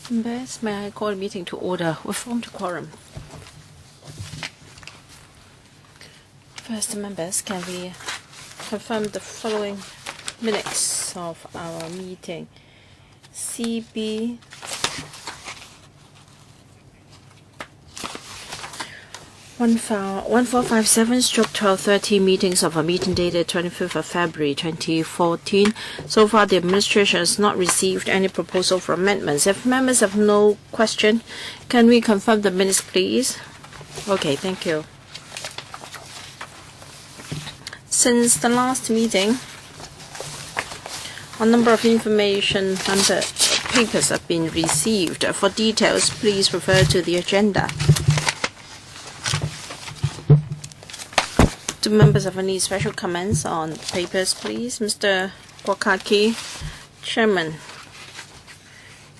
Members, may I call the meeting to order? We're formed a quorum. First, members, can we confirm the following minutes of our meeting? CB 1457/1230 meetings of a meeting dated 25th of February 2014. So far, the administration has not received any proposal for amendments. If members have no question, can we confirm the minutes, please? Okay, thank you. Since the last meeting, a number of information and papers have been received. For details, please refer to the agenda. Do members have any special comments on papers, please? Mr. Kwakaki, Chairman,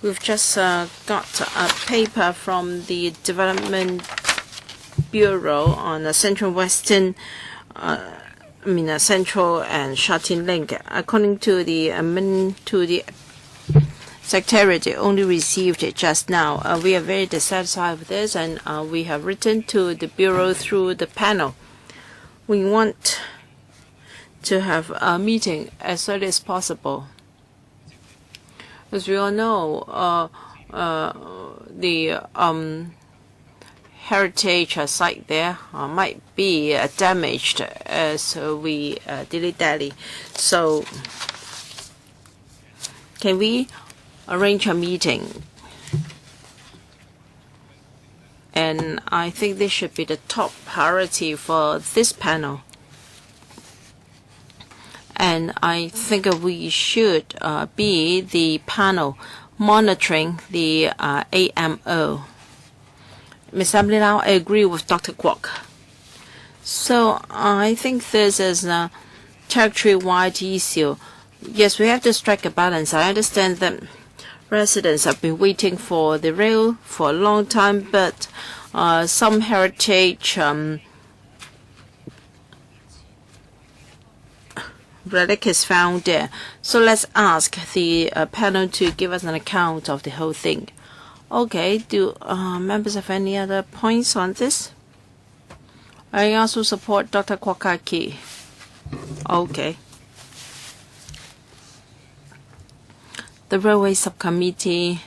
we've just got a paper from the Development Bureau on the Central Western Central and Shatin Link. According to the Secretariat, they only received it just now. We are very dissatisfied with this, and we have written to the Bureau through the panel. We want to have a meeting as early as possible. As we all know, the heritage site there might be damaged as we dilly-dally. So can we arrange a meeting? And I think this should be the top priority for this panel. And I think we should be the panel monitoring the AMO. Ms. Lau, I agree with Dr. Kwok. So I think this is a territory-wide issue. Yes, we have to strike a balance. I understand that residents have been waiting for the rail for a long time, but some heritage relic is found there. So let's ask the panel to give us an account of the whole thing. Okay, do members have any other points on this? I also support Dr. Kwakaki. Okay. The Railway Subcommittee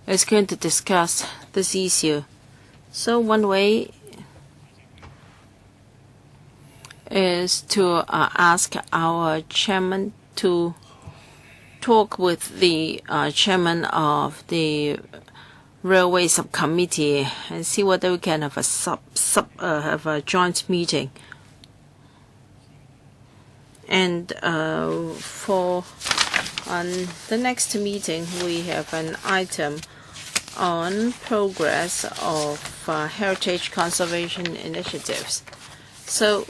is going to discuss this issue. So one way is to ask our chairman to talk with the chairman of the Railway Subcommittee and see whether we can have a joint meeting. And for the next meeting, we have an item on progress of heritage conservation initiatives. So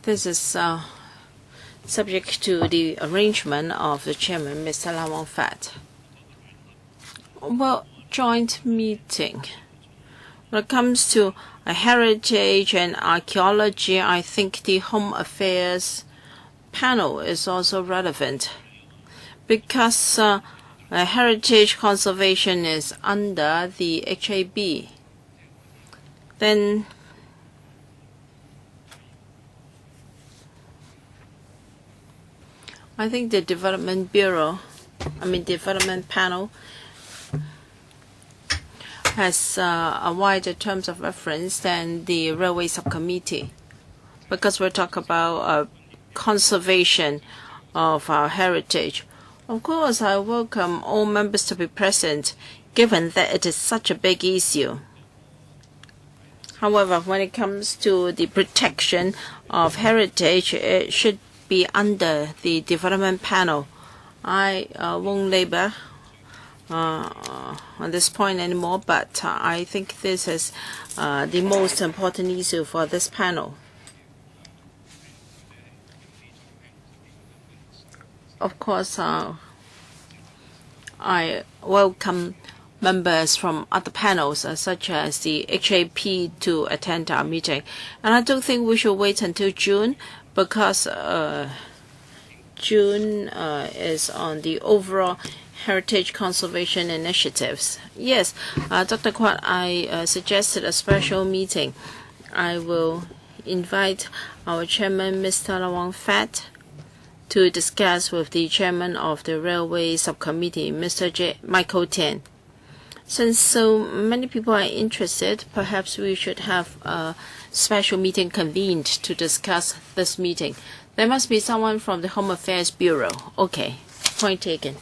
this is subject to the arrangement of the chairman, Mr. Lam Fat. Well, joint meeting. When it comes to heritage and archaeology, I think the Home Affairs panel is also relevant because heritage conservation is under the HAB. Then I think the Development panel has a wider terms of reference than the Railway Subcommittee, because we're talking about conservation of our heritage. Of course, I welcome all members to be present, given that it is such a big issue. However, when it comes to the protection of heritage, it should be under the Development panel. I won't labor on this point anymore, but I think this is the most important issue for this panel. Of course, I welcome members from other panels, such as the HAP, to attend our meeting. And I don't think we should wait until June, because June is on the overall heritage conservation initiatives. Yes, Dr. Kwok, I suggested a special meeting. I will invite our chairman, Mr. Lawang Fat, to discuss with the chairman of the Railway Subcommittee, Mr. Michael Tian. Since so many people are interested, perhaps we should have a special meeting convened to discuss this meeting. There must be someone from the Home Affairs Bureau. Okay, point taken.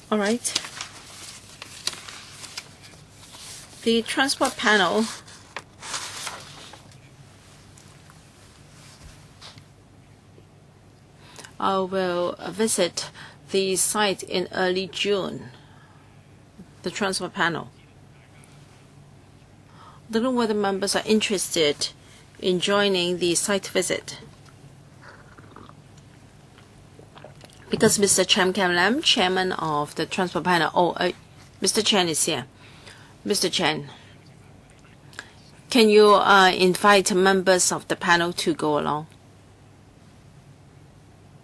All right. The transport panel will visit the site in early June, the transport panel. I don't know whether members are interested in joining the site visit. Because Mr. Chan Kam Lam, chairman of the transport panel, Mr. Chen is here. Mr. Chen, can you invite members of the panel to go along?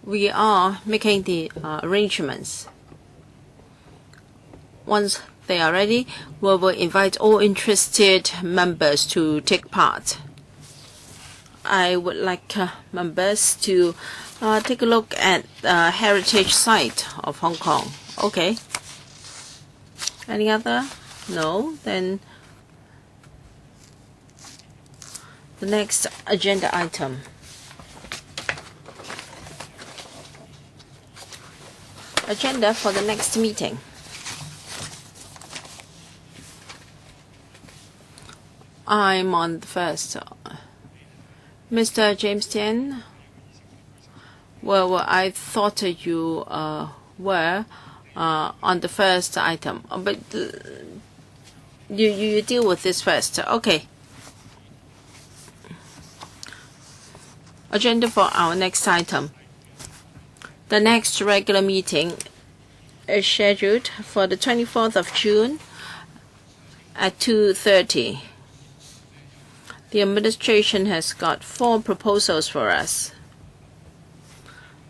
We are making the arrangements. Once they are ready, we will invite all interested members to take part. I would like members to take a look at the heritage site of Hong Kong. Okay. Any other? No? Then the next agenda item. Agenda for the next meeting. I'm on the first. Mr. James Tian, well, I thought you were on the first item, but you deal with this first. Okay. Agenda for our next item. The next regular meeting is scheduled for the 24th of June at 2:30. The administration has got 4 proposals for us.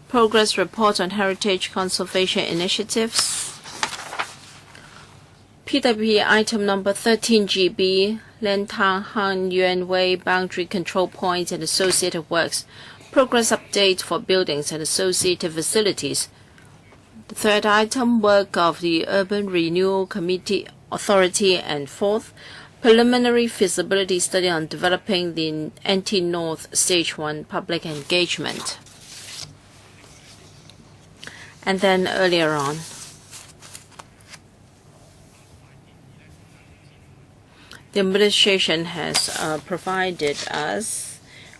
Progress report on heritage conservation initiatives. PWP item number 13GB, Lantang Han Yuan Way boundary control points and associated works. Progress update for buildings and associated facilities. The third item, work of the Urban Renewal Committee Authority. And fourth, preliminary feasibility study on developing the NT-North Stage 1 public engagement. And then earlier on, the administration has provided us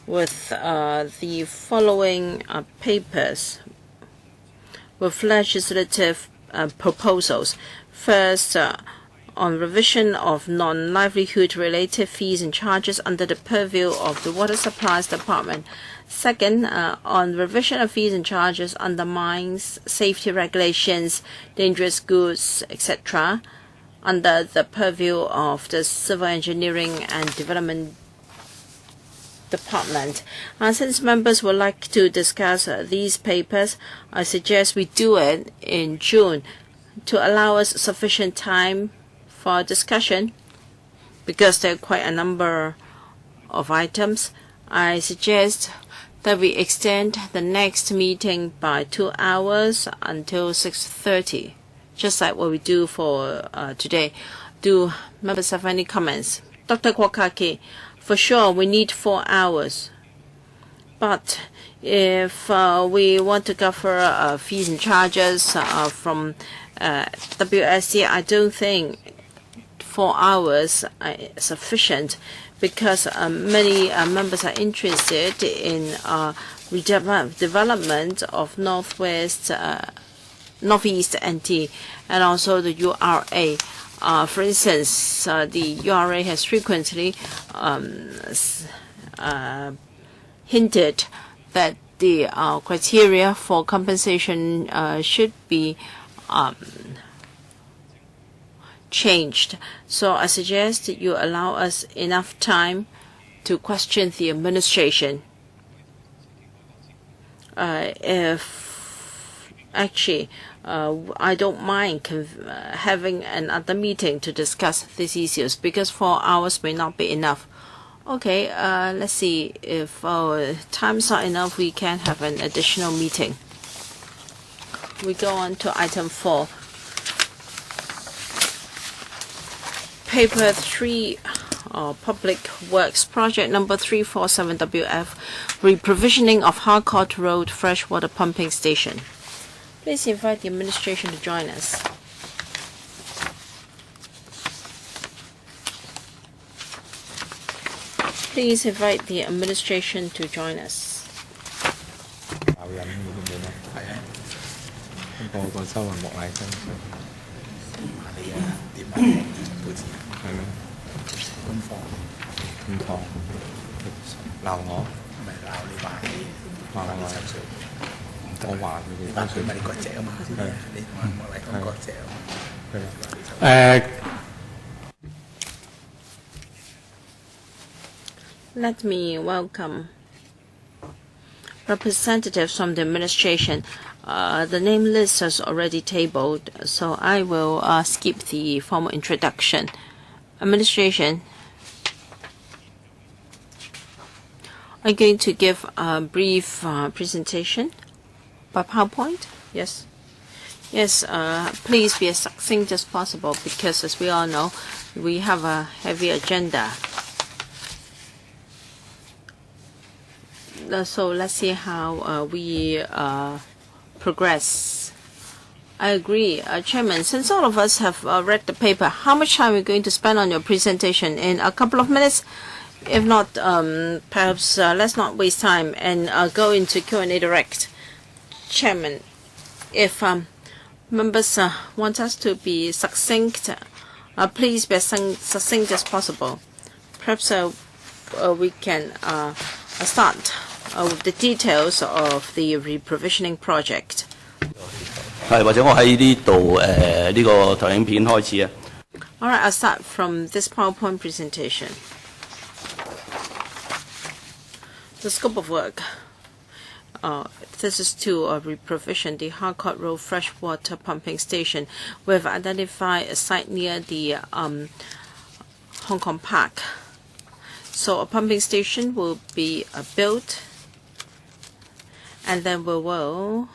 with the following papers with legislative proposals. First, on revision of non-livelihood related fees and charges under the purview of the Water Supplies Department. Second, on revision of fees and charges under mines, safety regulations, dangerous goods, etc., under the purview of the Civil Engineering and Development Department. Since members would like to discuss these papers, I suggest we do it in June to allow us sufficient time for discussion, because there are quite a number of items. I suggest that we extend the next meeting by 2 hours until 6:30, just like what we do for today. Do members have any comments? Dr. Kwok, for sure we need 4 hours. But if we want to cover fees and charges from WSC, I don't think 4 hours is sufficient, because many members are interested in development of Northeast NT and also the URA. For instance, the URA has frequently hinted that the criteria for compensation should be changed. So I suggest that you allow us enough time to question the administration. If actually, I don't mind having another meeting to discuss these issues, because 4 hours may not be enough. Okay, let's see if time's not enough, we can have an additional meeting. We go on to item 4. Paper 3, Public Works Project number 347WF, Reprovisioning of Harcourt Road Freshwater Pumping Station. Please invite the administration to join us. Please invite the administration to join us. Let me welcome representatives from the administration. The name list is already tabled, so I will skip the formal introduction. Administration, I'm going to give a brief presentation by PowerPoint. Yes. Yes, please be as succinct as possible, because as we all know, we have a heavy agenda. So let's see how we progress. I agree, Chairman. Since all of us have read the paper, how much time are we going to spend on your presentation? In a couple of minutes? If not, perhaps let's not waste time and go into Q&A direct. Chairman, if members want us to be succinct, please be as succinct as possible. Perhaps we can start with the details of the reprovisioning project. 或者我喺呢度呢個投影片開始啊。All right, I'll start from this PowerPoint presentation. The scope of work. This is to reprovision the Harcourt Road freshwater pumping station. We've identified a site near the Hong Kong Park. So a pumping station will be built, and then we will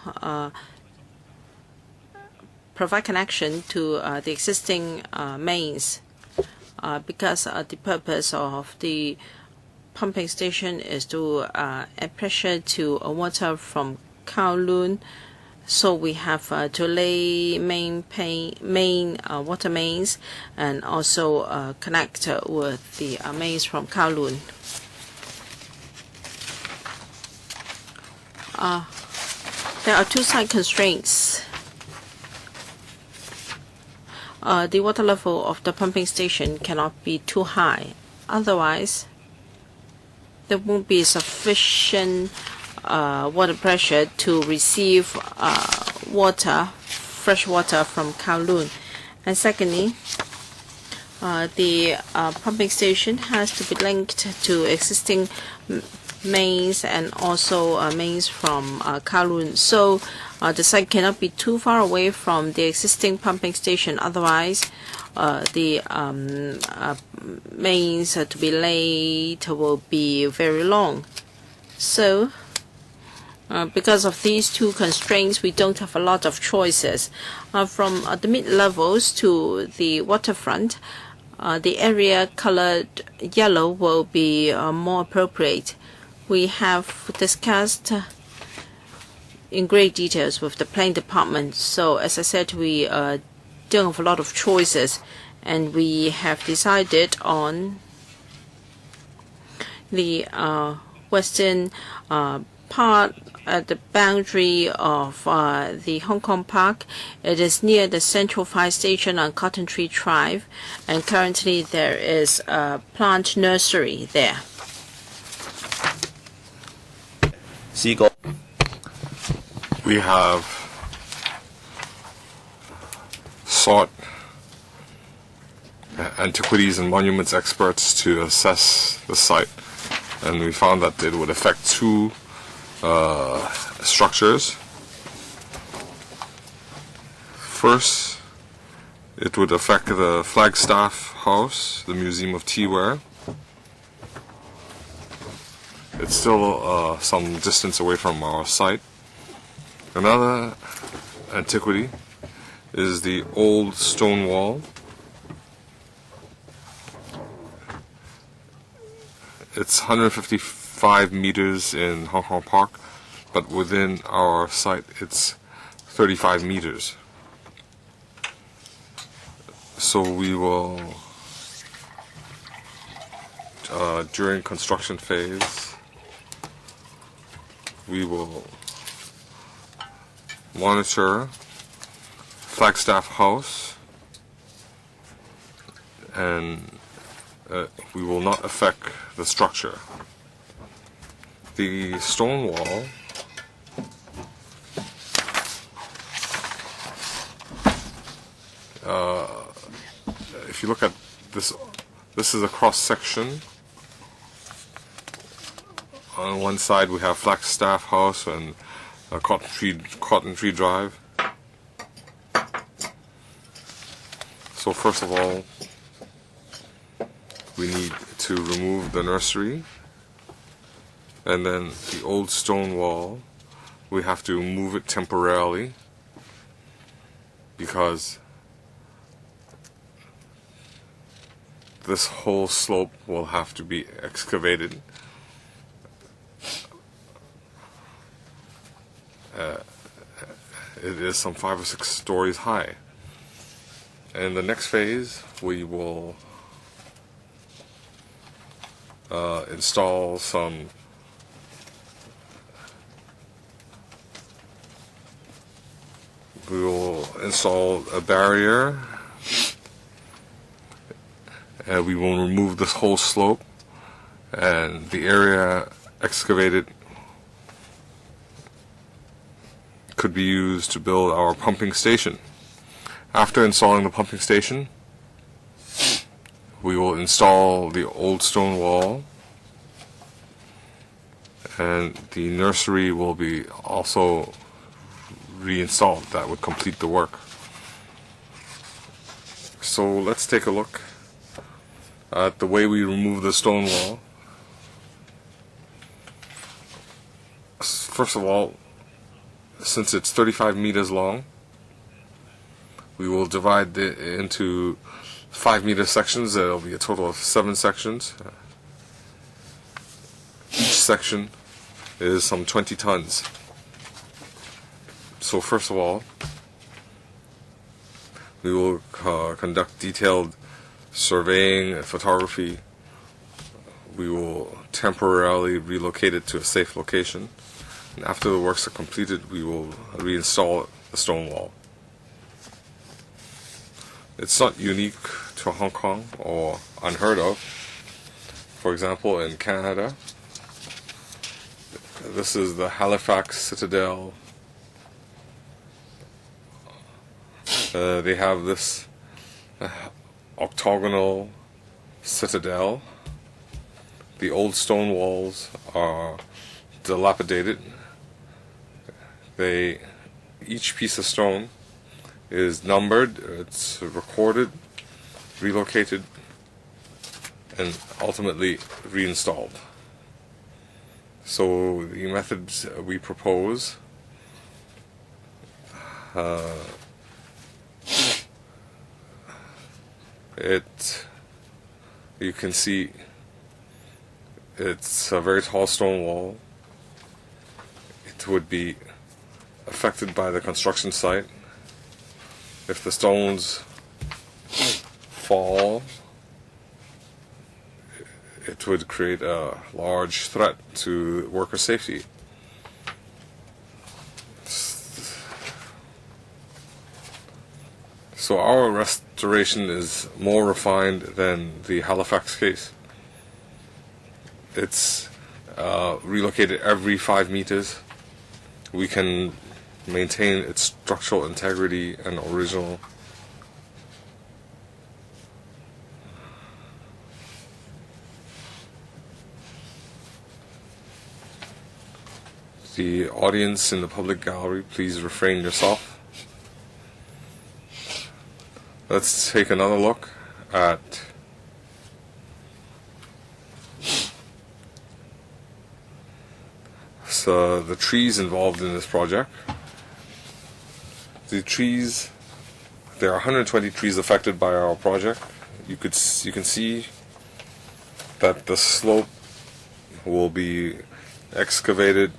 provide connection to the existing mains, because the purpose of the pumping station is to add pressure to water from Kowloon. So we have to lay main water mains, and also connect with the mains from Kowloon. There are two site constraints. The water level of the pumping station cannot be too high, otherwise there won't be sufficient water pressure to receive fresh water from Kowloon. And secondly, the pumping station has to be linked to existing mains and also mains from Kowloon. So the site cannot be too far away from the existing pumping station, otherwise the mains to be laid will be very long. So because of these two constraints, we don't have a lot of choices. From the mid-levels to the waterfront, the area colored yellow will be more appropriate. We have discussed in great details with the planning department. So as I said, we don't have a lot of choices, and we have decided on the western part at the boundary of the Hong Kong Park. It is near the Central Fire Station on Cotton Tree Drive, and currently there is a plant nursery there. we have sought antiquities and monuments experts to assess the site, and we found that it would affect two structures. First, it would affect the Flagstaff House, the Museum of Teaware. It's still some distance away from our site. Another antiquity is the old stone wall. It's 155 meters in Hong Kong Park, but within our site it's 35 meters. So we will, during construction phase, we will monitor Flagstaff House, and we will not affect the structure. The stone wall if you look at this, this is a cross section. On one side we have Flagstaff House and Cotton Tree Drive. So first of all, we need to remove the nursery, and then the old stone wall, we have to move it temporarily because this whole slope will have to be excavated. It is some 5 or 6 stories high. In the next phase, we will install some a barrier, and we will remove this whole slope, and the area excavated could be used to build our pumping station. After installing the pumping station, we will install the old stone wall, and the nursery will be also reinstalled. That would complete the work. So let's take a look at the way we remove the stone wall. First of all, since it's 35 meters long, we will divide it into 5-meter sections. There will be a total of 7 sections. Each section is some 20 tons. So first of all, we will conduct detailed surveying and photography. We will temporarily relocate it to a safe location. And after the works are completed, we will reinstall the stone wall. It's not unique to Hong Kong or unheard of. For example, in Canada, this is the Halifax Citadel. They have this octagonal citadel. The old stone walls are dilapidated. Each piece of stone is numbered, it's recorded, relocated, and ultimately reinstalled. So the methods we propose you can see it's a very tall stone wall. It would be affected by the construction site. If the stones fall, it would create a large threat to worker safety. So our restoration is more refined than the Halifax case. It's relocated every 5 meters. We can maintain its structural integrity and original. The audience in the public gallery, please refrain yourself. Let's take another look at the trees involved in this project. The trees, there are 120 trees affected by our project. You can see that the slope will be excavated,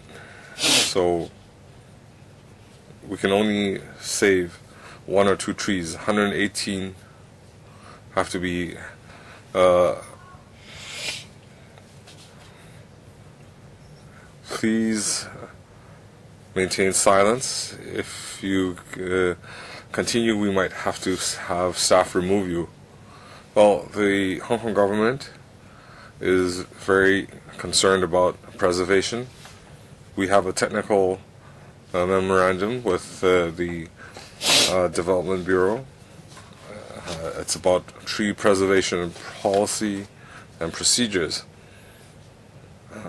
so we can only save 1 or 2 trees. 118 have to be please maintain silence. If you continue, we might have to have staff remove you. Well, the Hong Kong government is very concerned about preservation. We have a technical memorandum with the Development Bureau. It's about tree preservation policy and procedures.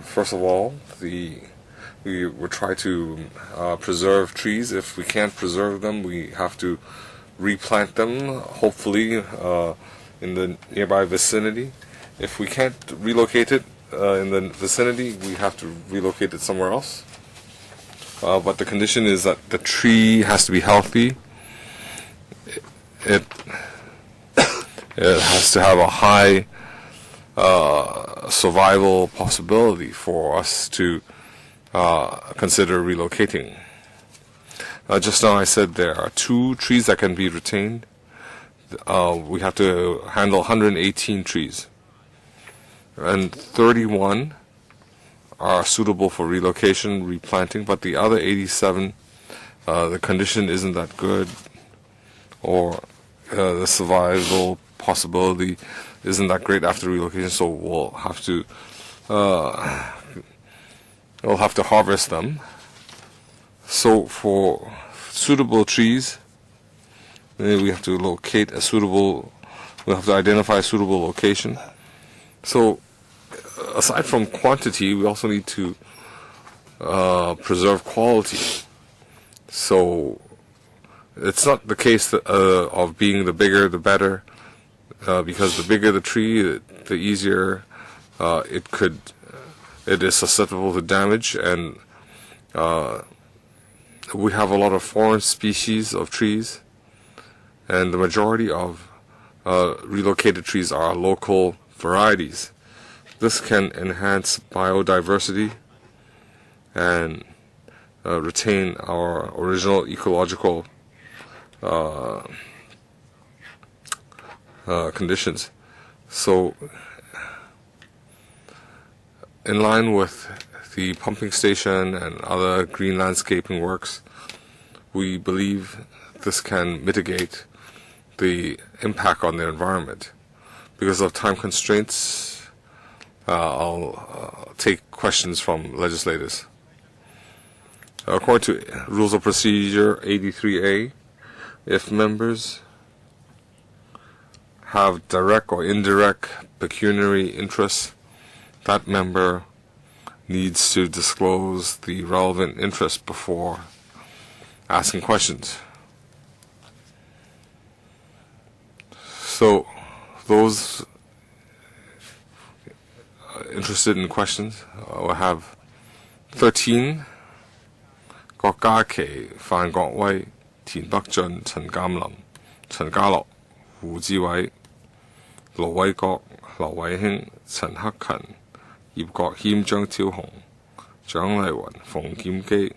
First of all, we will try to preserve trees. If we can't preserve them, we have to replant them, hopefully in the nearby vicinity. If we can't relocate it in the vicinity, we have to relocate it somewhere else. But the condition is that the tree has to be healthy. It has to have a high survival possibility for us to consider relocating. Just now I said there are 2 trees that can be retained. We have to handle 118 trees, and 31 are suitable for relocation, replanting, but the other 87, the condition isn't that good, or the survival possibility isn't that great after relocation, so we'll have to harvest them. So for suitable trees, we have to identify a suitable location. So aside from quantity, we also need to preserve quality. So it's not the case of being the bigger the better, because the bigger the tree, the easier it is susceptible to damage, and we have a lot of foreign species of trees, and the majority of relocated trees are local varieties. This can enhance biodiversity and retain our original ecological conditions. So, in line with the pumping station and other green landscaping works, we believe this can mitigate the impact on the environment. Because of time constraints, I'll take questions from legislators. According to Rules of Procedure 83A, if members have direct or indirect pecuniary interests, that member needs to disclose the relevant interest before asking questions. So those interested in questions will have 13. 郭家麒、范國威、田北俊、陳鑑林、陳家樂、胡志偉、盧偉國、劉偉興、陳克勤、葉國謙、張超雄、蔣麗雲、馮劍基.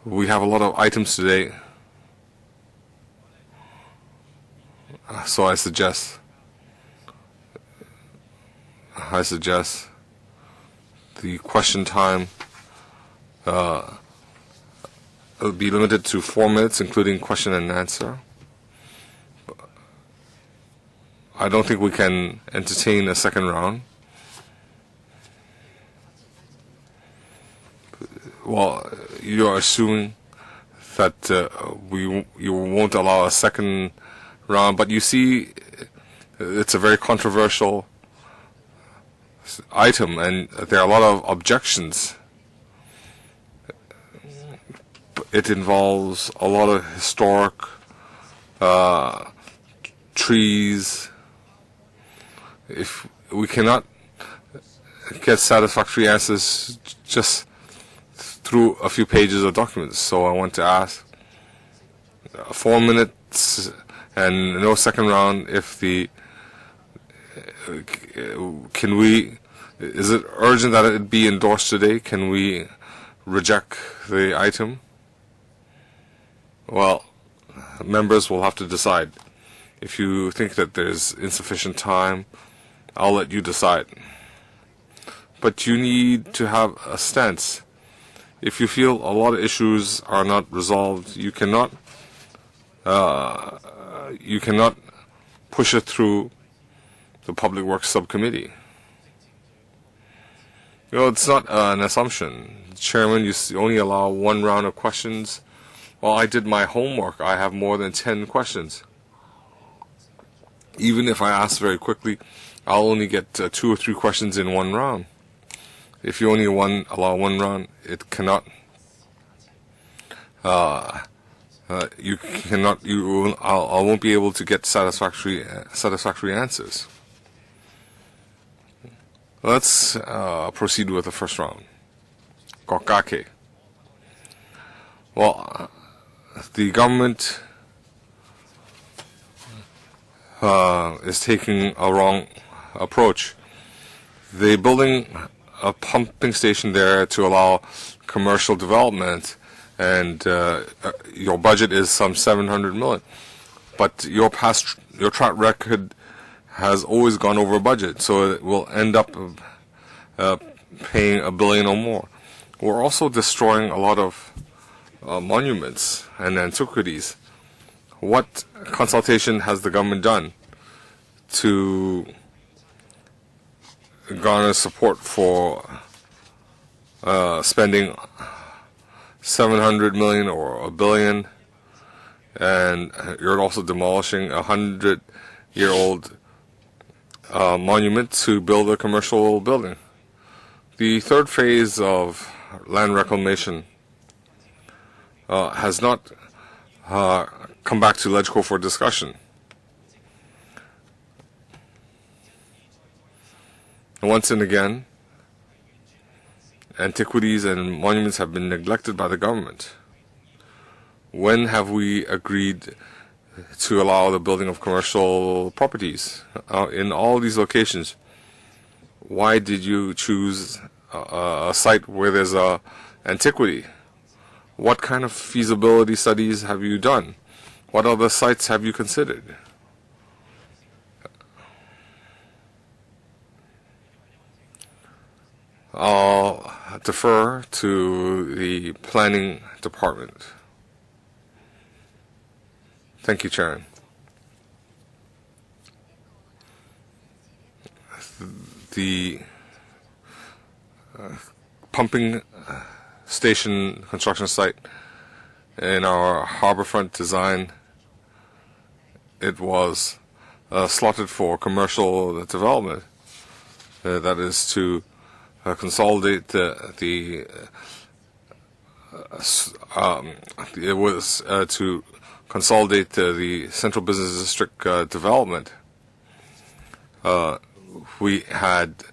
We have a lot of items today, so I suggest the question time will be limited to 4 minutes, including question and answer. I don't think we can entertain a second round. well, you're assuming that you won't allow a second round, but you see, it's a very controversial item, and there are a lot of objections. It involves a lot of historic trees. If we cannot get satisfactory answers just through a few pages of documents, so I want to ask 4 minutes and no second round. If the is it urgent that it be endorsed today? Can we reject the item? Well, members will have to decide. If you think that there's insufficient time, I'll let you decide. But you need to have a stance. If you feel a lot of issues are not resolved, you cannot push it through the Public Works Subcommittee. It's not an assumption. Chairman, you only allow 1 round of questions. Well, I did my homework. I have more than 10 questions. Even if I ask very quickly, I'll only get 2 or 3 questions in 1 round. If you only allow 1 round, it cannot. I won't be able to get satisfactory answers. Let's proceed with the first round. Kokake. Well, the government is taking a wrong approach. They're building a pumping station there to allow commercial development, and your budget is some 700 million. But your track record has always gone over budget, so it will end up paying $1 billion or more. We're also destroying a lot of monuments and antiquities. What consultation has the government done to garner support for spending 700 million or $1 billion, and you're also demolishing a 100-year-old monument to build a commercial building? The third phase of land reclamation has not come back to LegCo for discussion. Once and again, antiquities and monuments have been neglected by the government. When have we agreed to allow the building of commercial properties in all these locations? Why did you choose a site where there's a antiquity? What kind of feasibility studies have you done? What other sites have you considered? I'll defer to the planning department. Thank you, Chairman. The pumping station construction site in our harborfront design, it was slotted for commercial development. That is to consolidate it was to consolidate the central business district development. We had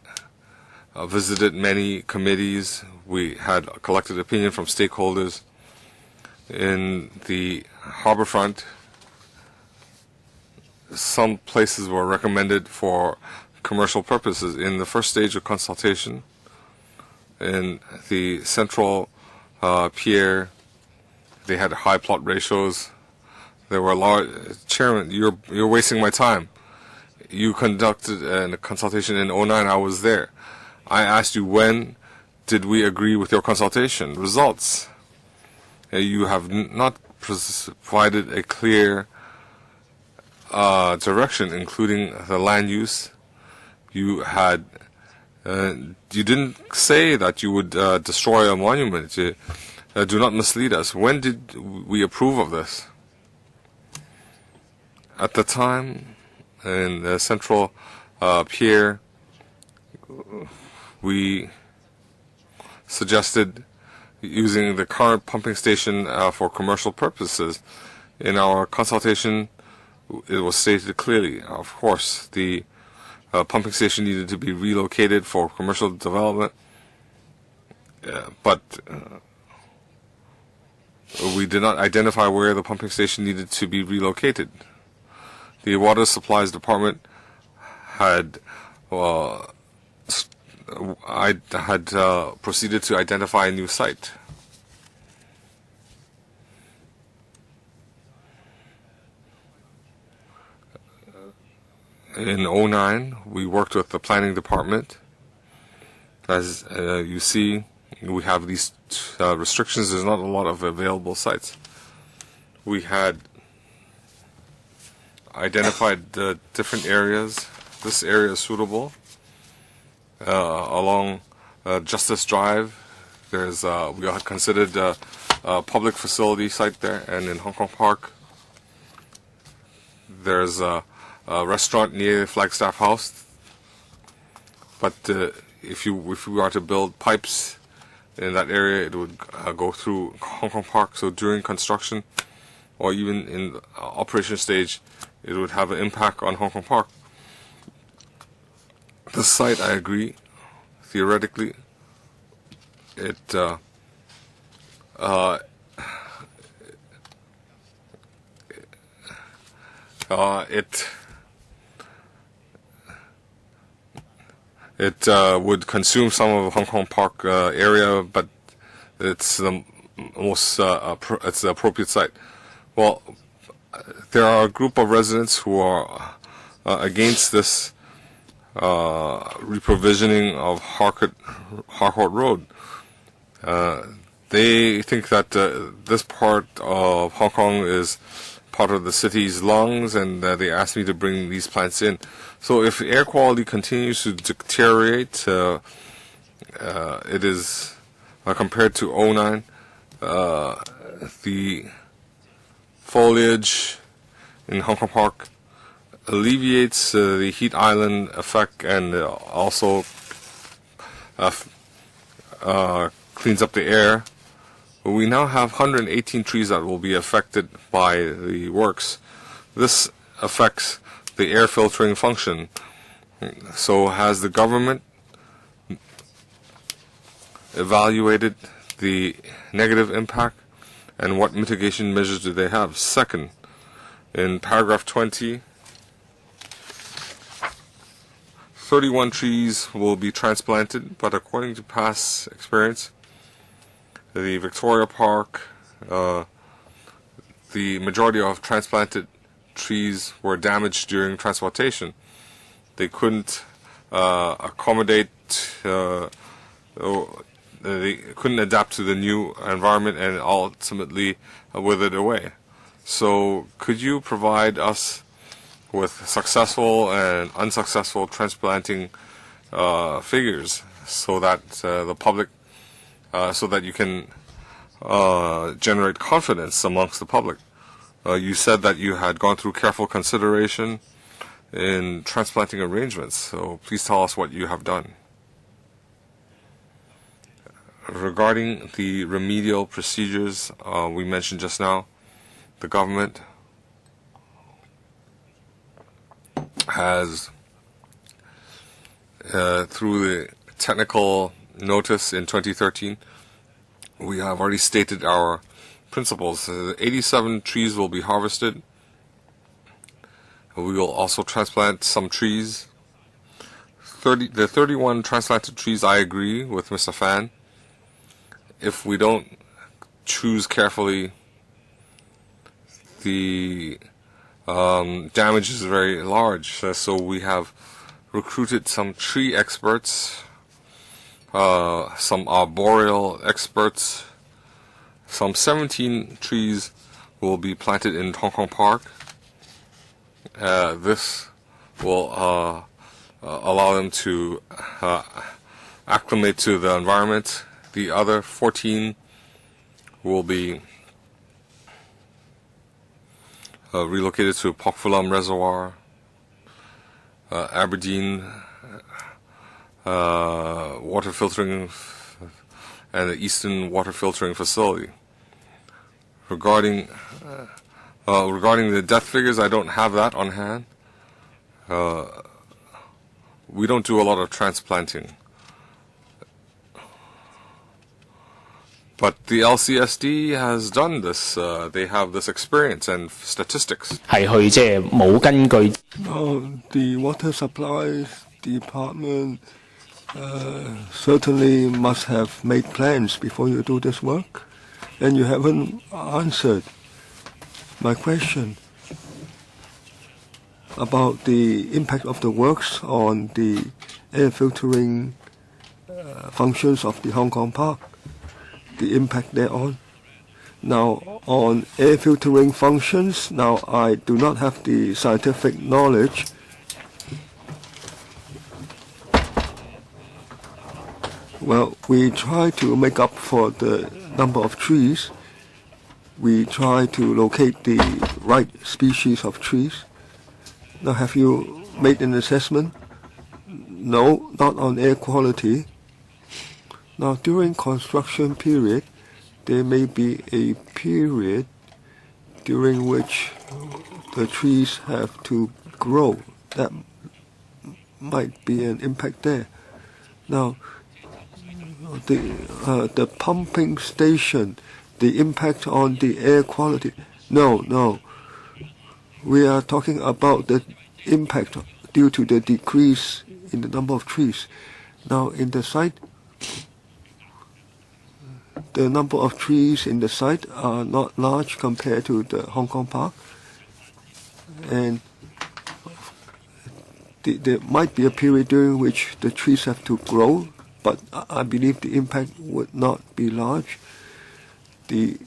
visited many committees. We had collected opinion from stakeholders. In the harborfront, some places were recommended for commercial purposes. In the first stage of consultation, in the central pier, they had high plot ratios. There were large. Chairman, you're wasting my time. You conducted a consultation in 2009. I was there. I asked you, when did we agree with your consultation results? You have not provided a clear direction, including the land use. You had You didn't say that you would destroy a monument. Do not mislead us. When did we approve of this? At the time, in the Central Pier, we suggested using the current pumping station for commercial purposes. In our consultation, it was stated clearly, of course, the pumping station needed to be relocated for commercial development, but we did not identify where the pumping station needed to be relocated. The Water Supplies Department had proceeded to identify a new site. In 2009, we worked with the planning department. As you see, we have these restrictions. There's not a lot of available sites. We had identified different areas. This area is suitable. Along Justice Drive, we had considered a public facility site there, and in Hong Kong Park, there's a restaurant near Flagstaff House. But if we are to build pipes in that area, it would go through Hong Kong Park. So during construction, or even in operation stage, it would have an impact on Hong Kong Park. The site, I agree, theoretically, it would consume some of Hong Kong Park area, but it's the most it's the appropriate site. Well, there are a group of residents who are against this reprovisioning of Harcourt Road. They think that this part of Hong Kong is part of the city's lungs, and they asked me to bring these plants in. So if air quality continues to deteriorate, it is compared to 2009, the foliage in Hong Kong Park alleviates the heat island effect, and also cleans up the air. We now have 118 trees that will be affected by the works. This affects the air filtering function. So has the government evaluated the negative impact, and what mitigation measures do they have? Second, in paragraph 20, 31 trees will be transplanted, but according to past experience, the Victoria Park, the majority of transplanted trees were damaged during transportation. They couldn't accommodate, they couldn't adapt to the new environment, and ultimately withered away. So could you provide us with successful and unsuccessful transplanting figures, so that the public, so that you can generate confidence amongst the public? You said that you had gone through careful consideration in transplanting arrangements, so please tell us what you have done. Regarding the remedial procedures we mentioned just now, the government has, through the technical notice in 2013, we have already stated our principles. 87 trees will be harvested. We will also transplant some trees. The 31 transplanted trees, I agree with Mr. Fan. If we don't choose carefully, the damage is very large. So we have recruited some tree experts, some arboreal experts. Some 17 trees will be planted in Hong Kong Park. This will allow them to acclimate to the environment. The other 14 will be relocated to Pokfulam Reservoir, Aberdeen water filtering and the Eastern water filtering facility. Regarding the death figures, I don't have that on hand. We don't do a lot of transplanting. But the LCSD has done this. They have this experience and statistics. The water supply department certainly must have made plans before you do this work, and you haven't answered my question about the impact of the works on the air filtering functions of the Hong Kong Park, the impact thereon. Now, on air filtering functions, now I do not have the scientific knowledge. Well, we try to make up for the number of trees. We try to locate the right species of trees. Now, have you made an assessment? No, not on air quality. Now, during construction period, there may be a period during which the trees have to grow. That might be an impact there. Now, the pumping station, the impact on the air quality. No. We are talking about the impact due to the decrease in the number of trees. Now, in the site, the number of trees in the site are not large compared to the Hong Kong Park. And there might be a period during which the trees have to grow, but I believe the impact would not be large. The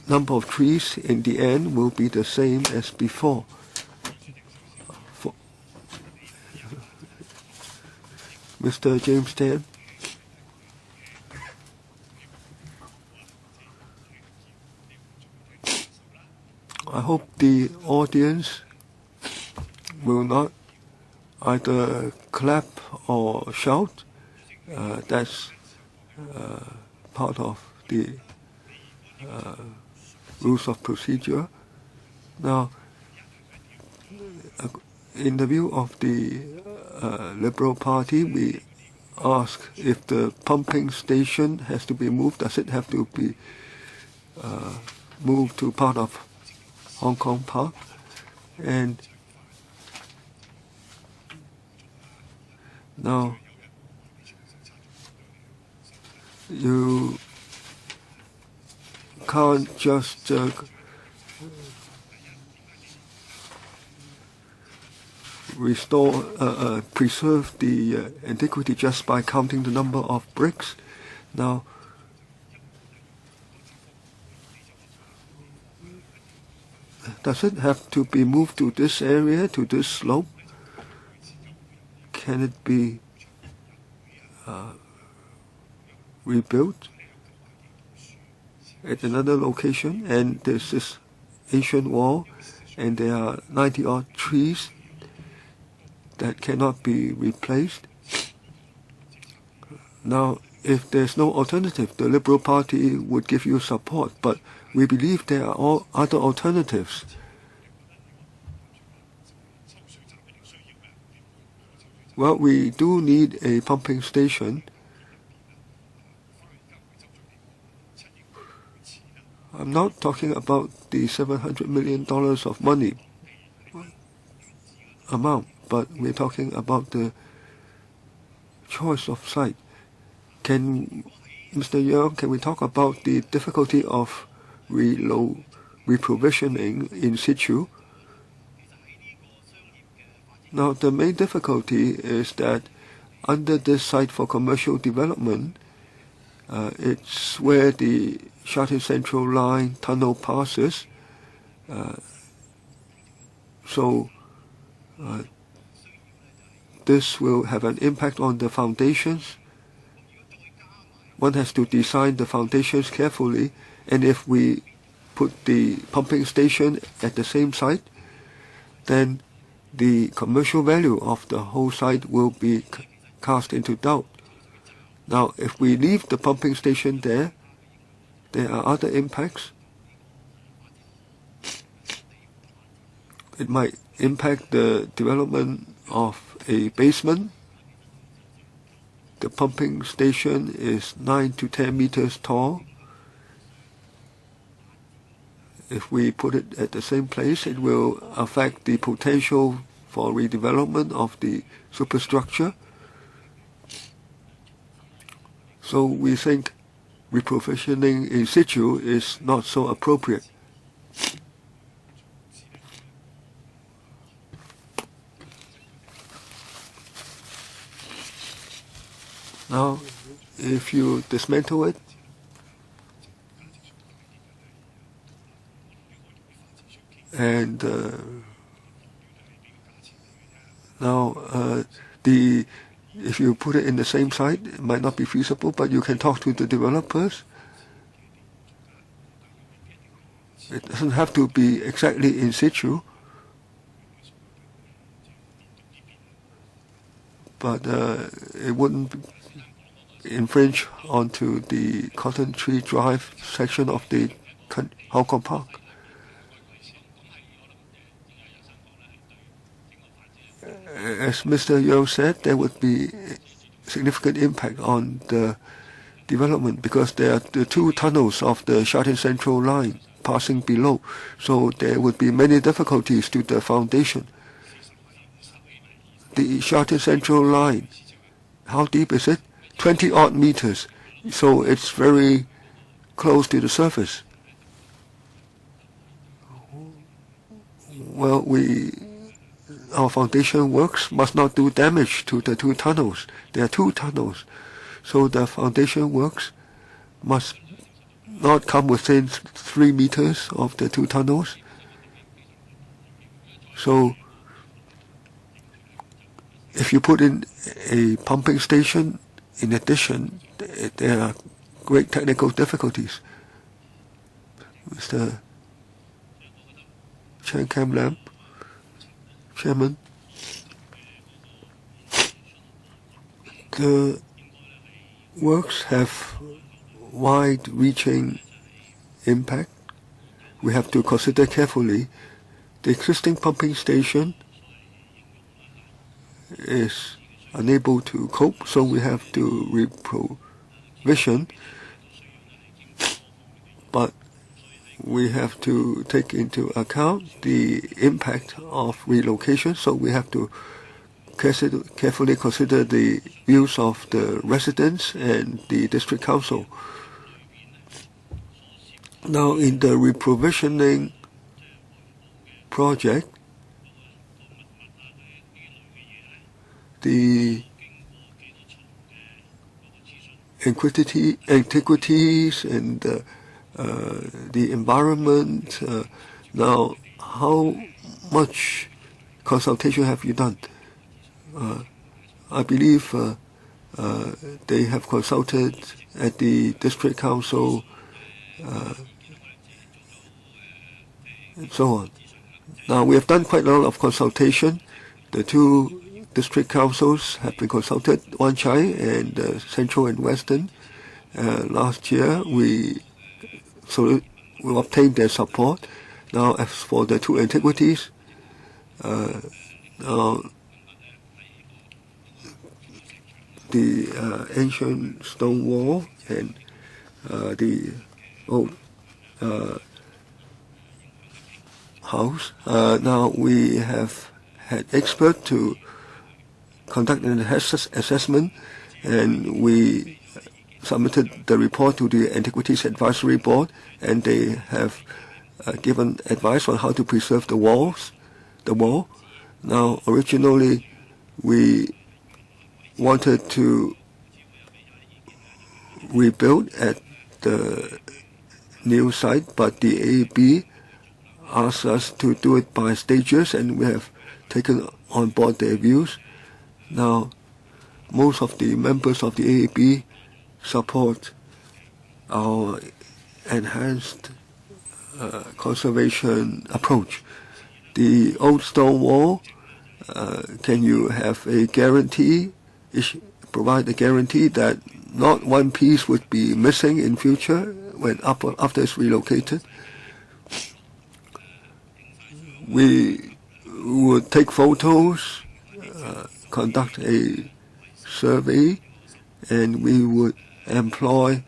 number of trees in the end will be the same as before. Mr. James Tan. I hope the audience will not either clap or shout. That's part of the rules of procedure. Now, in the view of the Liberal Party, we ask if the pumping station has to be moved. Does it have to be moved to part of Hong Kong Park? And now you can't just preserve the antiquity just by counting the number of bricks. Now, does it have to be moved to this area, to this slope? Can it be rebuilt at another location? And there's this ancient wall, and there are 90-odd trees that cannot be replaced. Now, if there's no alternative, the Liberal Party would give you support, but we believe there are all other alternatives. Well, we do need a pumping station. I'm not talking about the $700 million of money amount, but we're talking about the choice of site. Mr. Yeung, can we talk about the difficulty of reprovisioning in situ? Now, the main difficulty is that under this site for commercial development, it's where the Sha Tin Central Line tunnel passes. So this will have an impact on the foundations. One has to design the foundations carefully, and if we put the pumping station at the same site, then the commercial value of the whole site will be cast into doubt. Now, if we leave the pumping station there are other impacts. It might impact the development of a basement. The pumping station is 9 to 10 meters tall. If we put it at the same place, it will affect the potential for redevelopment of the superstructure. So we think reprovisioning in situ is not so appropriate. Now, if you dismantle it, and if you put it in the same site, it might not be feasible, but you can talk to the developers. It doesn't have to be exactly in situ, but it wouldn't infringe onto the Cotton Tree Drive section of the Harcourt Park. As Mr. Yeo said, there would be significant impact on the development because there are the two tunnels of the Sha-Tin Central line passing below, so there would be many difficulties to the foundation. The Sha-Tin Central line, how deep is it? 20-odd meters, so it's very close to the surface. Well, our foundation works must not do damage to the two tunnels. There are two tunnels, so the foundation works must not come within 3 meters of the two tunnels. So if you put in a pumping station, in addition, there are great technical difficulties. Mr. Chen Kam Lam, Chairman, the works have wide-reaching impact. We have to consider carefully. The existing pumping station is unable to cope, so we have to reprovision. But we have to take into account the impact of relocation, so we have to carefully consider the views of the residents and the district council. Now, in the reprovisioning project, the antiquities and the environment. Now, how much consultation have you done? I believe they have consulted at the district council and so on. Now, we have done quite a lot of consultation. The two district councils have been consulted, Wan Chai and Central and Western. Last year, we obtained their support. Now, as for the two antiquities, now the ancient stone wall and the old house. Now we have had experts to conduct an assessment, and we submitted the report to the Antiquities Advisory Board, and they have given advice on how to preserve the wall. Now, originally, we wanted to rebuild at the new site, but the AB asked us to do it by stages, and we have taken on board their views. Now, most of the members of the AAB support our enhanced conservation approach. The old stone wall, can you have a guarantee, provide a guarantee that not one piece would be missing in future when after it's relocated? We would take photos, conduct a survey, and we would employ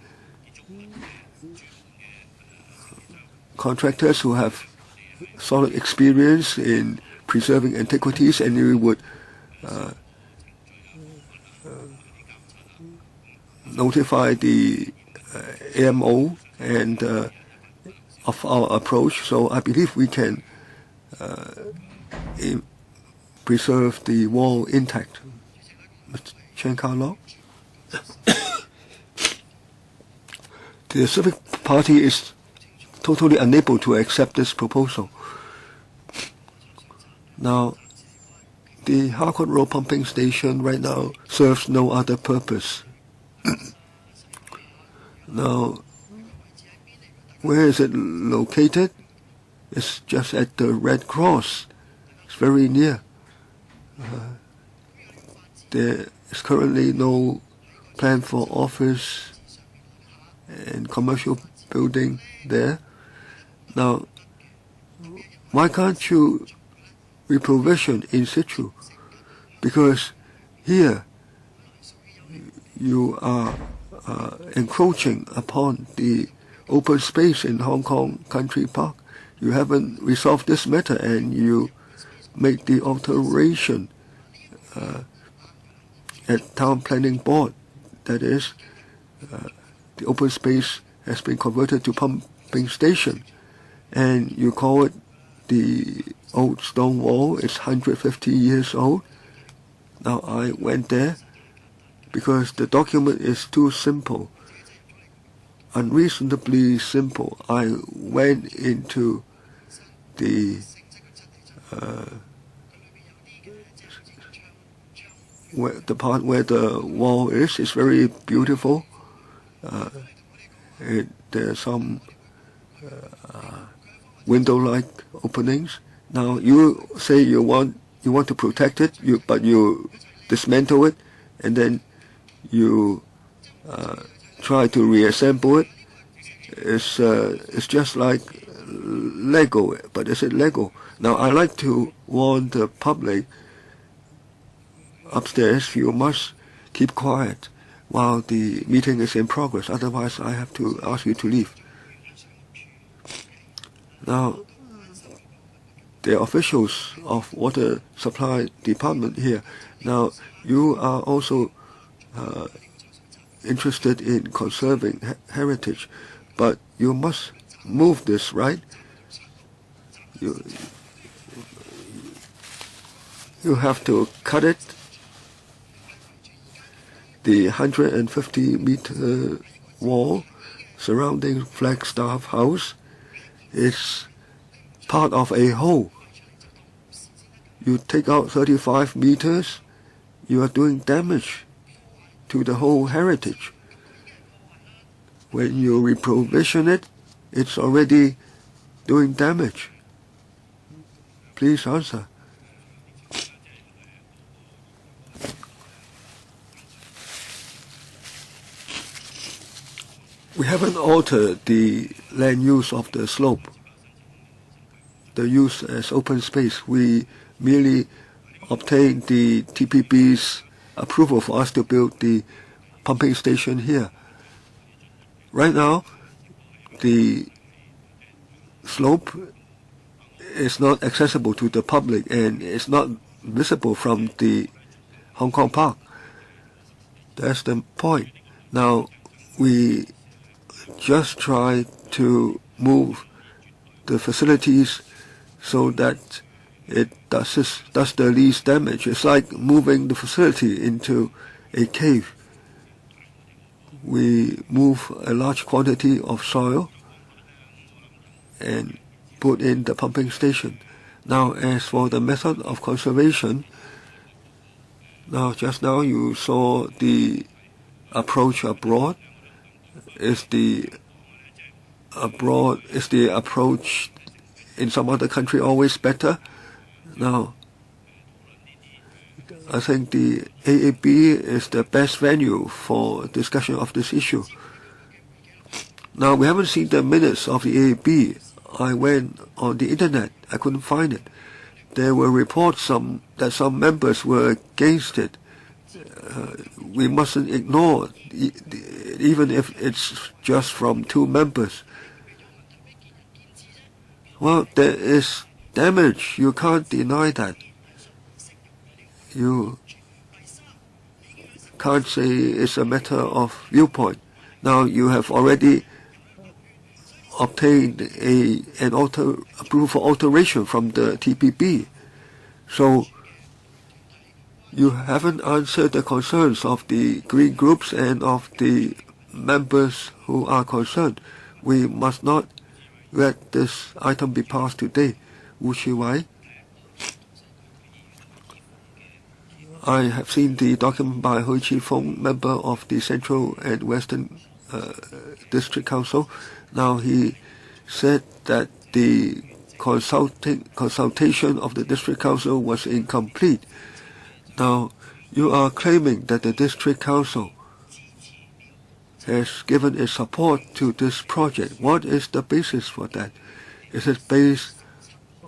contractors who have solid experience in preserving antiquities, and we would notify the AMO and of our approach. So I believe we can preserve the wall intact. Mr. Chen Kowloon? The Civic Party is totally unable to accept this proposal. Now, the Harcourt Road pumping station right now serves no other purpose. Now, where is it located? It's just at the Red Cross. It's very near. There is currently no plan for office and commercial building there. Now, why can't you reprovision in situ? Because here you are encroaching upon the open space in Hong Kong Country Park. You haven't resolved this matter, and you make the alteration at Town Planning Board. That is, the open space has been converted to pumping station, and you call it the old stone wall. It's 150 years old. Now, I went there because the document is too simple, unreasonably simple. I went into the part where the wall is. It's very beautiful. There's some window-like openings. Now you say you want to protect it, but you dismantle it, and then you try to reassemble it. It's just like Lego, but is it Lego? Now I like to warn the public upstairs, you must keep quiet while the meeting is in progress, otherwise I have to ask you to leave. Now, the officials of Water Supply Department here, now you are also interested in conserving heritage, but you must move this, right? You have to cut it. The 150-meter wall surrounding Flagstaff House is part of a whole. You take out 35 meters, you are doing damage to the whole heritage. When you reprovision it, it's already doing damage. Please answer. We haven't altered the land use of the slope, the use as open space. We merely obtained the TPB's approval for us to build the pumping station here. Right now, the slope is not accessible to the public, and it's not visible from the Hong Kong Park. That's the point. Now, we just try to move the facilities so that it does the least damage. It's like moving the facility into a cave. We move a large quantity of soil and put in the pumping station. Now, as for the method of conservation, Now, just now you saw the approach abroad. Is the approach in some other country always better? Now, I think the AAB is the best venue for discussion of this issue. Now, we haven't seen the minutes of the AAB. I went on the internet. I couldn't find it. There were reports that some members were against it. We mustn't ignore, even if it's just from 2 members. Well, there is damage. You can't deny that. You can't say it's a matter of viewpoint. Now, you have already obtained an approval for alteration from the TPP. So you haven't answered the concerns of the green groups and of the members who are concerned. We must not let this item be passed today. Wu Chi-wai. I have seen the document by Hui Chi-feng, member of the Central and Western District Council. Now he said that the consultation of the District Council was incomplete. Now you are claiming that the District Council has given its support to this project. What is the basis for that? Is it based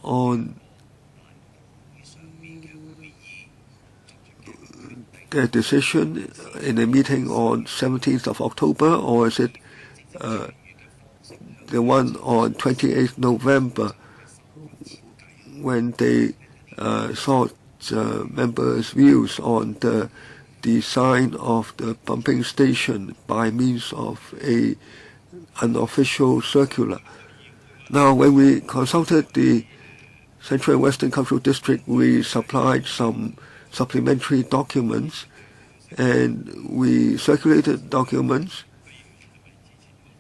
on their decision in a meeting on 17th of October, or is it the one on 28th November when they sought members' views on the design of the pumping station by means of an unofficial circular? Now, when we consulted the Central and Western Cultural District, we supplied some supplementary documents, and we circulated documents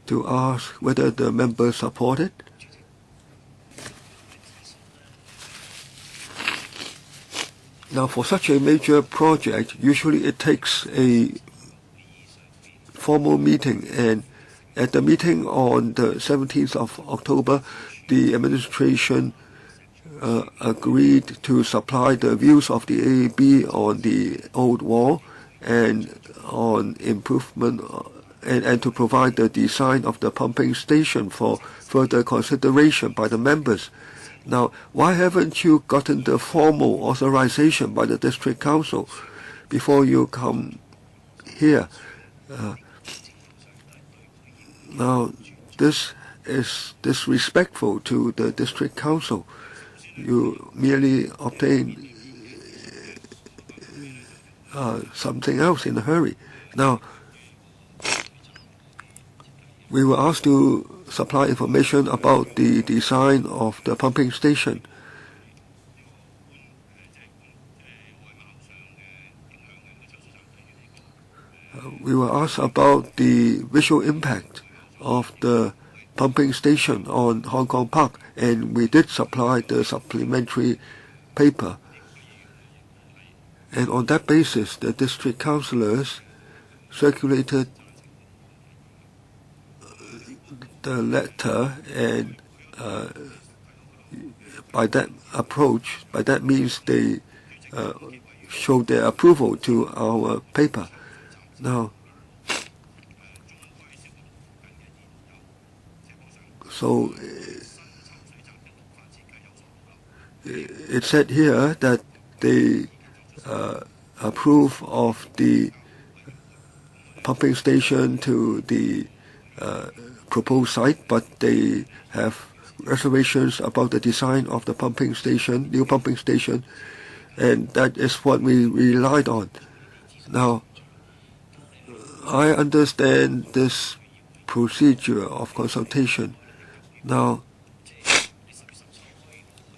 to ask whether the members support it. Now, for such a major project, usually it takes a formal meeting, and at the meeting on the 17th of October, the administration agreed to supply the views of the AAB on the old wall and on improvement and to provide the design of the pumping station for further consideration by the members. Now, why haven't you gotten the formal authorization by the District Council before you come here? Now, this is disrespectful to the District Council. You merely obtain something else in a hurry. Now, we were asked to supply information about the design of the pumping station. We were asked about the visual impact of the pumping station on Hong Kong Park, and we did supply the supplementary paper. And on that basis, the district councillors circulated the letter, and by that approach, by that means they showed their approval to our paper. Now, so it said here that they approve of the pumping station to the proposed site, but they have reservations about the design of the pumping station, new pumping station, and that is what we relied on. Now, I understand this procedure of consultation. Now,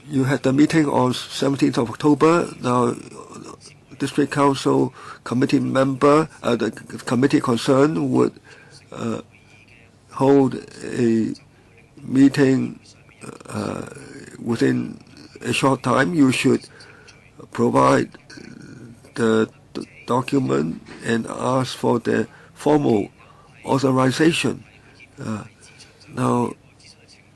you had the meeting on 17th of October. Now, District Council committee member, the committee concerned would hold a meeting within a short time. You should provide the document and ask for the formal authorization. Now,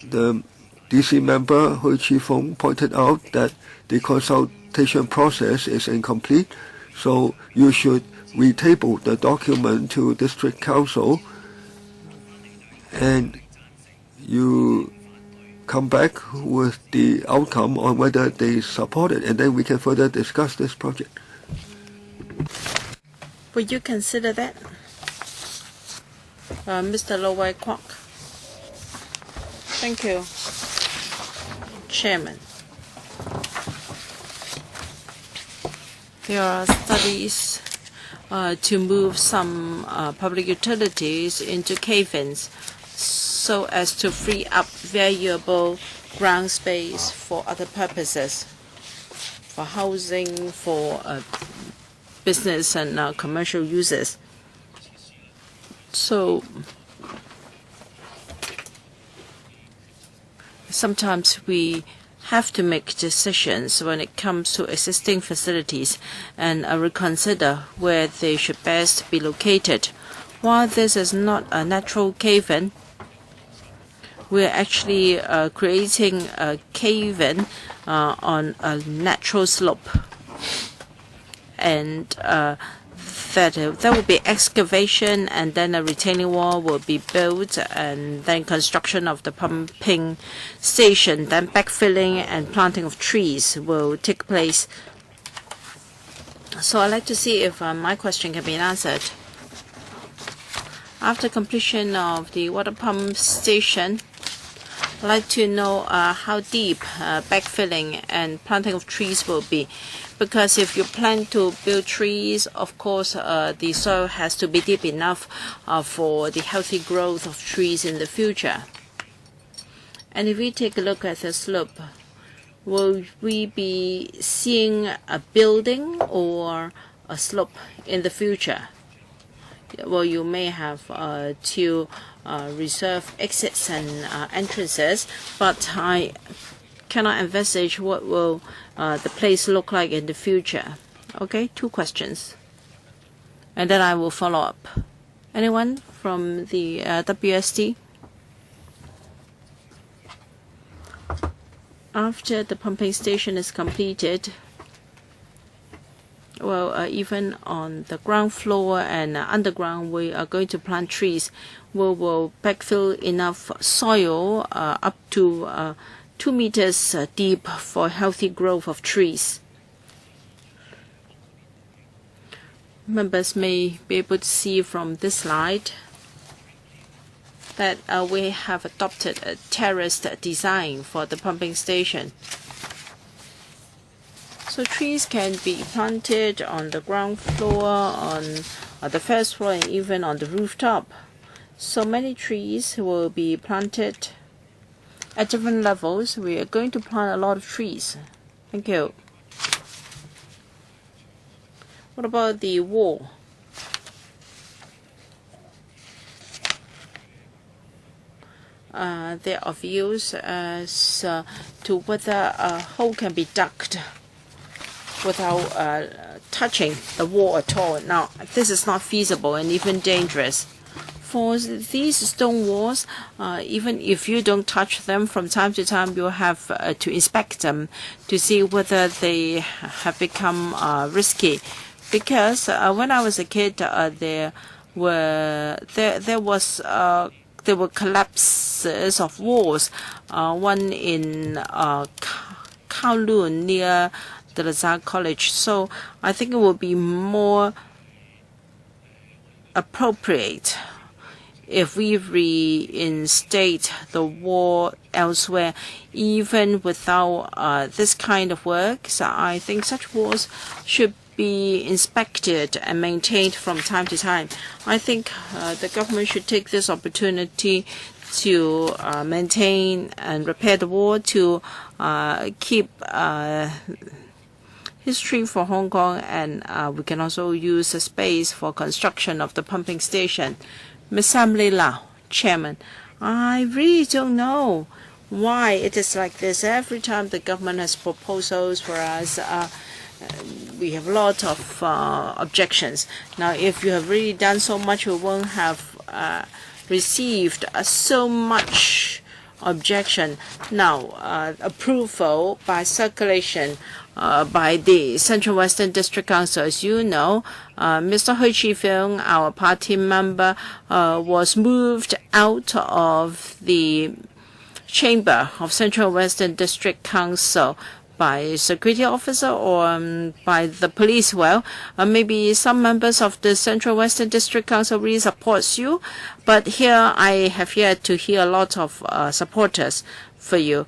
the DC member Hui Chi-feng pointed out that the consultation process is incomplete, so you should retable the document to District Council and you come back with the outcome on whether they support it, and then we can further discuss this project. Would you consider that? Mr. Lo Wai Kwok. Thank you, Chairman. There are studies to move some public utilities into cave-ins so as to free up valuable ground space for other purposes, for housing, for business and commercial uses. So sometimes we have to make decisions when it comes to existing facilities and reconsider where they should best be located. While this is not a natural cave-in, we're actually creating a cave-in on a natural slope. And there will be excavation, and then a retaining wall will be built, and then construction of the pumping station, then backfilling and planting of trees will take place. So I'd like to see if my question can be answered. After completion of the water pump station, I'd like to know how deep backfilling and planting of trees will be. Because if you plan to build trees, of course, the soil has to be deep enough for the healthy growth of trees in the future. And if we take a look at the slope, will we be seeing a building or a slope in the future? Well, you may have to reserve exits and entrances, but I cannot envisage what will the place look like in the future. Okay, 2 questions. And then I will follow up. Anyone from the WST? After the pumping station is completed, well, even on the ground floor and underground, we are going to plant trees. We will backfill enough soil up to 2 meters deep for healthy growth of trees. Members may be able to see from this slide that we have adopted a terraced design for the pumping station. So trees can be planted on the ground floor, on the first floor, and even on the rooftop. So many trees will be planted at different levels. We are going to plant a lot of trees. Thank you. What about the wall? There are views as to whether a hole can be dug without touching the wall at all. Now, this is not feasible and even dangerous. For these stone walls, even if you don't touch them, from time to time you have to inspect them to see whether they have become risky. Because when I was a kid, there were collapses of walls. One in Kowloon near the Lazar College. So I think it will be more appropriate if we reinstate the wall elsewhere, even without this kind of work. So I think such walls should be inspected and maintained from time to time. I think the government should take this opportunity to maintain and repair the wall, to keep history for Hong Kong, and we can also use the space for construction of the pumping station. Ms. Emily Lau, Chairman, I really don't know why it is like this. Every time the government has proposals for us, We have a lot of objections. Now, if you have really done so much, we won't have received so much objection. Now, approval by circulation by the Central Western District Council. As you know, Mr. Hui Chi-Feng, our party member, was moved out of the chamber of Central Western District Council by security officer or by the police. Well, maybe some members of the Central Western District Council really supports you, but here I have yet to hear a lot of supporters for you.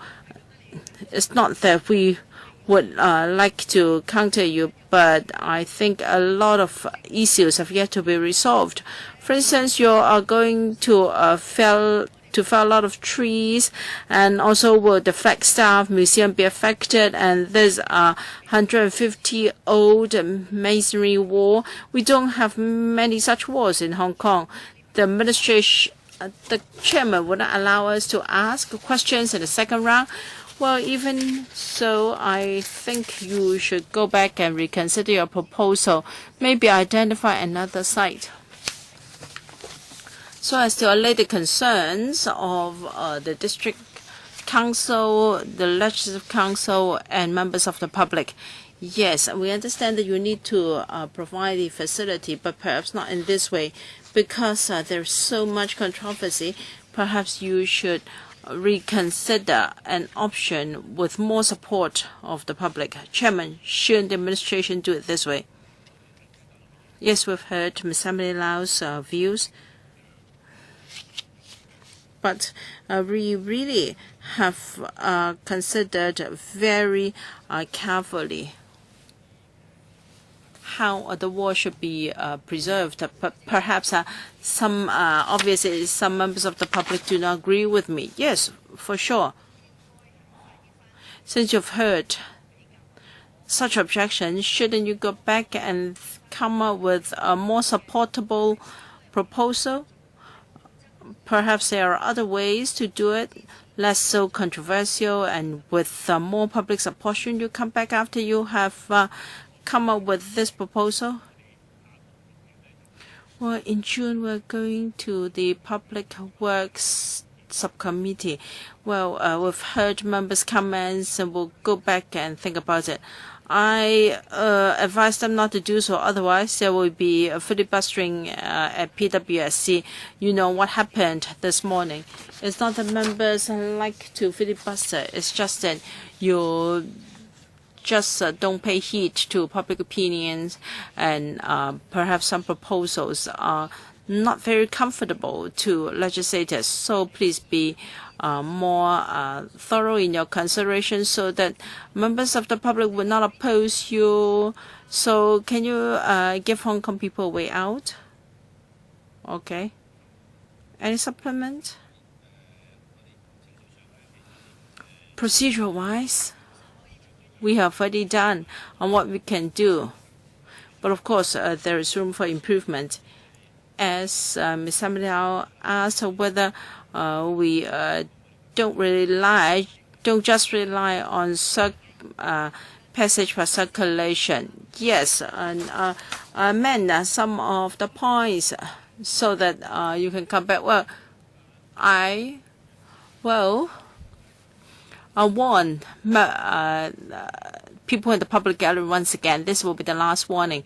It's not that we would like to counter you, but I think a lot of issues have yet to be resolved. For instance, you are going to fell a lot of trees, and also will the Flagstaff Museum be affected, and there's a 150-old masonry wall. We don't have many such walls in Hong Kong. The administration, the chairman would not allow us to ask questions in the second round. Well, even so, I think you should go back and reconsider your proposal. Maybe identify another site, so as to allay the concerns of the district council, the legislative council, and members of the public. Yes, we understand that you need to provide the facility, but perhaps not in this way, because there's so much controversy. Perhaps you should reconsider an option with more support of the public. Chairman, shouldn't the administration do it this way? Yes, we've heard Ms. Emily Lau's views, but we really have considered very carefully how the wall should be preserved. But perhaps obviously some members of the public do not agree with me. Yes, for sure. Since you've heard such objections, shouldn't you go back and come up with a more supportable proposal? Perhaps there are other ways to do it, less so controversial, and with more public support. Shouldn't you come back after you have come up with this proposal? Well, in June, we're going to the Public Works Subcommittee. Well, we've heard members' comments, and we'll go back and think about it. I advise them not to do so, otherwise there will be a filibustering at PWSC. You know what happened this morning. It's not that members like to filibuster, it's just that you just don't pay heed to public opinions, and perhaps some proposals are not very comfortable to legislators. So please be more thorough in your consideration, so that members of the public will not oppose you. So can you give Hong Kong people a way out? Okay. Any supplement? Procedural-wise, we have already done on what we can do. But of course, there is room for improvement. As Ms. Samuel asked whether we don't just rely on passage for circulation. Yes, and amend some of the points so that you can come back. Well, I warn people in the public gallery once again. This will be the last warning.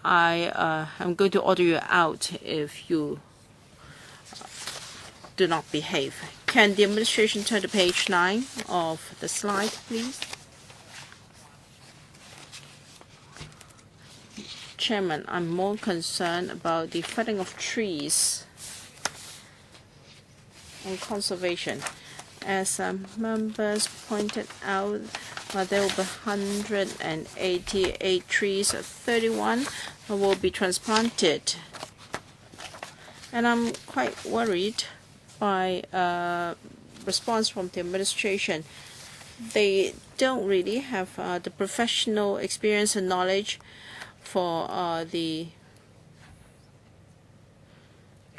I am going to order you out if you do not behave. Can the administration turn to page 9 of the slide, please? Chairman, I'm more concerned about the felling of trees and conservation. As members pointed out, there will be 188 trees, 31 will be transplanted. And I'm quite worried by response from the administration. They don't really have the professional experience and knowledge for the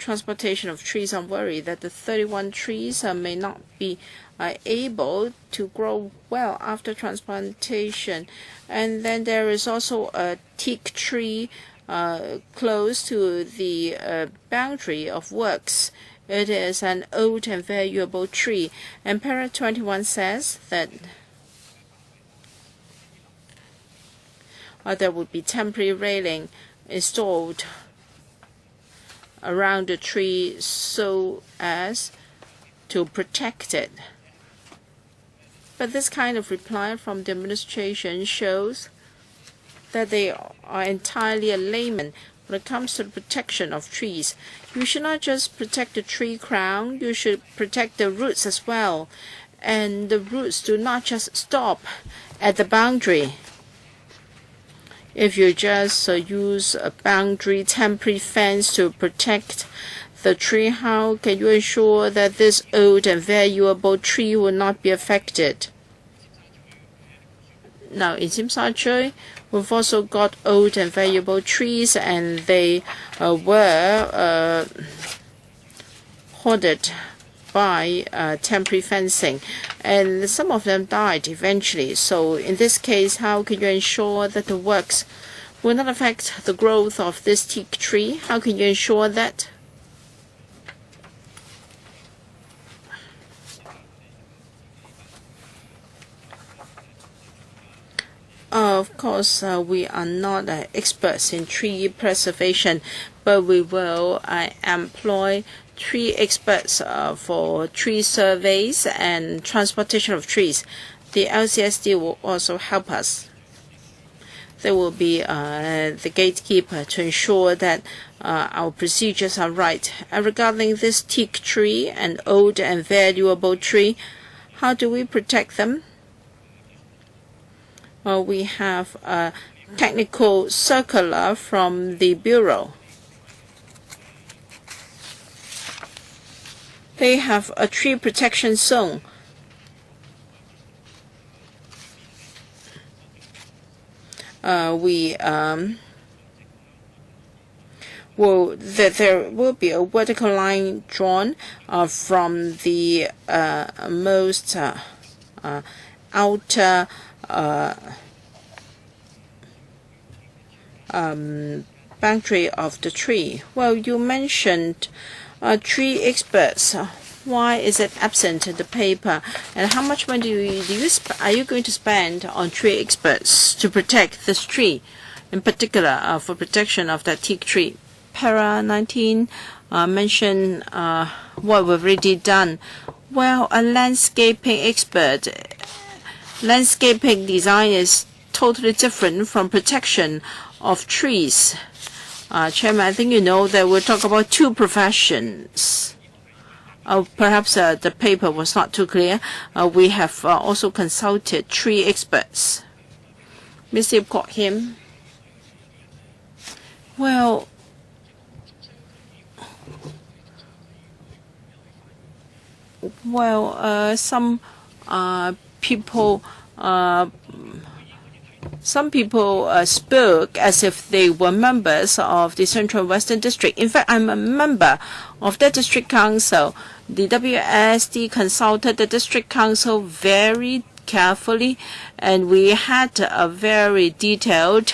transportation of trees, I'm worried that the 31 trees may not be able to grow well after transplantation. And then there is also a teak tree close to the boundary of works. It is an old and valuable tree. And Para 21 says that there would be temporary railing installed around the tree so as to protect it. But this kind of reply from the administration shows that they are entirely a layman when it comes to the protection of trees. You should not just protect the tree crown, you should protect the roots as well. And the roots do not just stop at the boundary. If you just use a boundary temporary fence to protect the tree, how can you ensure that this old and valuable tree will not be affected? Now, in Tsim Sha Tsui, we've also got old and valuable trees, and they were hoarded by temporary fencing, and some of them died eventually. So in this case, how can you ensure that the works will not affect the growth of this teak tree? How can you ensure that? Of course, we are not experts in tree preservation, but we will employ tree experts for tree surveys and transportation of trees. The LCSD will also help us. They will be the gatekeeper to ensure that our procedures are right. And regarding this teak tree, an old and valuable tree, how do we protect them? Well, we have a technical circular from the Bureau. They have a tree protection zone. There will be a vertical line drawn from the most outer boundary of the tree. Well, you mentioned tree experts. Why is it absent in the paper? And how much money are you going to spend on tree experts to protect this tree, in particular for protection of that teak tree? Para 19 mentioned what we've already done. Well, a landscaping expert. Landscaping design is totally different from protection of trees. Chairman, I think you know that we'll talk about two professions. Perhaps the paper was not too clear. We have also consulted tree experts. Mr. Kwok Him. Well, some people spoke as if they were members of the Central Western District. In fact, I'm a member of the District Council. The WSD consulted the District Council very carefully, and we had a very detailed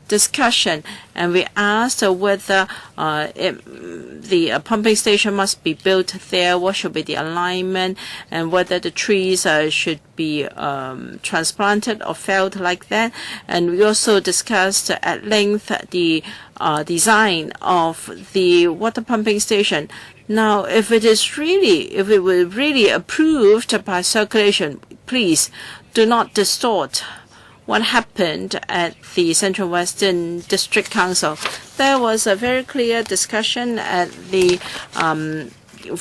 discussion, and we asked whether the pumping station must be built there, what should be the alignment, and whether the trees should be transplanted or felled like that. And we also discussed at length the design of the water pumping station. Now, if it were really approved by circulation, please do not distort what happened at the Central Western District Council. There was a very clear discussion at the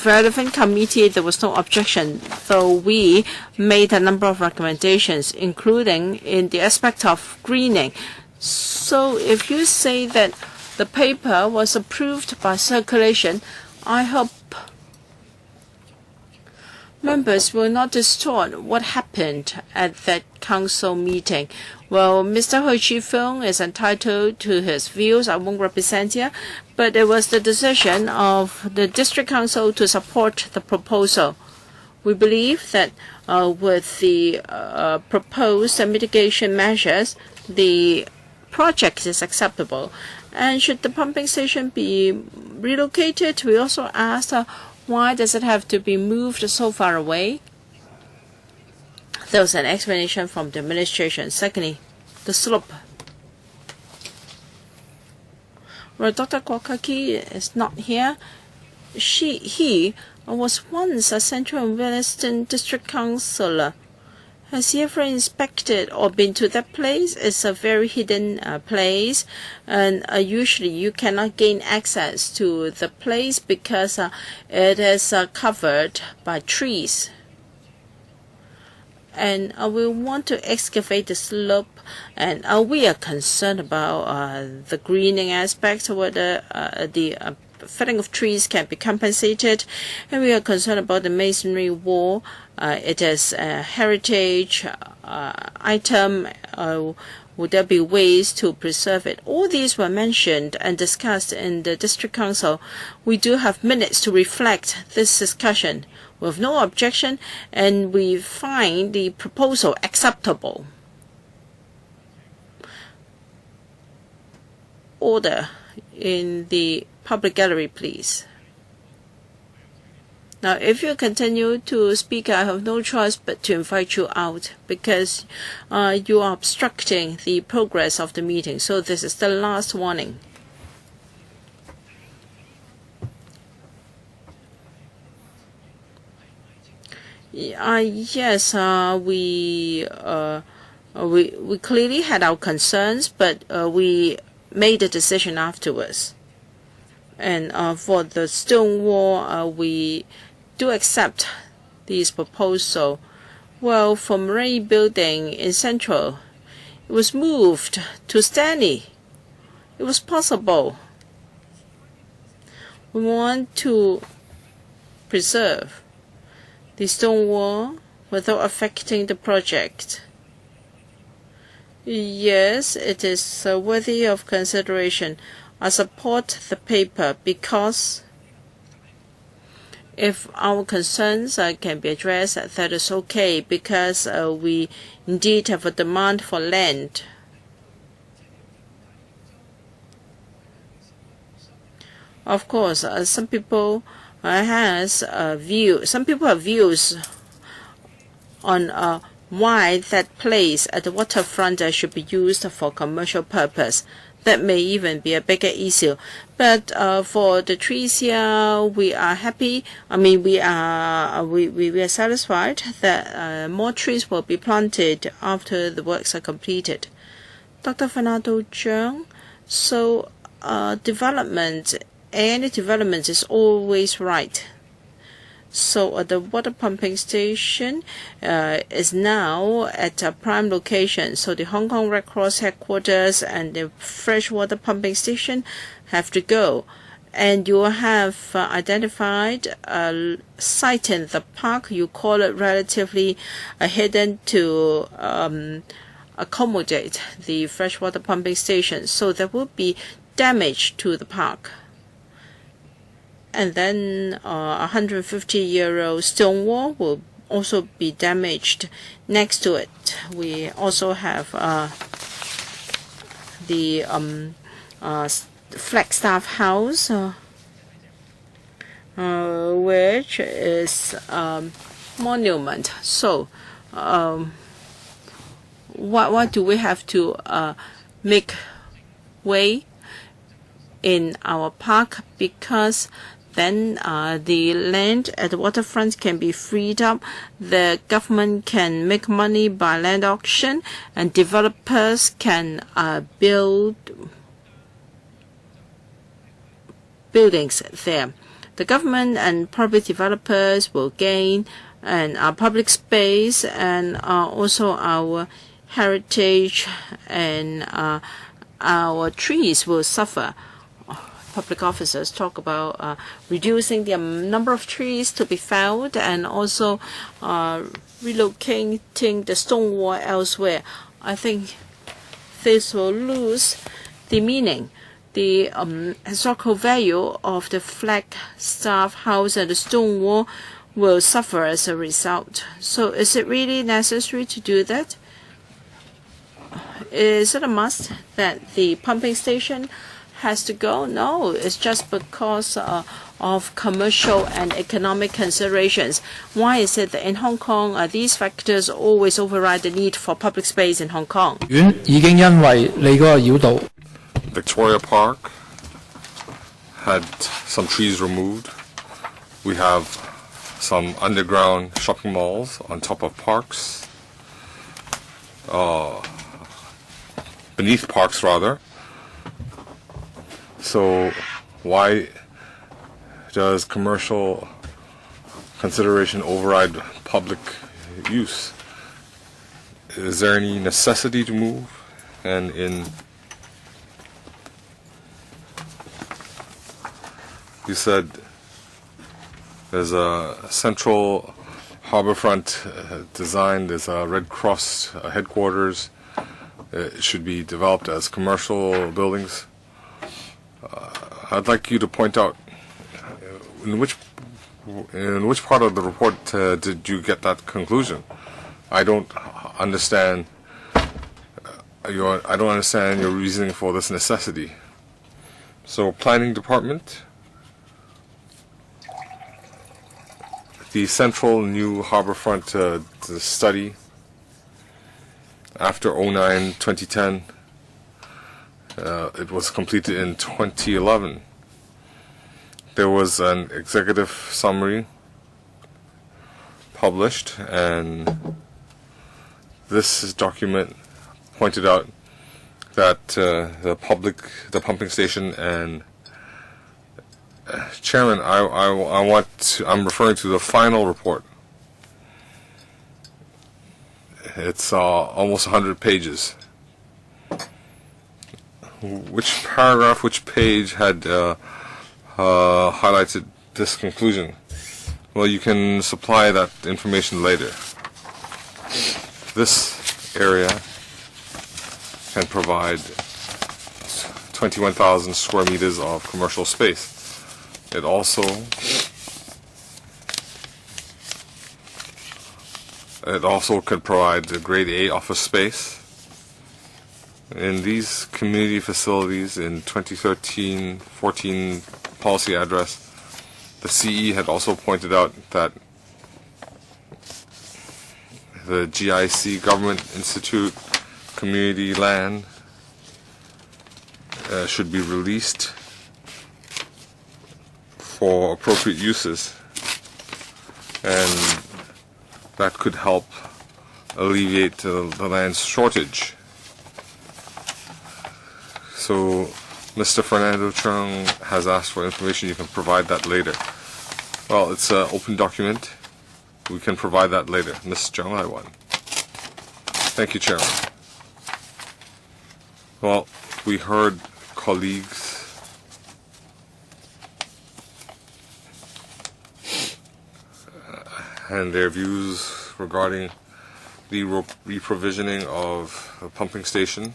relevant committee. There was no objection, though we made a number of recommendations, including in the aspect of greening. So if you say that the paper was approved by circulation, I hope members will not distort what happened at that council meeting. Well, Mr. Ho Chi-fung is entitled to his views. I won't represent here, but it was the decision of the District Council to support the proposal. We believe that with the proposed mitigation measures, the project is acceptable. And should the pumping station be relocated, we also asked why does it have to be moved so far away? There was an explanation from the administration. Secondly, the slope. Well, Dr. Kwokaki is not here. He was once a Central and Western District Councillor. Has he ever inspected or been to that place? It's a very hidden place, and usually you cannot gain access to the place because it is covered by trees. And we want to excavate the slope, and we are concerned about the greening aspect, whether the felling of trees can be compensated, and we are concerned about the masonry wall. It is a heritage item. Would there be ways to preserve it? All these were mentioned and discussed in the District Council. We do have minutes to reflect this discussion. We have no objection, and we find the proposal acceptable. Order in the public gallery, please. Now, if you continue to speak, I have no choice but to invite you out because you are obstructing the progress of the meeting. So this is the last warning. Yes, we clearly had our concerns, but we made a decision afterwards. And for the stone wall, we do accept these proposals. Well, for Marine Building in Central, it was moved to Stanley. It was possible. We want to preserve the stone wall without affecting the project. Yes, it is worthy of consideration. I support the paper because if our concerns can be addressed, that is okay, because we indeed have a demand for land. Of course, some people have views on why that place at the waterfront should be used for commercial purpose. That may even be a bigger issue. But for the trees here, we are happy. I mean, we are satisfied that more trees will be planted after the works are completed. Dr. Fernando Zhang, so any development is always right. So the water pumping station is now at a prime location. So the Hong Kong Red Cross headquarters and the freshwater pumping station have to go. And you have identified a site in the park. You call it relatively hidden to accommodate the freshwater pumping station. So there will be damage to the park. And then 150-year-old stone wall will also be damaged next to it. We also have the Flagstaff House, which is monument. So what do we have to make way in our park? Because then the land at the waterfront can be freed up. The government can make money by land auction, and developers can build buildings there. The government and private developers will gain, and our public space and also our heritage and our trees will suffer. Public officers talk about reducing the number of trees to be felled and also relocating the stone wall elsewhere. I think this will lose the meaning. The historical value of the Flagstaff House and the stone wall will suffer as a result. So is it really necessary to do that? Is it a must that the pumping station has to go? No, it's just because of commercial and economic considerations. Why is it that in Hong Kong these factors always override the need for public space in Hong Kong? 已經因為你嗰個繞道 Victoria Park had some trees removed. We have some underground shopping malls on top of parks, beneath parks rather. So why does commercial consideration override public use? Is there any necessity to move? And you said there's a central harborfront design, there's a Red Cross headquarters. It should be developed as commercial buildings. I'd like you to point out in which part of the report did you get that conclusion? I don't understand your reasoning for this necessity. So, planning department, the central new harborfront study after 2009-2010. It was completed in 2011. There was an executive summary published, and this document pointed out that the pumping station and Chairman, I'm referring to the final report. It's almost 100 pages. Which paragraph, which page had highlighted this conclusion? Well, you can supply that information later. This area can provide 21,000 square meters of commercial space. It also could provide a grade A office space. In these community facilities in 2013-14 policy address, the CE had also pointed out that the GIC Government Institute community land should be released for appropriate uses, and that could help alleviate the land shortage. So Mr. Fernando Chung has asked for information. You can provide that later. Well, it's an open document. We can provide that later. Ms. Chung, I won. Thank you, Chairman. Well, we heard colleagues and their views regarding the reprovisioning of the pumping station.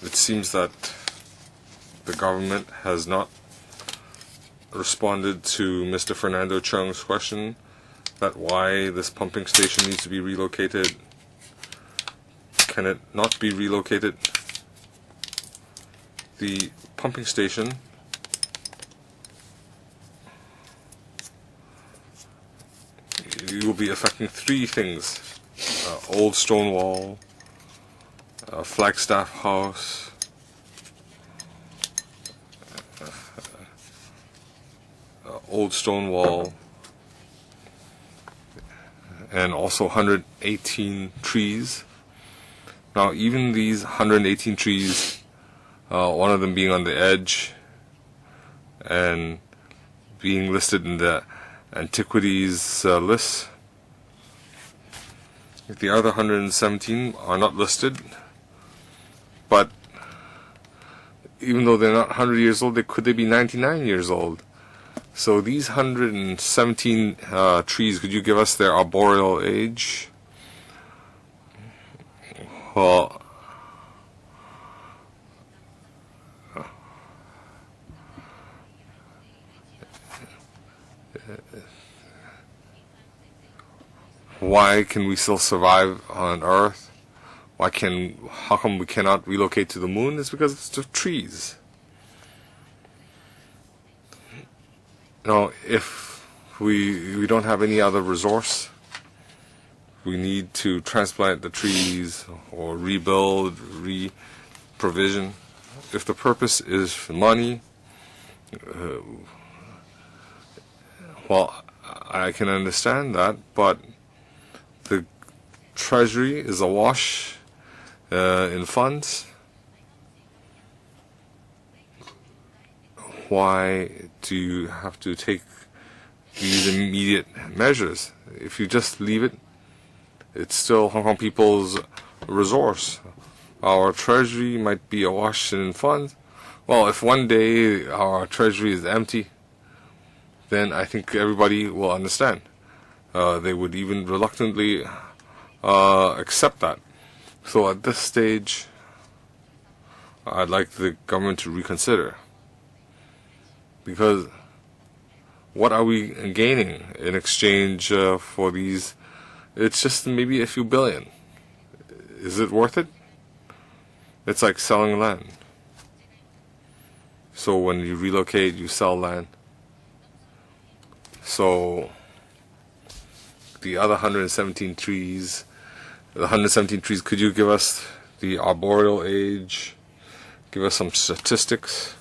It seems that the government has not responded to Mr. Fernando Chung's question that why this pumping station needs to be relocated. Can it not be relocated? The pumping station will be affecting three things: Old Stonewall, Flagstaff House, Old Stonewall, and also 118 trees. Now, even these 118 trees, one of them being on the edge and being listed in the antiquities list, the other 117 are not listed. But even though they're not 100 years old, could they be 99 years old? So these 117 trees, could you give us their arboreal age? Well, why can we still survive on Earth? How come we cannot relocate to the moon? It's because it's the trees. Now, if we don't have any other resource, we need to transplant the trees or rebuild, provision. If the purpose is money, well, I can understand that, but the Treasury is awash in funds. Why do you have to take these immediate measures? If you just leave it, it's still Hong Kong people's resource. Our Treasury might be awash in funds. Well, if one day our Treasury is empty, then I think everybody will understand. They would even reluctantly accept that. So at this stage, I'd like the government to reconsider. Because what are we gaining in exchange for these? It's just maybe a few billion. Is it worth it? It's like selling land. So when you relocate, you sell land. So the other 117 trees, could you give us the arboreal age? Give us some statistics.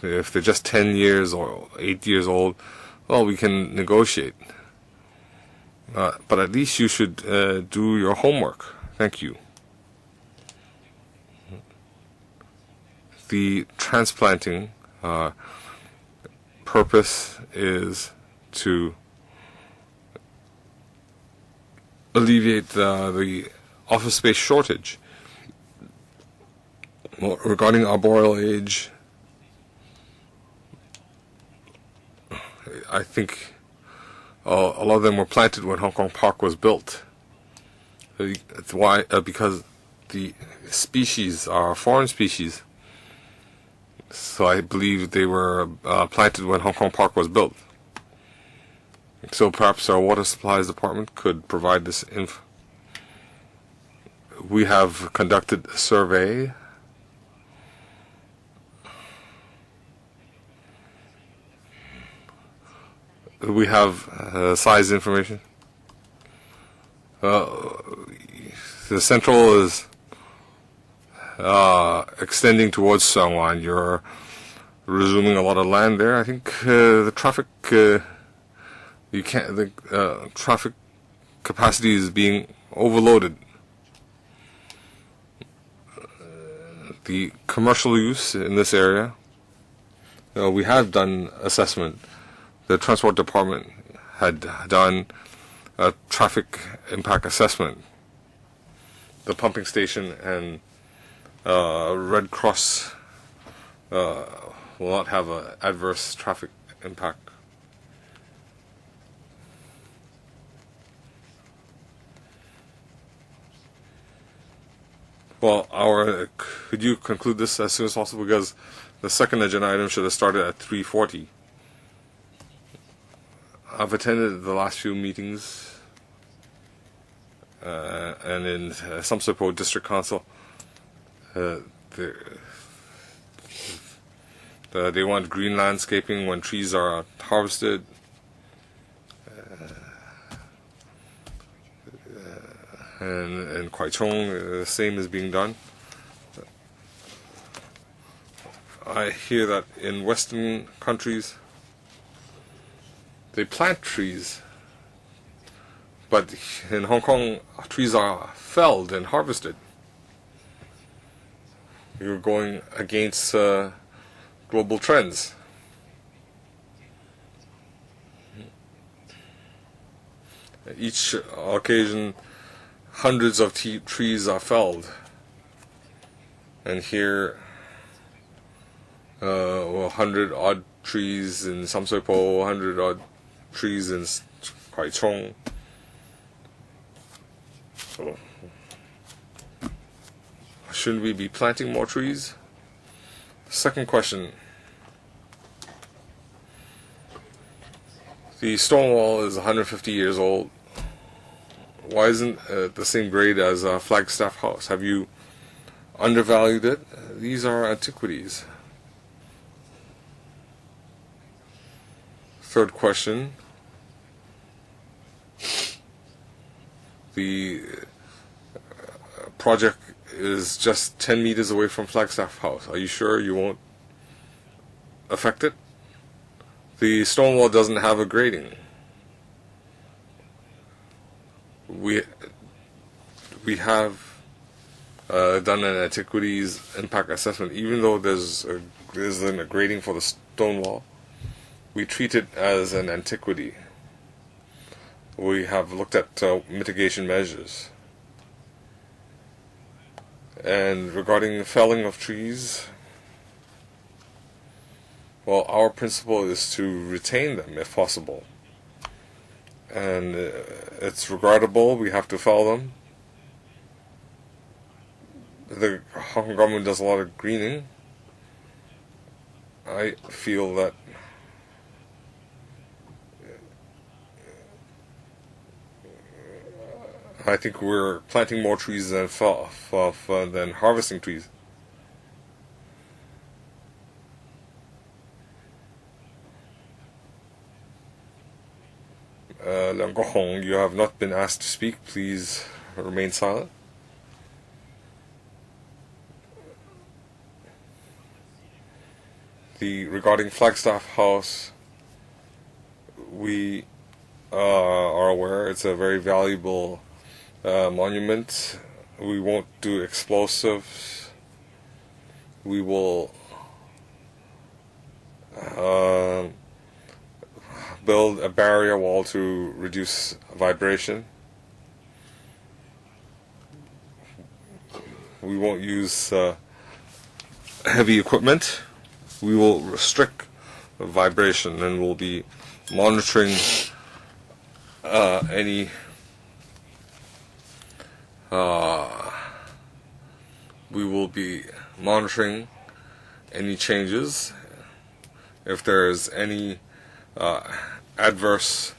If they're just 10 years or 8 years old, well, we can negotiate. But at least you should do your homework. Thank you. The transplanting purpose is to alleviate the office space shortage. Well, regarding arboreal age, I think a lot of them were planted when Hong Kong Park was built. That's why, because the species are foreign species. So I believe they were planted when Hong Kong Park was built. So perhaps our Water Supplies Department could provide this info. We have conducted a survey. We have size information. The central is extending towards Sangwan. You're resuming a lot of land there. I think the traffic traffic capacity is being overloaded. The commercial use in this area, we have done assessment. The Transport Department had done a traffic impact assessment. The pumping station and Red Cross will not have an adverse traffic impact. Well, could you conclude this as soon as possible, because the second agenda item should have started at 3:40. I've attended the last few meetings, and in some support district council, they want green landscaping when trees are harvested. And in Kwai Chung, the same is being done. I hear that in Western countries, they plant trees, but in Hong Kong, trees are felled and harvested. You're going against global trends. Each occasion, hundreds of trees are felled, and here 100 odd trees in Samsoipo, 100 odd trees in Kwai Chung. shouldn't we be planting more trees? Second question. The stone wall is 150 years old. Why isn't it the same grade as a Flagstaff House? Have you undervalued it? These are antiquities. Third question. The project is just 10 meters away from Flagstaff House. Are you sure you won't affect it? The stone wall doesn't have a grading. We have done an antiquities impact assessment. Even though there isn't a grading for the stone wall, we treat it as an antiquity. We have looked at mitigation measures. And regarding felling of trees, well, our principle is to retain them if possible. And it's regrettable we have to fell them. The Hong Kong government does a lot of greening. I feel that I think we're planting more trees than harvesting trees. Leung Kok-hong, you have not been asked to speak. Please remain silent. Regarding Flagstaff House, we are aware it's a very valuable monument. We won't do explosives. We will build a barrier wall to reduce vibration. We won't use heavy equipment. We will restrict vibration, and we'll be monitoring any changes. If there's any adverse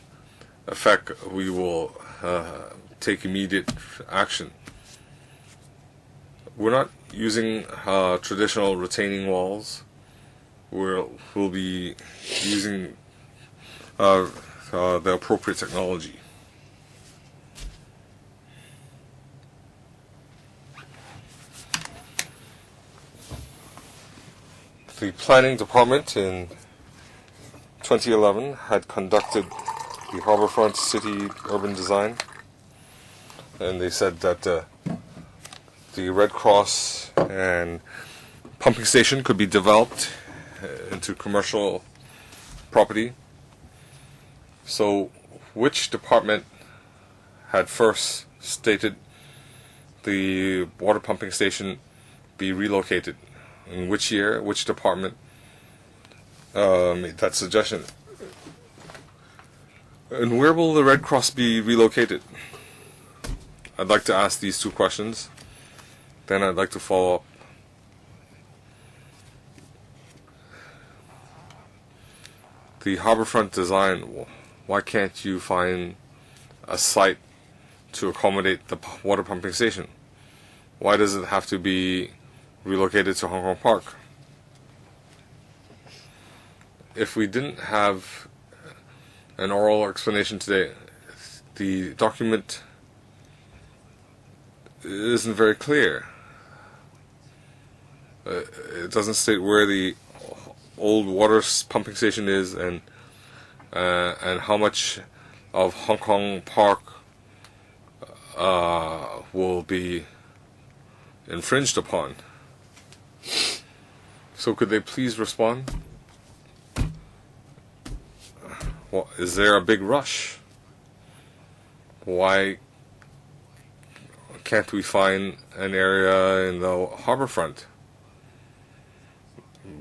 effect, we will take immediate action. We're not using traditional retaining walls. We'll be using the appropriate technology. The planning department in 2011 had conducted the Harbourfront City Urban Design, and they said that the Red Cross and pumping station could be developed into commercial property. So which department had first stated the water pumping station be relocated? In which year, which department made that suggestion? And where will the Red Cross be relocated? I'd like to ask these two questions. Then I'd like to follow up. The harborfront design, why can't you find a site to accommodate the water pumping station? Why does it have to be relocated to Hong Kong Park? If we didn't have an oral explanation today, the document isn't very clear. It doesn't state where the old water pumping station is and how much of Hong Kong Park will be infringed upon. So could they please respond? Well, is there a big rush? Why can't we find an area in the harborfront?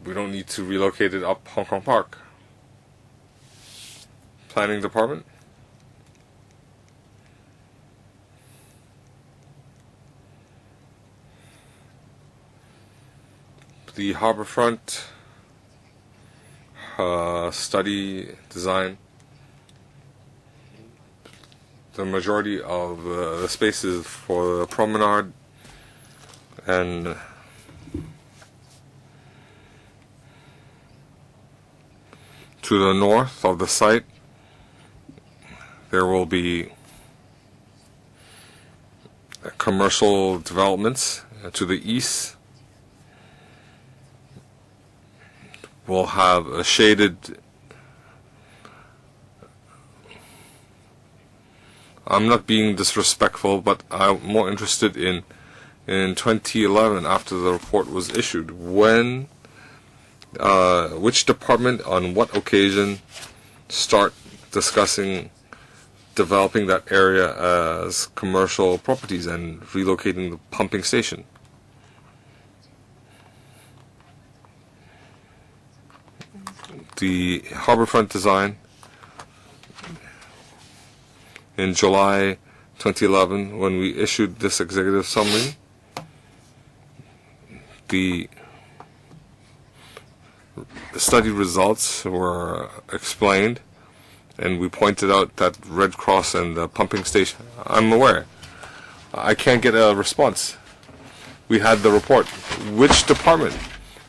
We don't need to relocate it up Hong Kong Park. Planning department? The harborfront study design, the majority of the spaces for the promenade and to the north of the site there will be commercial developments. To the east we'll have a shaded, I'm not being disrespectful, but I'm more interested in 2011 after the report was issued, when which department on what occasion start discussing developing that area as commercial properties and relocating the pumping station. The harborfront design in July 2011, when we issued this executive summary, the study results were explained, and we pointed out that Red Cross and the pumping station. I'm aware. I can't get a response. We had the report. Which department?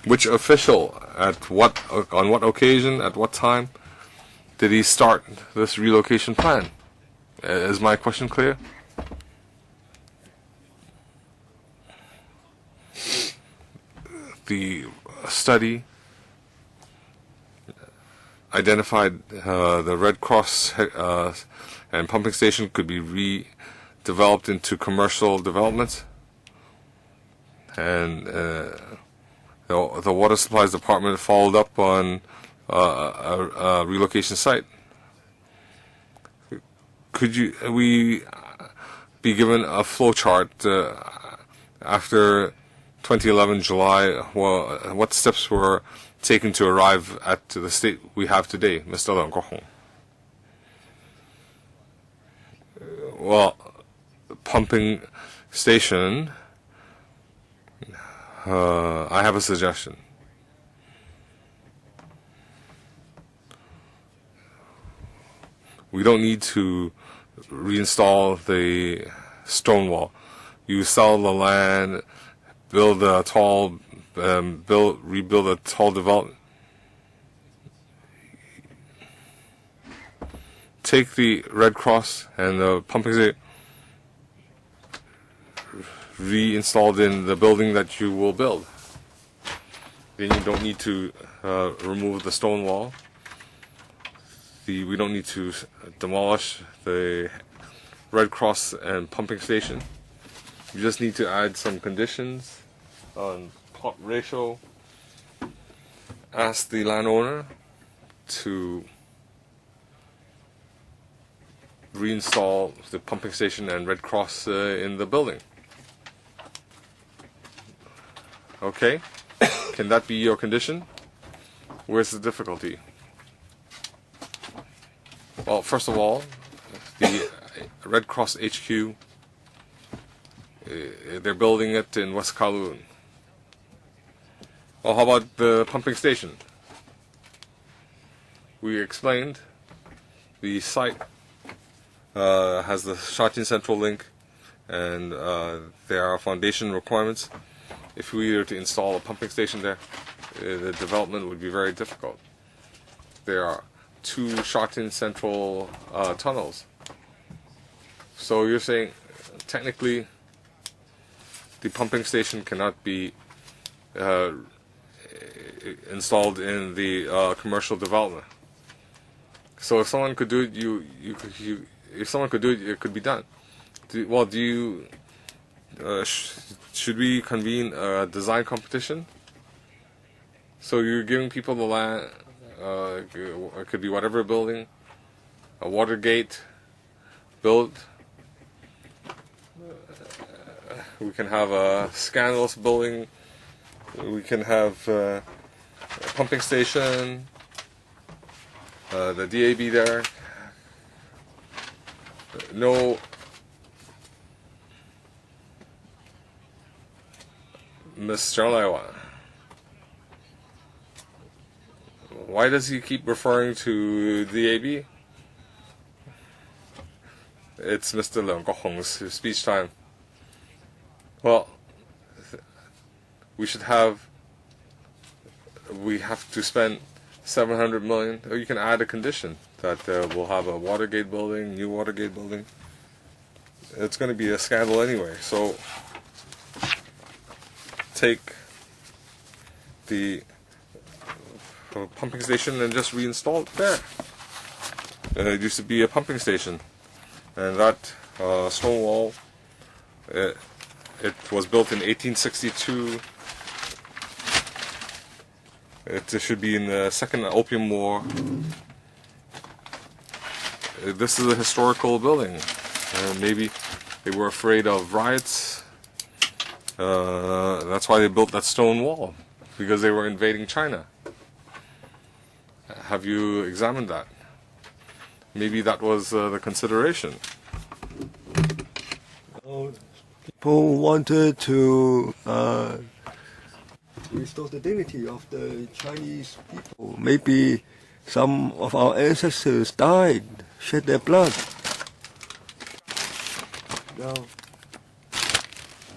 Which official? At what? On what occasion? At what time did he start this relocation plan? Is my question clear? The study identified the Red Cross and pumping station could be redeveloped into commercial developments, and the Water Supplies Department followed up on a relocation site. Could we be given a flow chart after 2011 July? What steps were taken to arrive at the state we have today, Mr. Leung Kwok-hong? Well, pumping station, I have a suggestion. We don't need to reinstall the stone wall. You sell the land, build a tall, rebuild a tall development. Take the Red Cross and the pumping station, reinstalled in the building that you will build. Then you don't need to remove the stone wall. We don't need to demolish the Red Cross and pumping station. You just need to add some conditions on plot ratio. Ask the landowner to reinstall the pumping station and Red Cross in the building. Okay? Can that be your condition? Where's the difficulty? Well, first of all, the Red Cross HQ, they're building it in West Kowloon. Well, how about the pumping station? We explained the site has the Shatin Central link, and there are foundation requirements. If we were to install a pumping station there, the development would be very difficult. There are 2 Shatin Central tunnels. So you're saying technically the pumping station cannot be installed in the commercial development. So if someone could do it, if someone could do it, it could be done. Should we convene a design competition? So you're giving people the land. It could be whatever building, a water gate built. We can have a scandalous building. We can have a pumping station, the DAB there. No. Ms. Jarlaiwa, Why does he keep referring to DAB? It's Mr. Leung Kok-hong's speech time. Well, we have to spend 700 million. Or you can add a condition that we'll have a Watergate building, new Watergate building. It's going to be a scandal anyway. So take the pumping station and just reinstall it there. It used to be a pumping station, and that stone wall, it was built in 1862. It should be in the Second Opium War. This is a historical building. Maybe they were afraid of riots. That's why they built that stone wall, because they were invading China. Have you examined that? Maybe that was the consideration. People wanted to restore the dignity of the Chinese people. Maybe some of our ancestors died, shed their blood. Now,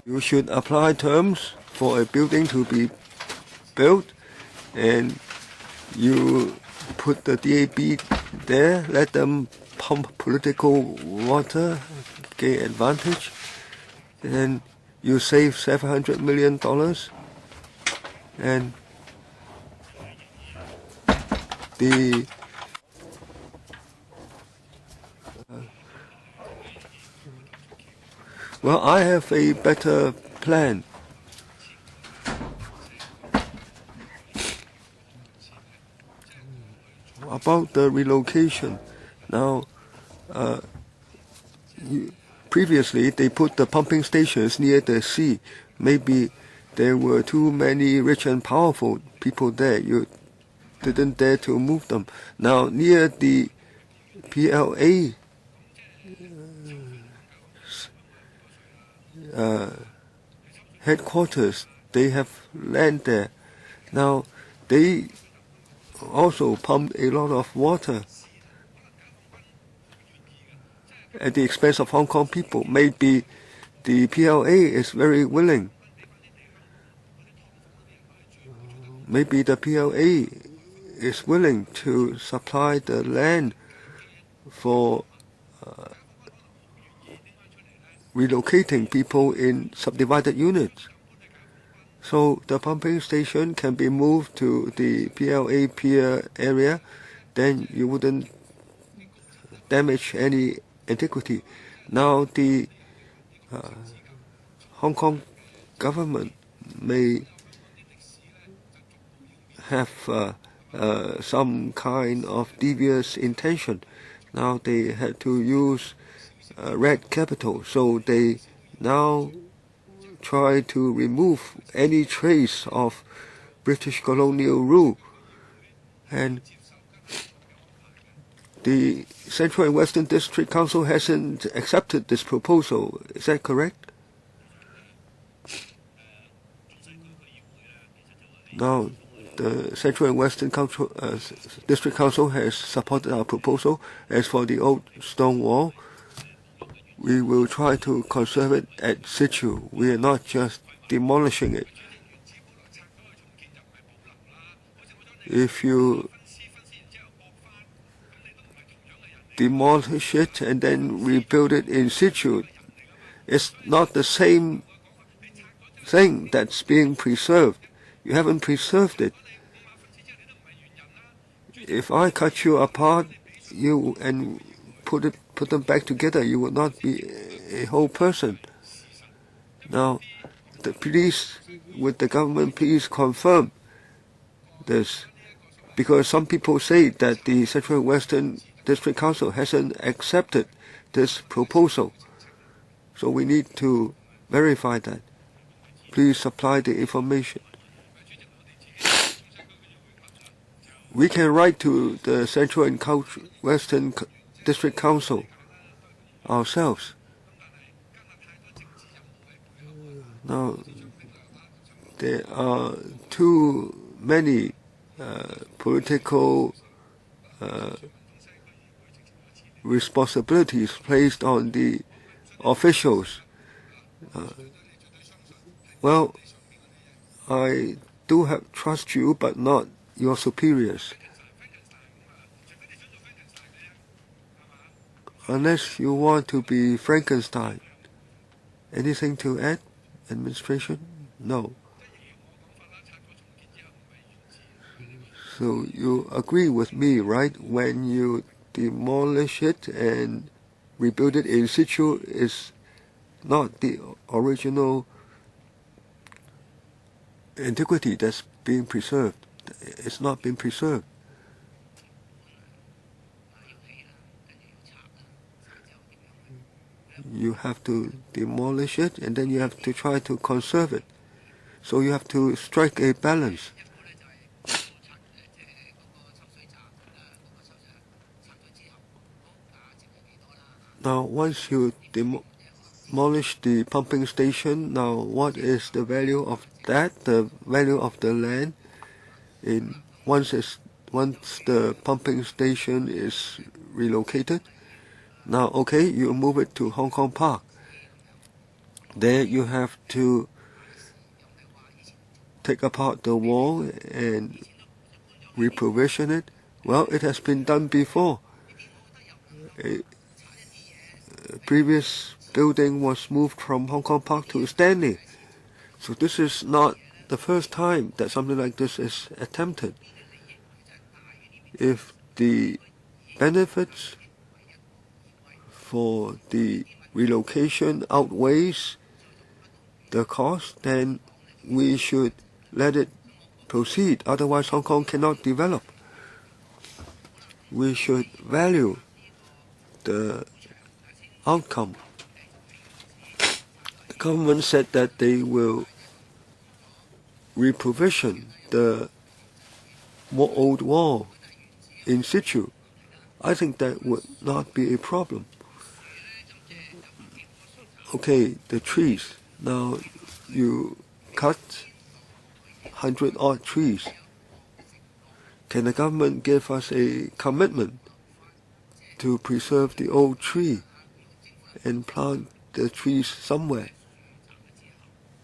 you should apply terms for a building to be built, and you put the DAB there, let them pump political water, gain advantage, and you save $700 million, and the well, I have a better plan. About the relocation. Now, previously they put the pumping stations near the sea. Maybe there were too many rich and powerful people there. You didn't dare to move them. Now, near the PLA headquarters, they have land there. Now, they also pumped a lot of water at the expense of Hong Kong people. Maybe the PLA is very willing. Maybe the PLA is willing to supply the land for relocating people in subdivided units. So the pumping station can be moved to the PLA pier area, then you wouldn't damage any antiquity. Now the Hong Kong government may have some kind of devious intention. Now they had to use red capital, so they now try to remove any trace of British colonial rule. And the Central and Western District Council hasn't accepted this proposal. Is that correct? Now, the Central and Western District Council has supported our proposal. As for the old stone wall, we will try to conserve it at situ. We are not just demolishing it. If you demolish it and then rebuild it in situ, it's not the same thing that's being preserved. You haven't preserved it. If I cut you apart, and put them back together, you will not be a whole person. Now, with the government, please confirm this, because some people say that the Central Western District Council hasn't accepted this proposal. So we need to verify that. Please supply the information. We can write to the Central and Western District Council ourselves. Now, there are too many political responsibilities placed on the officials. Well, I do have trust you, but not your superiors. Unless you want to be Frankenstein. Anything to add, administration? No. So you agree with me, right? When you demolish it and rebuild it in situ is not the original antiquity that's being preserved. It's not being preserved. You have to demolish it and then you have to try to conserve it. So you have to strike a balance. Now, once you demolish the pumping station, now what is the value of that? The value of the land once the pumping station is relocated. Now, okay, you move it to Hong Kong Park. There you have to take apart the wall and reprovision it. Well, it has been done before. A previous building was moved from Hong Kong Park to Stanley. So this is not the first time that something like this is attempted. If the benefits for the relocation outweighs the cost, then we should let it proceed. Otherwise, Hong Kong cannot develop. We should value the outcome. The government said that they will reprovision the old wall in situ. I think that would not be a problem. Okay, the trees. Now you cut 100-odd trees. Can the government give us a commitment to preserve the old tree and plant the trees somewhere?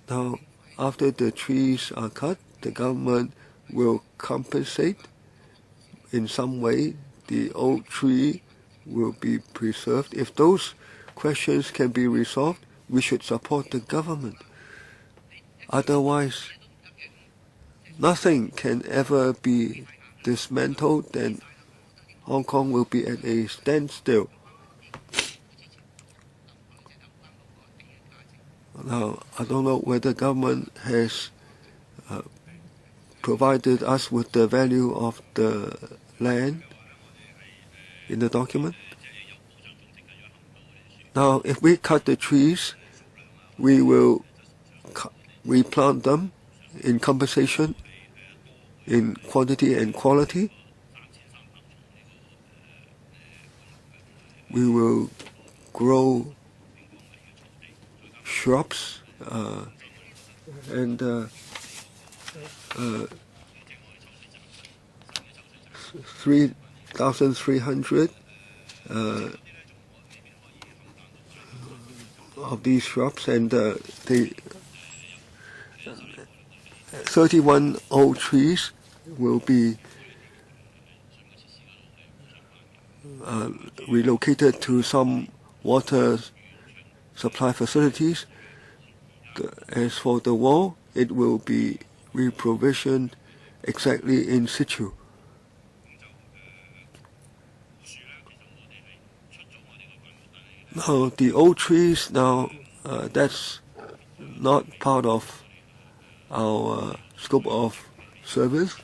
Now, after the trees are cut, the government will compensate in some way. The old tree will be preserved. If those questions can be resolved, we should support the government. Otherwise, nothing can ever be dismantled, then Hong Kong will be at a standstill. Now, I don't know whether government has provided us with the value of the land in the document. Now, if we cut the trees, we will replant them in compensation, in quantity and quality. We will grow shrubs and 3,300 of these shrubs, and the 31 old trees will be relocated to some water supply facilities. As for the wall, it will be reprovisioned exactly in situ. Now, the old trees, that's not part of our scope of service.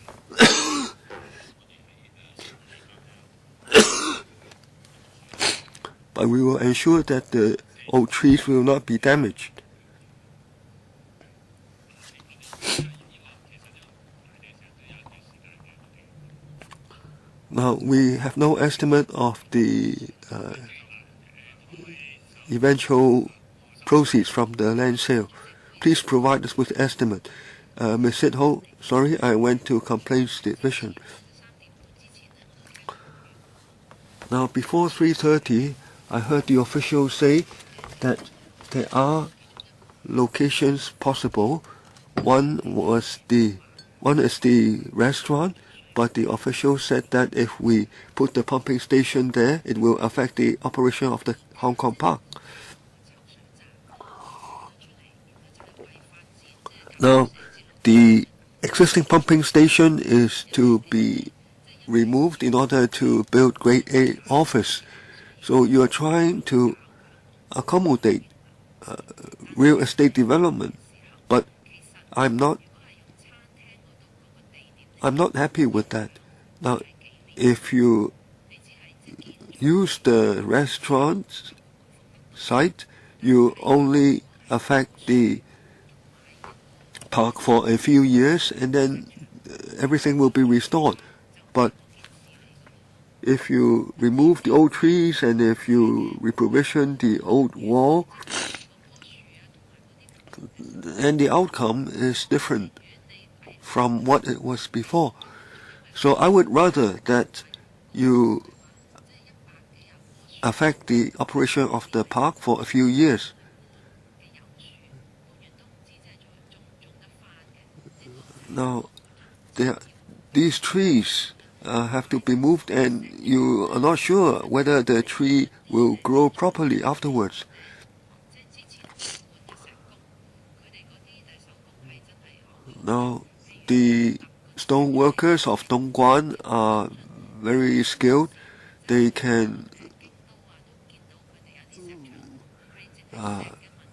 But we will ensure that the old trees will not be damaged. Now, we have no estimate of the eventual proceeds from the land sale. Please provide us with estimate. Ms. Sidho, sorry, I went to Complaints Division. Now, before 3:30, I heard the officials say that there are locations possible. One is the restaurant, but the official said that if we put the pumping station there, it will affect the operation of the Hong Kong Park. Now, the existing pumping station is to be removed in order to build Grade A office. So you are trying to accommodate real estate development, but I'm not happy with that. Now, if you use the restaurant site, you only affect the park for a few years and then everything will be restored. But if you remove the old trees and if you reprovision the old wall, then the outcome is different from what it was before. So I would rather that you affect the operation of the park for a few years. Now, these trees have to be moved, and you are not sure whether the tree will grow properly afterwards. Now, the stone workers of Dongguan are very skilled. They can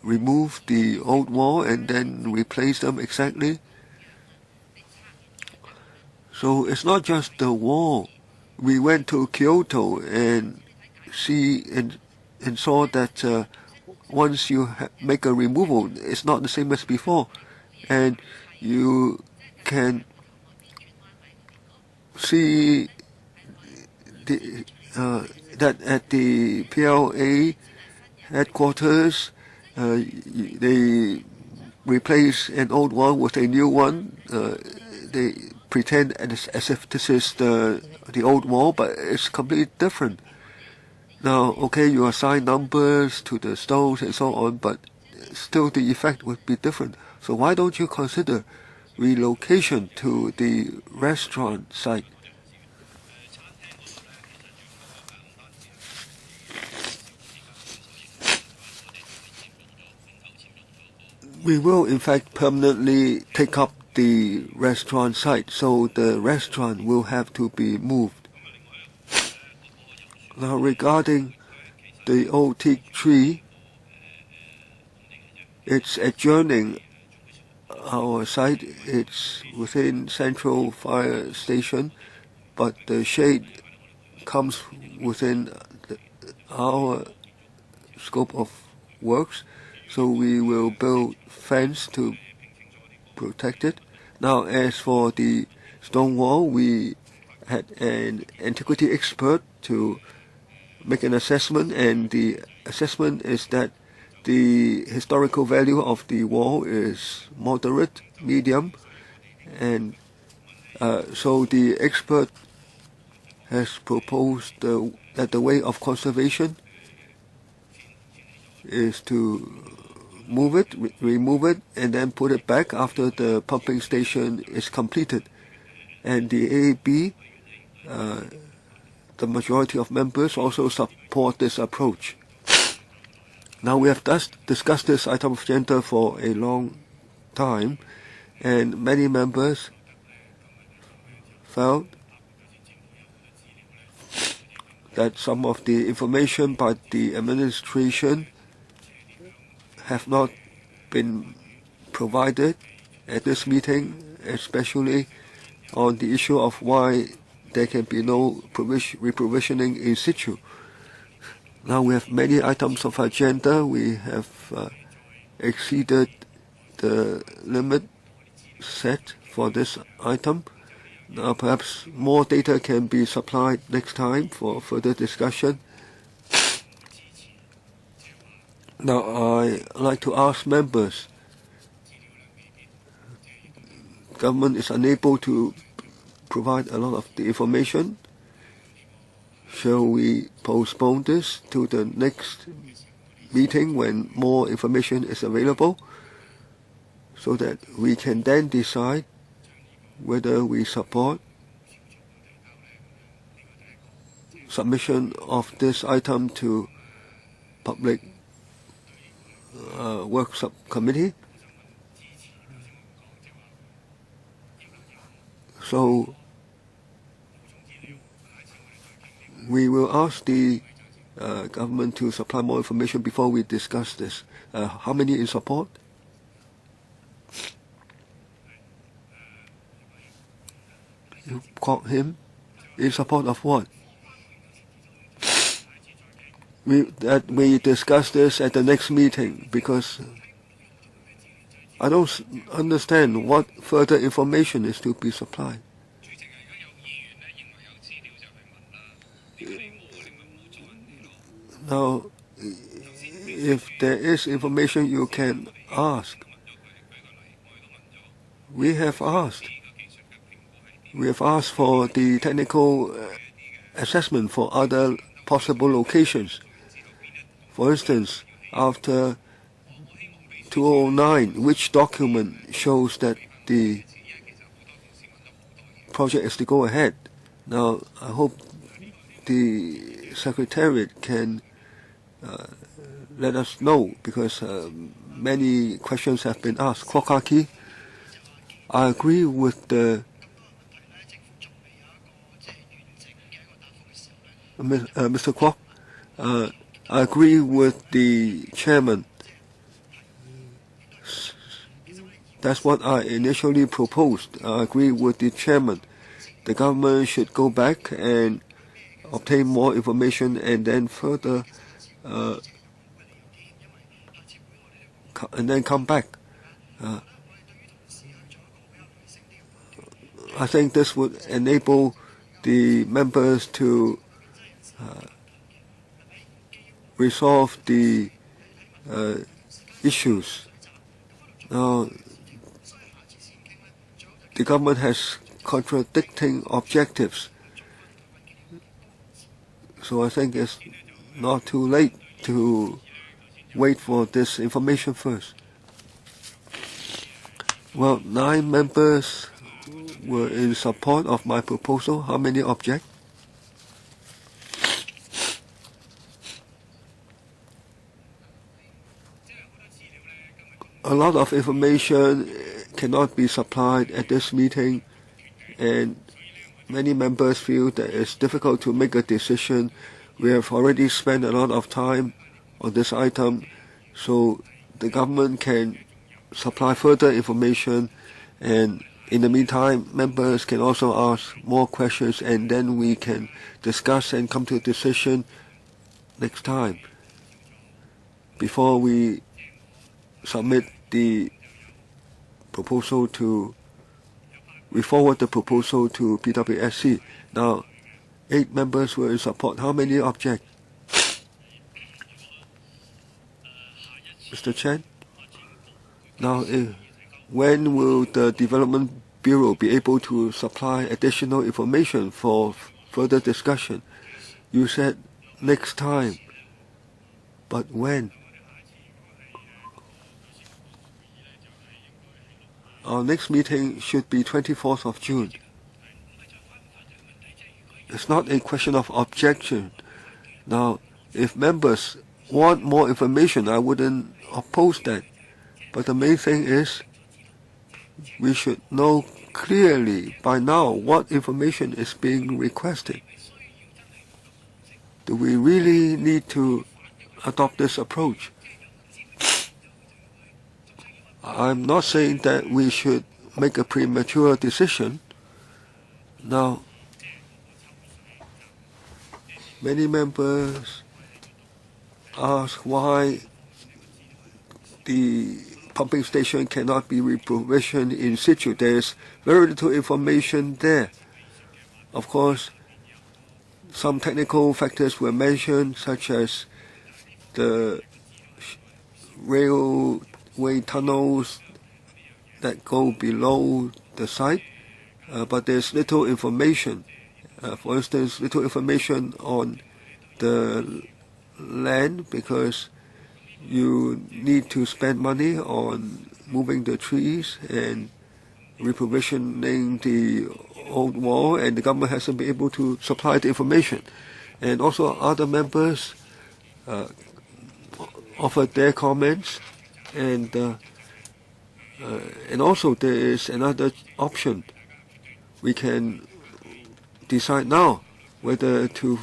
remove the old wall and then replace them exactly. So it's not just the wall. We went to Kyoto and saw that once you make a removal, it's not the same as before, and you can see that at the PLA headquarters, they replace an old one with a new one. They pretend as if this is the old wall, but it's completely different. Now, okay, you assign numbers to the stones and so on, but still the effect would be different. So why don't you consider relocation to the restaurant site? We will, in fact, permanently take up the restaurant site, so the restaurant will have to be moved. Now, regarding the old teak tree, it's adjoining our site. It's within Central Fire Station, but the shade comes within our scope of works, so we will build fence to protect it. Now, as for the stone wall, we had an antiquity expert to make an assessment, and the assessment is that the historical value of the wall is moderate, medium, and so the expert has proposed that the way of conservation is to move it, remove it, and then put it back after the pumping station is completed. And the AAB, the majority of members also support this approach. Now, we have discussed this item of agenda for a long time, and many members felt that some of the information by the administration have not been provided at this meeting, especially on the issue of why there can be no reprovisioning in situ. Now we have many items of agenda. We have exceeded the limit set for this item. Now perhaps more data can be supplied next time for further discussion. Now I'd like to ask members government is unable to provide a lot of the information, shall we postpone this to the next meeting when more information is available, so that we can then decide whether we support submission of this item to public work subcommittee? So we will ask the government to supply more information before we discuss this. How many in support? You caught him? In support of what? We discuss this at the next meeting, because I don't understand what further information is to be supplied. Now, if there is information you can ask, we have asked. We have asked for the technical assessment for other possible locations. For instance, after 2009, which document shows that the project is to go ahead? Now, I hope the Secretariat can let us know, because many questions have been asked. Kwokaki, I agree with the Mr. Kwok. I agree with the chairman. That's what I initially proposed. I agree with the chairman. The government should go back and obtain more information and then further and then come back. I think this would enable the members to resolve the issues. Now, the government has contradicting objectives, so I think it's not too late to wait for this information first. Well, 9 members were in support of my proposal. How many object? A lot of information cannot be supplied at this meeting, and many members feel that it's difficult to make a decision. We have already spent a lot of time on this item, so the government can supply further information, and in the meantime, members can also ask more questions, and then we can discuss and come to a decision next time before we submit the proposal to, we forward the proposal to PWSC. Now, 8 members were in support. How many object? Mr. Chen? Now, when will the Development Bureau be able to supply additional information for further discussion? You said next time, but when? Our next meeting should be 24th of June. It's not a question of objection. Now, if members want more information, I wouldn't oppose that. But the main thing is, we should know clearly by now what information is being requested. Do we really need to adopt this approach? I'm not saying that we should make a premature decision. Now, many members ask why the pumping station cannot be reprovisioned in situ. There is very little information there. Of course, some technical factors were mentioned, such as the railway tunnels, that go below the site, but there's little information. For instance, little information on the land because you need to spend money on moving the trees and reprovisioning the old wall, and the government hasn't been able to supply the information. And also other members offered their comments, and also there is another option. We can decide now whether to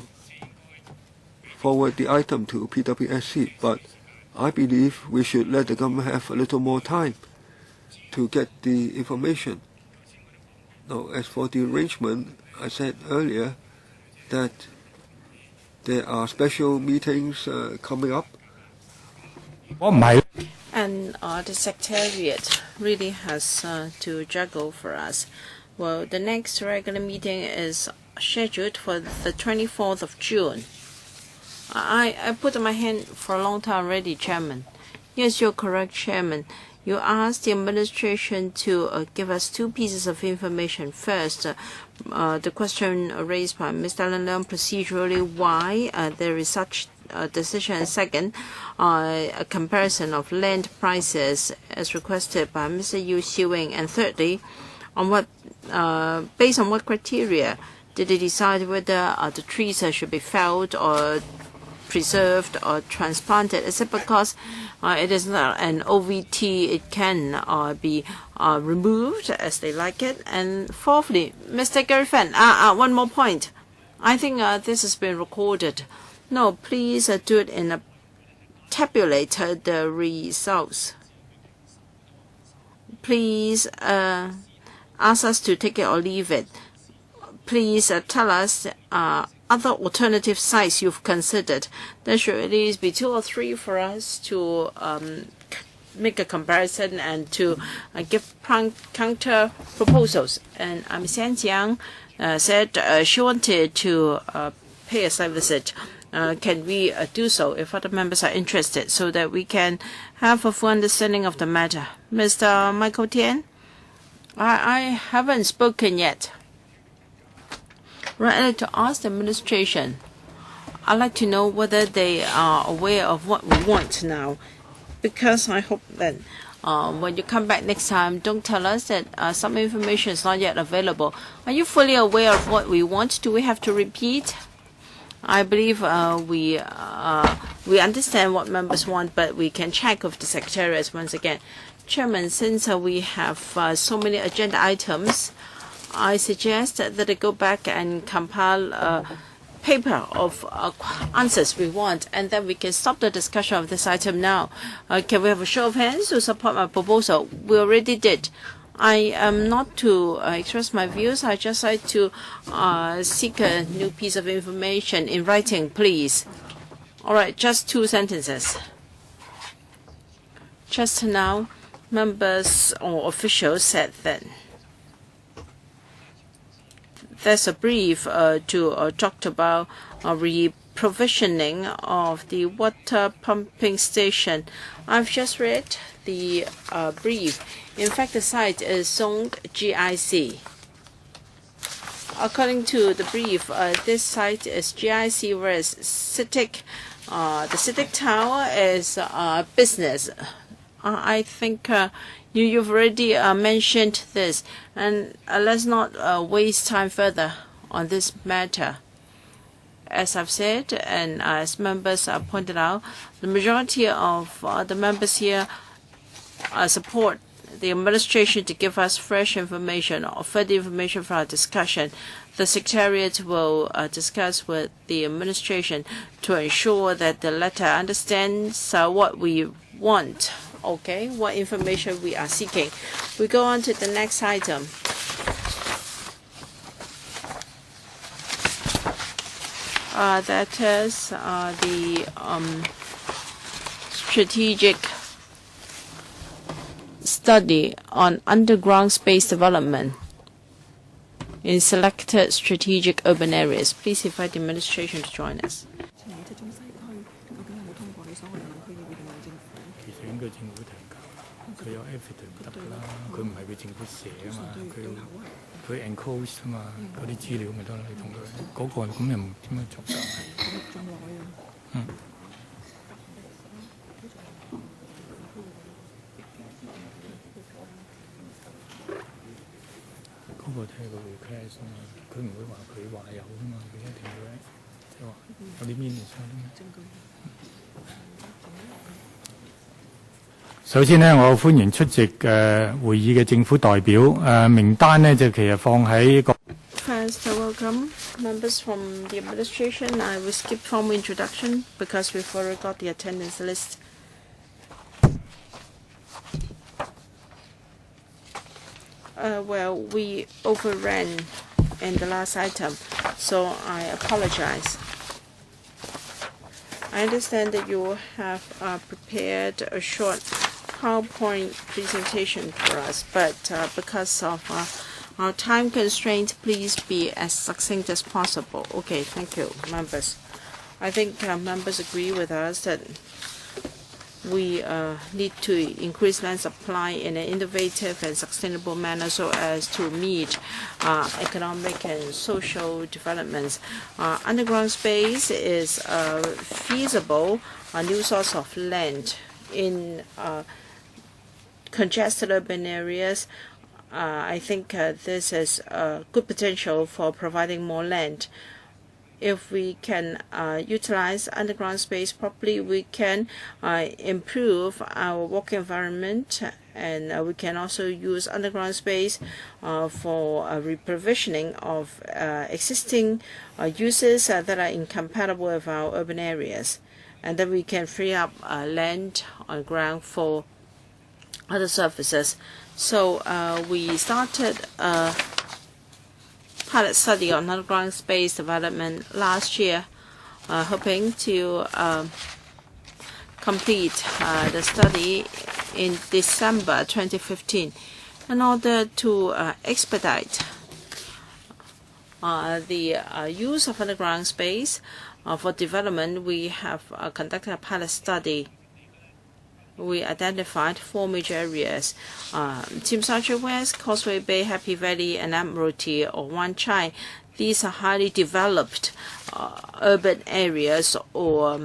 forward the item to PWSC, but I believe we should let the government have a little more time to get the information. Now, as for the arrangement, I said earlier that there are special meetings coming up. And the Secretariat really has to juggle for us. Well, the next regular meeting is scheduled for the 24th of June. I put my hand for a long time already, Chairman. Yes, you're correct, Chairman. You asked the administration to give us two pieces of information. First, the question raised by Mr. Leung procedurally, why there is such a decision. And second, a comparison of land prices as requested by Mr. Yu Xiwing. And thirdly, based on what criteria did they decide whether the trees should be felled or preserved or transplanted? Is it because it is not an OVT, it can be removed as they like it? And fourthly, Mr. Griffin, one more point. I think this has been recorded. No, please do it in a tabulate the results. Please ask us to take it or leave it. Please tell us other alternative sites you've considered. There should at least be 2 or 3 for us to make a comparison and to give counter proposals. And Ms. Jiang said she wanted to pay a site visit. Can we do so if other members are interested so that we can have a full understanding of the matter? Mr. Michael Tian? I haven't spoken yet. Right, I'd like to ask the administration. I'd like to know whether they are aware of what we want now, because I hope that when you come back next time, don't tell us that some information is not yet available. Are you fully aware of what we want? Do we have to repeat? I believe we understand what members want, but we can check with the Secretariat once again. Chairman, since we have so many agenda items, I suggest that they go back and compile a paper of answers we want, and then we can stop the discussion of this item now. Can we have a show of hands to support my proposal? We already did. I am not to express my views. I just like to seek a new piece of information in writing, please. All right, just 2 sentences. Just now, members or officials said that there's a brief to talk about reprovisioning of the water pumping station. I've just read the brief. In fact, the site is zoned GIC. According to the brief, this site is GIC, whereas the CITIC Tower is business. I think you've already mentioned this, and let's not waste time further on this matter. As I've said, and as members pointed out, the majority of the members here support the administration to give us fresh information or further information for our discussion. The Secretariat will discuss with the administration to ensure that the latter understands what we want. Okay, what information we are seeking. We go on to the next item. That is the strategic study on underground space development in selected strategic urban areas. Please invite the administration to join us. 佢有 evidence 得㗎啦，佢唔係俾政府寫啊嘛，佢 enclose 啊嘛，嗰啲資料咪得啦，你同佢嗰個咁又唔點樣作㗎？嗯。嗰個睇個 request 啊嘛，佢唔會話佢話有㗎嘛，佢一定會即係話有啲 minutes 啊啲咩。首先呢，我歡迎出席會議嘅政府代表。名單呢就其實放喺個。First, welcome members from the administration. I will skip formal introduction because we've already got the attendance list. Well, we overran in the last item, so I apologize. I understand that you have prepared a short PowerPoint presentation for us, but because of our time constraint, please be as succinct as possible. Okay, thank you, members. I think members agree with us that we need to increase land supply in an innovative and sustainable manner so as to meet economic and social developments. Underground space is a feasible new source of land in congested urban areas. I think this is good potential for providing more land. If we can utilize underground space properly, we can improve our work environment, and we can also use underground space for reprovisioning of existing uses that are incompatible with our urban areas. And then we can free up land on ground for other services. So we started pilot study on underground space development last year, hoping to complete the study in December 2015 in order to expedite the use of underground space for development. We have conducted a pilot study. We identified 4 major areas: Tsim Sha Tsui West, Causeway Bay, Happy Valley, and Admiralty or Wan Chai. These are highly developed urban areas or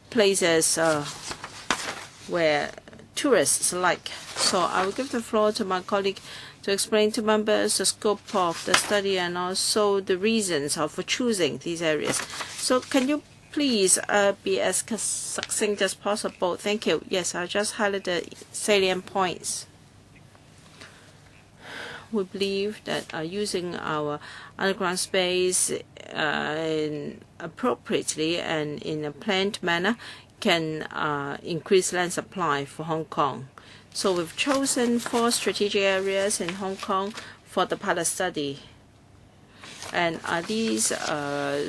places where tourists like. So I will give the floor to my colleague to explain to members the scope of the study and also the reasons for choosing these areas. So can you please be as succinct as possible? Thank you. Yes, I'll just highlight the salient points. We believe that using our underground space appropriately and in a planned manner can increase land supply for Hong Kong. So we've chosen 4 strategic areas in Hong Kong for the pilot study. And these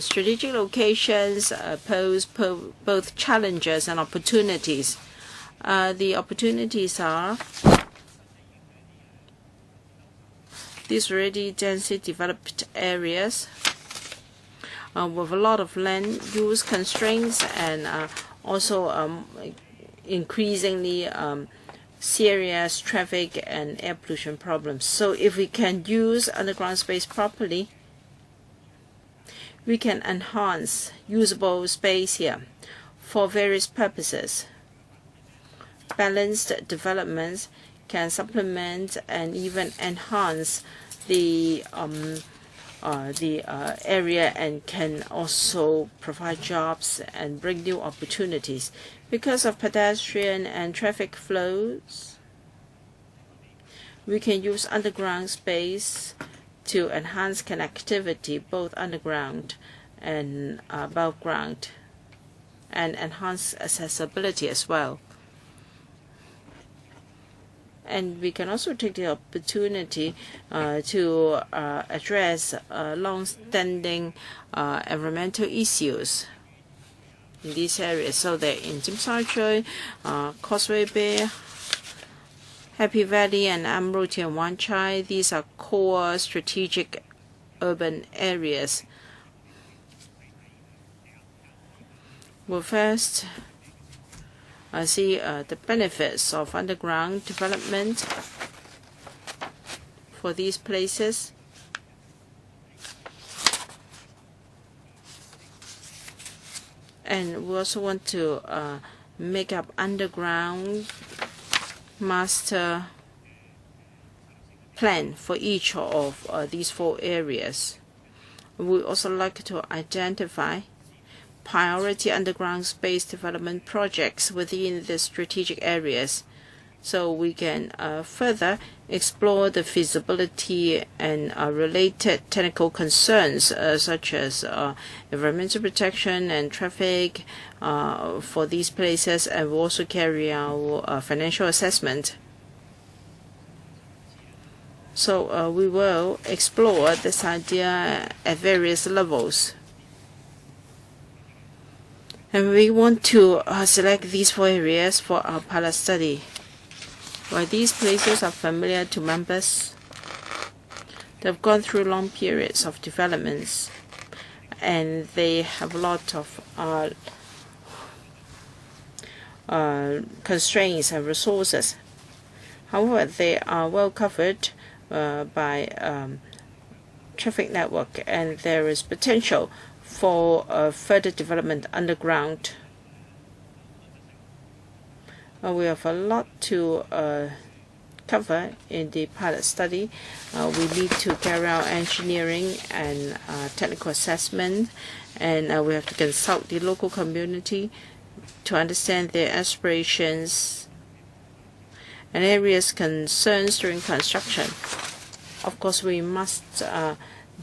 strategic locations pose both challenges and opportunities. The opportunities are these already densely developed areas with a lot of land use constraints and also increasingly serious traffic and air pollution problems. So if we can use underground space properly, we can enhance usable space here for various purposes. Balanced developments can supplement and even enhance the area and can also provide jobs and bring new opportunities. Because of pedestrian and traffic flows, we can use underground space to enhance connectivity both underground and above ground and enhance accessibility as well. And we can also take the opportunity to address long-standing environmental issues in these areas. So that in Tsim Sha Tsui, Causeway Bay, Happy Valley, and Admiralty and Wan Chai, these are core strategic urban areas. Well, first, see the benefits of underground development for these places. And we also want to make up underground master plan for each of these 4 areas. We also like to identify priority underground space development projects within the strategic areas, so we can further explore the feasibility and related technical concerns such as environmental protection and traffic for these places, and we'll also carry out financial assessment. So we will explore this idea at various levels. And we want to select these 4 areas for our pilot study. While these places are familiar to members, they've gone through long periods of developments, and they have a lot of constraints and resources. However, they are well covered by traffic network, and there is potential for further development underground. We have a lot to cover in the pilot study. We need to carry out engineering and technical assessment, and we have to consult the local community to understand their aspirations and areas concerns during construction. Of course, we must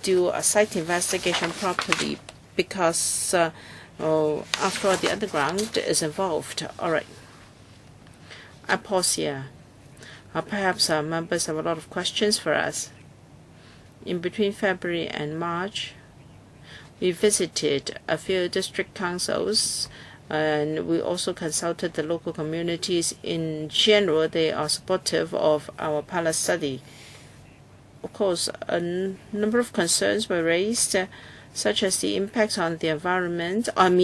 do a site investigation properly, because after all, the underground is involved. All right. I pause here. Perhaps our members have a lot of questions for us. In between February and March, we visited a few district councils, and we also consulted the local communities. In general, they are supportive of our pilot study. Of course, a number of concerns were raised, such as the impact on the environment, on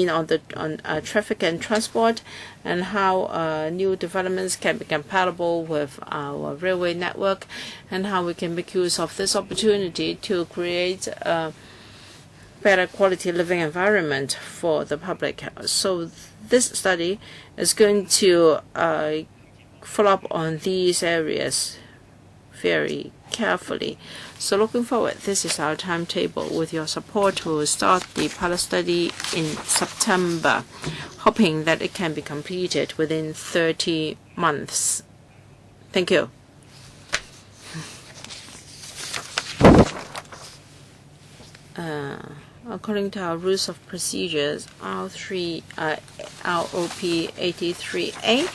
traffic and transport, and how new developments can be compatible with our railway network, and how we can make use of this opportunity to create a better quality living environment for the public. So this study is going to follow up on these areas very carefully. So looking forward, this is our timetable. With your support, we will start the pilot study in September, hoping that it can be completed within 30 months. Thank you. According to our rules of procedures, ROP 83A,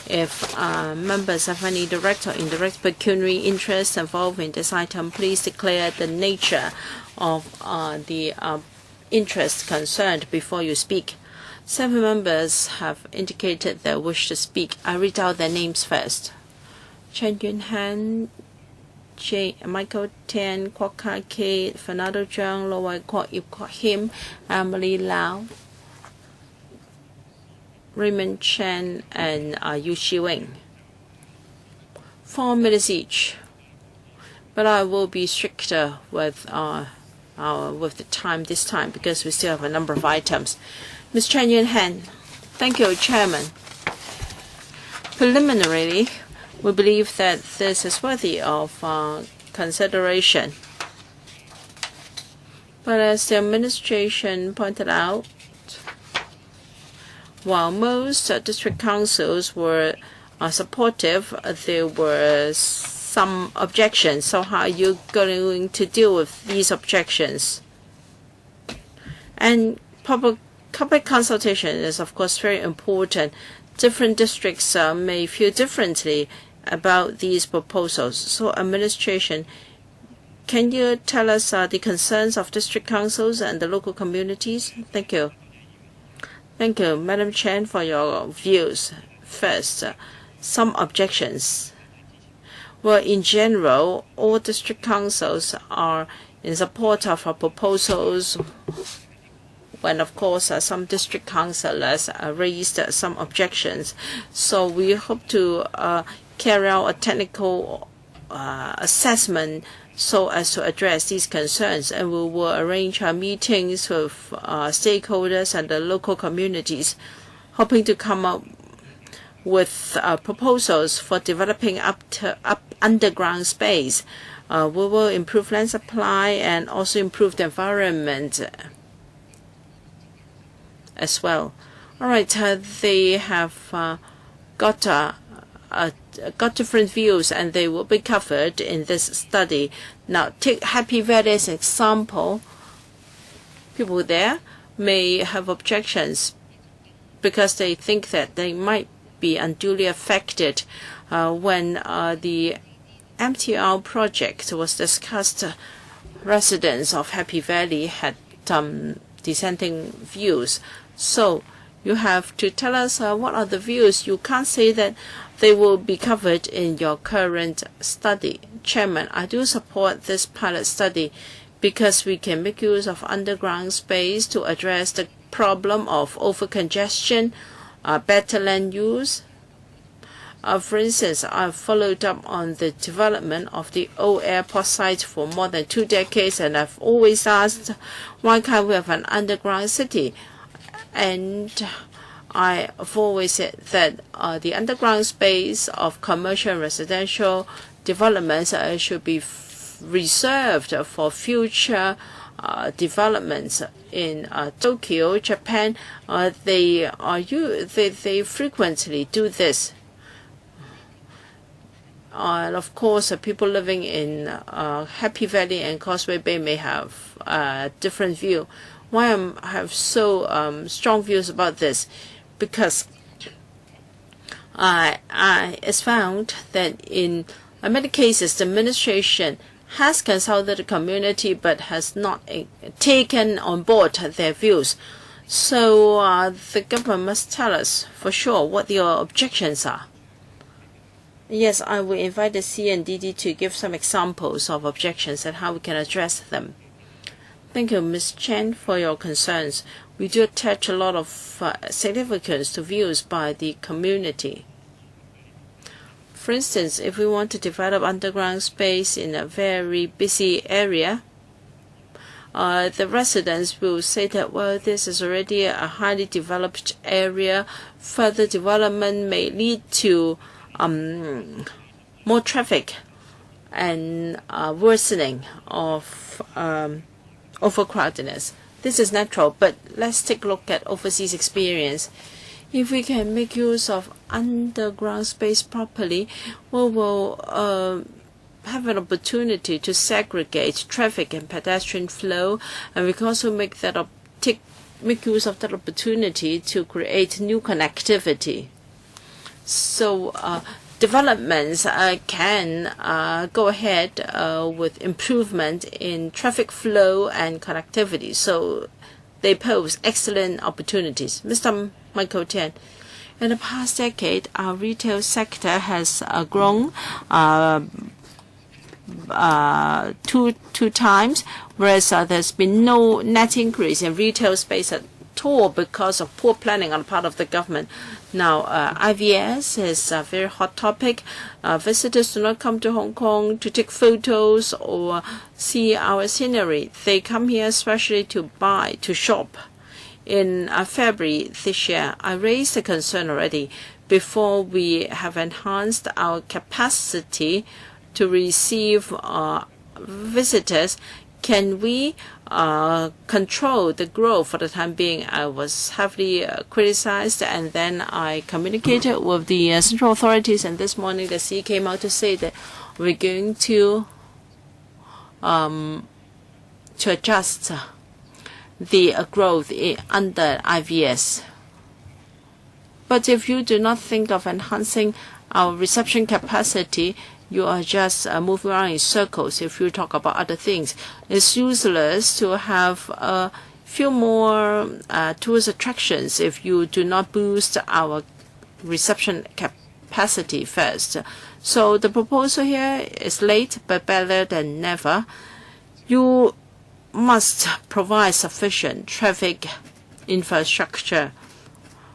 if members have any direct or indirect pecuniary interest involved in this item, please declare the nature of the interest concerned before you speak. 7 members have indicated their wish to speak. I read out their names first. Chen Yunhan, Michael Tan, Kwok Kai Kate, Fernando Zhang, Lo Wai Kwok, Yip Kwok Him, Emily Lau, Raymond Chen, and Yu Shi Wing. 4 minutes each. But I will be stricter with the time this time, because we still have a number of items. Ms. Chen Yunhan. Thank you, Chairman. Preliminarily, we believe that this is worthy of consideration. But as the administration pointed out, while most district councils were supportive, there were some objections. So how are you going to deal with these objections? And public consultation is, of course, very important. Different districts may feel differently about these proposals. So administration, can you tell us the concerns of district councils and the local communities? Thank you. Thank you, Madam Chen, for your views. First, some objections. Well, in general, all district councils are in support of our proposals when, of course, some district councillors raised some objections. So we hope to carry out a technical assessment so as to address these concerns, and we will arrange meetings with stakeholders and the local communities, hoping to come up with proposals for developing up underground space. We will improve land supply and also improve the environment as well. All right, they have got different views, and they will be covered in this study. Now, take Happy Valley as an example. People there may have objections because they think that they might be unduly affected. When the MTR project was discussed, residents of Happy Valley had dissenting views. So you have to tell us what are the views. You can't say that they will be covered in your current study. Chairman, I do support this pilot study because we can make use of underground space to address the problem of overcongestion, better land use. For instance, I've followed up on the development of the old airport site for more than 2 decades, and I've always asked, why can't we have an underground city? And I've always said that the underground space of commercial and residential developments should be reserved for future developments. In Tokyo, Japan, they frequently do this. And of course, people living in Happy Valley and Causeway Bay may have a different view. Why I have so strong views about this? Because it's found that in many cases the administration has consulted the community but has not taken on board their views. So the government must tell us for sure what your objections are. Yes, I will invite the CNDD to give some examples of objections and how we can address them. Thank you, Ms. Chen, for your concerns. We do attach a lot of significance to views by the community. For instance, if we want to develop underground space in a very busy area, the residents will say that, well, this is already a highly developed area. Further development may lead to more traffic and worsening of overcrowdedness. This is natural, but let's take a look at overseas experience. If we can make use of underground space properly, we will have an opportunity to segregate traffic and pedestrian flow, and we can also make use of that opportunity to create new connectivity. So developments can go ahead with improvement in traffic flow and connectivity. So they pose excellent opportunities. Mr. Michael Tian, in the past decade, our retail sector has grown two times, whereas there's been no net increase in retail space at all because of poor planning on the part of the government. Now, IVS is a very hot topic. Visitors do not come to Hong Kong to take photos or see our scenery. They come here especially to shop. In February this year, I raised the concern already. Before we have enhanced our capacity to receive visitors, can we control the growth for the time being? I was heavily criticized, and then I communicated with the central authorities, and this morning the CE came out to say that we're going to adjust the growth under IVS. But if you do not think of enhancing our reception capacity, you are just moving around in circles. If you talk about other things, it's useless to have a few more tourist attractions if you do not boost our reception capacity first. So the proposal here is late, but better than never. You must provide sufficient traffic infrastructure.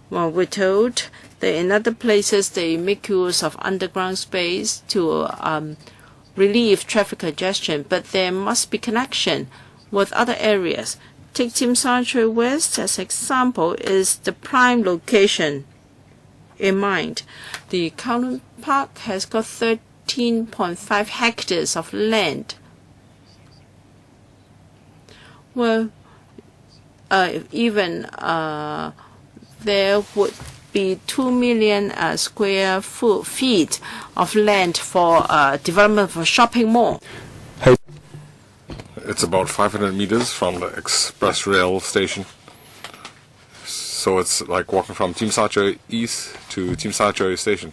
Well, we're told that in other places they make use of underground space to relieve traffic congestion, but there must be connection with other areas. Take Tsim Sha Tsui West as example is the prime location in mind. The Kowloon Park has got 13.5 hectares of land. Well, even there would be 2 million square feet of land for development for shopping mall. It's about 500 meters from the express rail station. So it's like walking from Tsim Sha Tsui East to Tsim Sha Tsui Station.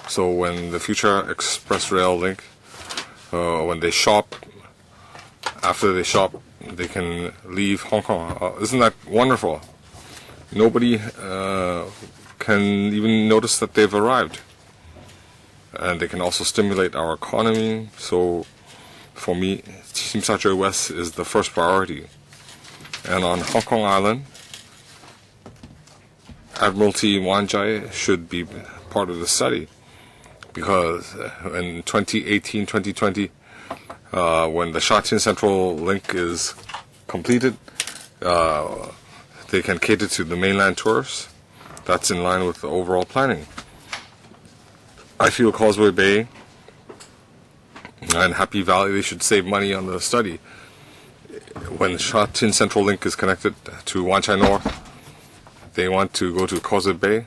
So when the future express rail link, when they shop, after they shop, they can leave Hong Kong. Isn't that wonderful? Nobody can even notice that they've arrived. And they can also stimulate our economy. So for me, Tsim Sha Tsui West is the first priority. And on Hong Kong Island, Admiralty Wan Chai should be part of the study, because in 2018-2020, when the Sha Tin Central link is completed, they can cater to the mainland tourists. That's in line with the overall planning. I feel Causeway Bay and Happy Valley, they should save money on the study. When Sha Tin Central link is connected to Wan Chai North, they want to go to Causeway Bay.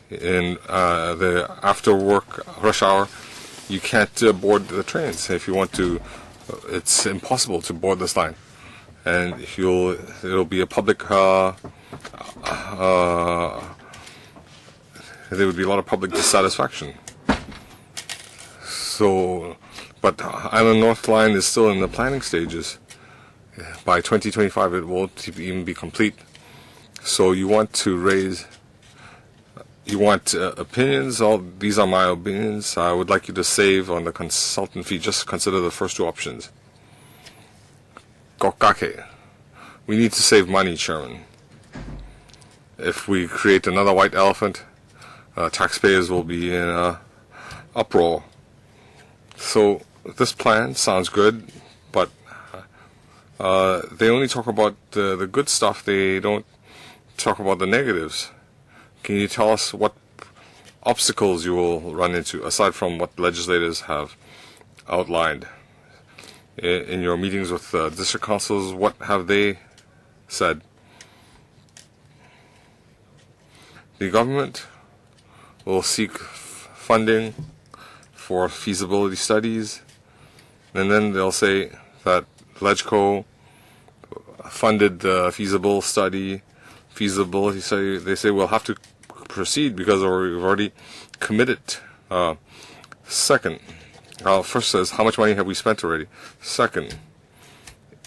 In the after work rush hour, you can't board the trains. If you want to, it's impossible to board this line, and it'll be a public. There would be a lot of public dissatisfaction. So, but Island North Line is still in the planning stages. By 2025, it won't even be complete. So you want to raise. You want opinions? These are my opinions. I would like you to save on the consultant fee. Just consider the first two options. Kokake. We need to save money, Chairman. If we create another white elephant, taxpayers will be in an uproar. So this plan sounds good, but they only talk about the good stuff. They don't talk about the negatives. Can you tell us what obstacles you will run into, aside from what legislators have outlined? In your meetings with district councils, what have they said? The government will seek funding for feasibility studies, and then they'll say that LegCo funded the feasibility study. They say we'll have to proceed because we've already committed. Second, first says how much money have we spent already. Second,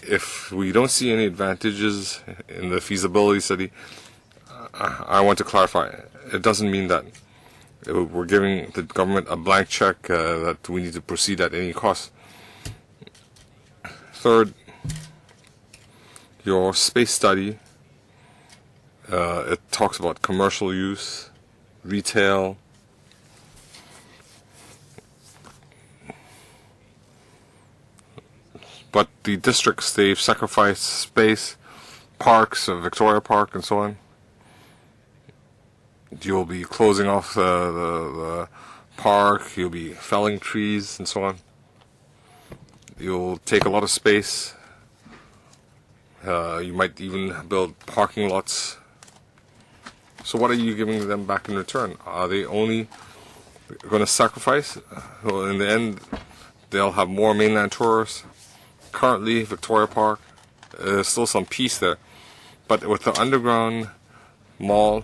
if we don't see any advantages in the feasibility study, I want to clarify. It doesn't mean that we're giving the government a blank check that we need to proceed at any cost. Third, your space study, it talks about commercial use, retail, but the districts, they've sacrificed space, parks, Victoria Park and so on. You'll be closing off the park, you'll be felling trees and so on. You'll take a lot of space. You might even build parking lots. So what are you giving them back in return? Are they only going to sacrifice? Well, in the end, they'll have more mainland tourists. Currently, Victoria Park, there's still some peace there. But with the underground mall,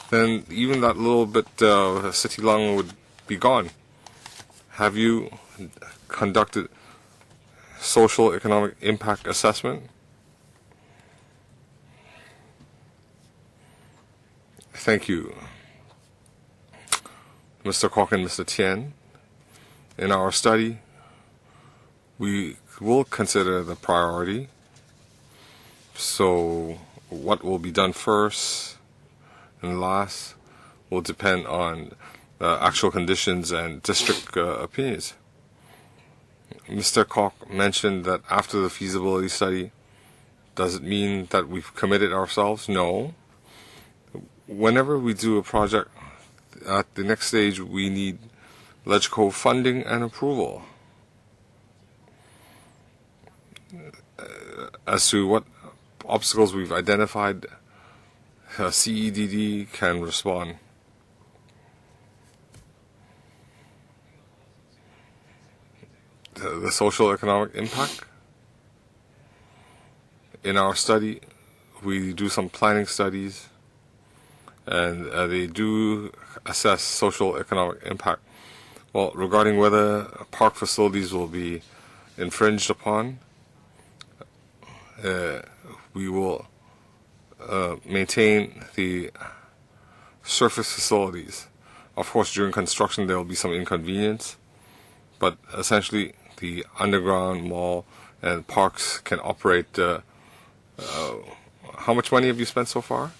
then even that little bit City Lung would be gone. Have you conducted social economic impact assessment? Thank you, Mr. Kwok and Mr. Tien. In our study, we will consider the priority So what will be done first and last will depend on actual conditions and district opinions. Mr. Kwok mentioned that after the feasibility study, does it mean that we've committed ourselves? No. Whenever we do a project, at the next stage we need LegCo funding and approval as to what obstacles we've identified. CEDD can respond. The social economic impact. In our study, we do some planning studies, and they do assess social economic impact. Well, regarding whether park facilities will be infringed upon, we will maintain the surface facilities. Of course, during construction there will be some inconvenience, but essentially the underground mall and parks can operate. How much money have you spent so far?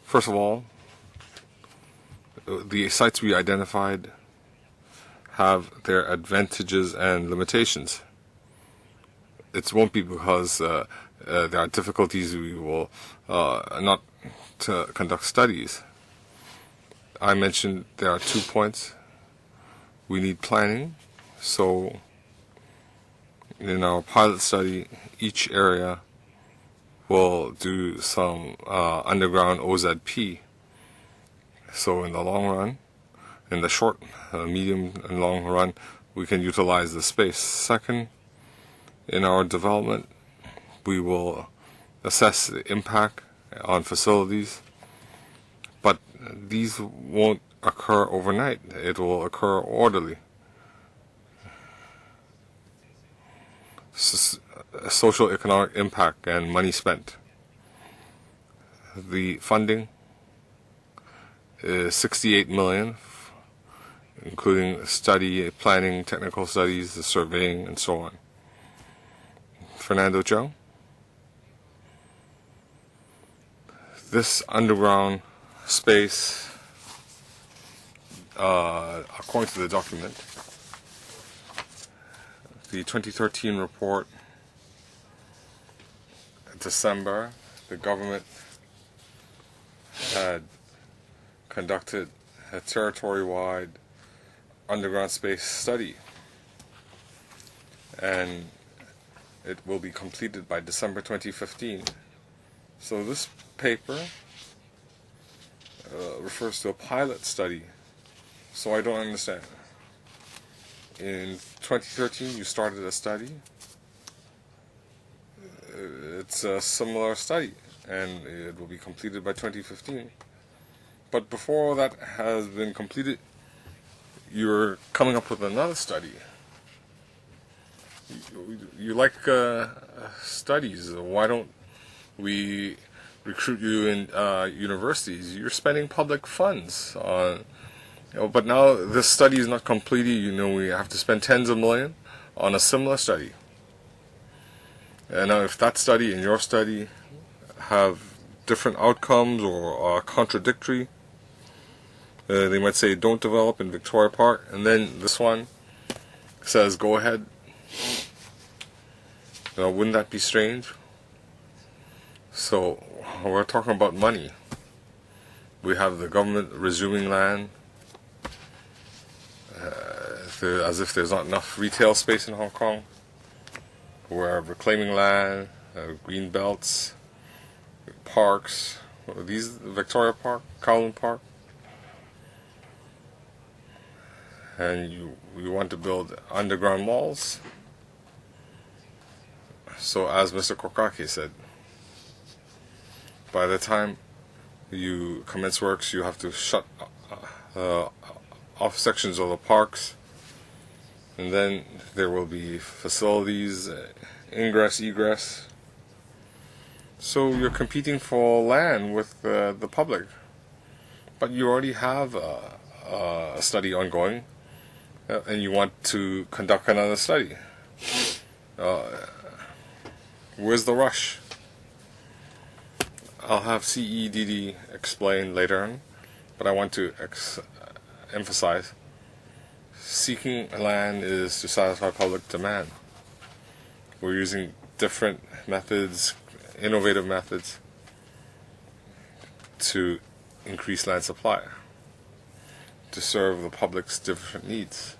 First of all, the sites we identified have their advantages and limitations. It won't be because there are difficulties we will not conduct studies. I mentioned there are 2 points. We need planning, so in our pilot study, each area will do some underground OZP. So in the long run, in the short, medium, and long run, we can utilize the space. Second, in our development, we will assess the impact on facilities, but these won't occur overnight. It will occur orderly. Social economic impact and money spent. The funding is 68 million, including study, planning, technical studies, the surveying, and so on. Fernando Joe? This underground space, according to the document, the 2013 report, December, the government had conducted a territory-wide underground space study, and it will be completed by December 2015. So this paper refers to a pilot study, so I don't understand. In 2013 you started a study. It's a similar study, and it will be completed by 2015. But before that has been completed, you're coming up with another study. You like studies. Why don't we recruit you in universities? You're spending public funds on. But now this study is not completed. We have to spend tens of millions on a similar study. And now if that study and your study have different outcomes or are contradictory, they might say don't develop in Victoria Park, and then this one says go ahead. Wouldn't that be strange? So we're talking about money. We have the government resuming land, as if there's not enough retail space in Hong Kong. We're reclaiming land, green belts, parks. These Victoria Park, Kowloon Park, and we want to build underground malls. So as Mr. Kokake said, by the time you commence works, you have to shut off sections of the parks, and then there will be facilities, ingress, egress. So you're competing for land with the public, but you already have a study ongoing, and you want to conduct another study. Where's the rush? I'll have CEDD explain later on, but I want to emphasize seeking land is to satisfy public demand. We're using different methods, innovative methods, to increase land supply, to serve the public's different needs.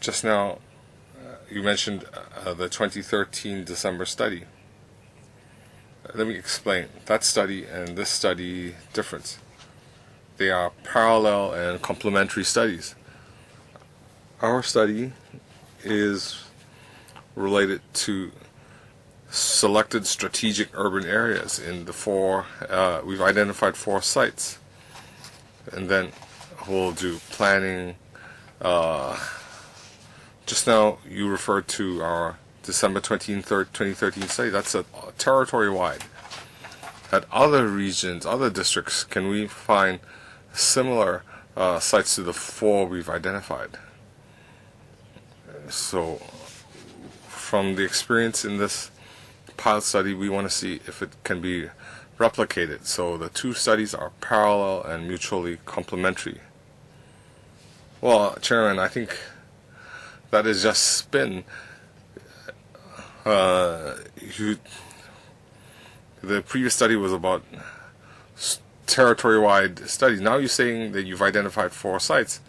Just now, you mentioned the 2013 December study. Let me explain that study and this study difference. They are parallel and complementary studies. Our study is related to selected strategic urban areas in the four, we've identified 4 sites. And then we'll do planning. Just now you referred to our December 2013 study. That's a territory-wide. At other regions, other districts, can we find similar sites to the 4 we've identified? So from the experience in this pilot study, we want to see if it can be replicated. So the 2 studies are parallel and mutually complementary. Well, Chairman, I think that is just spin. The previous study was about territory-wide studies. Now you're saying that you've identified 4 sites.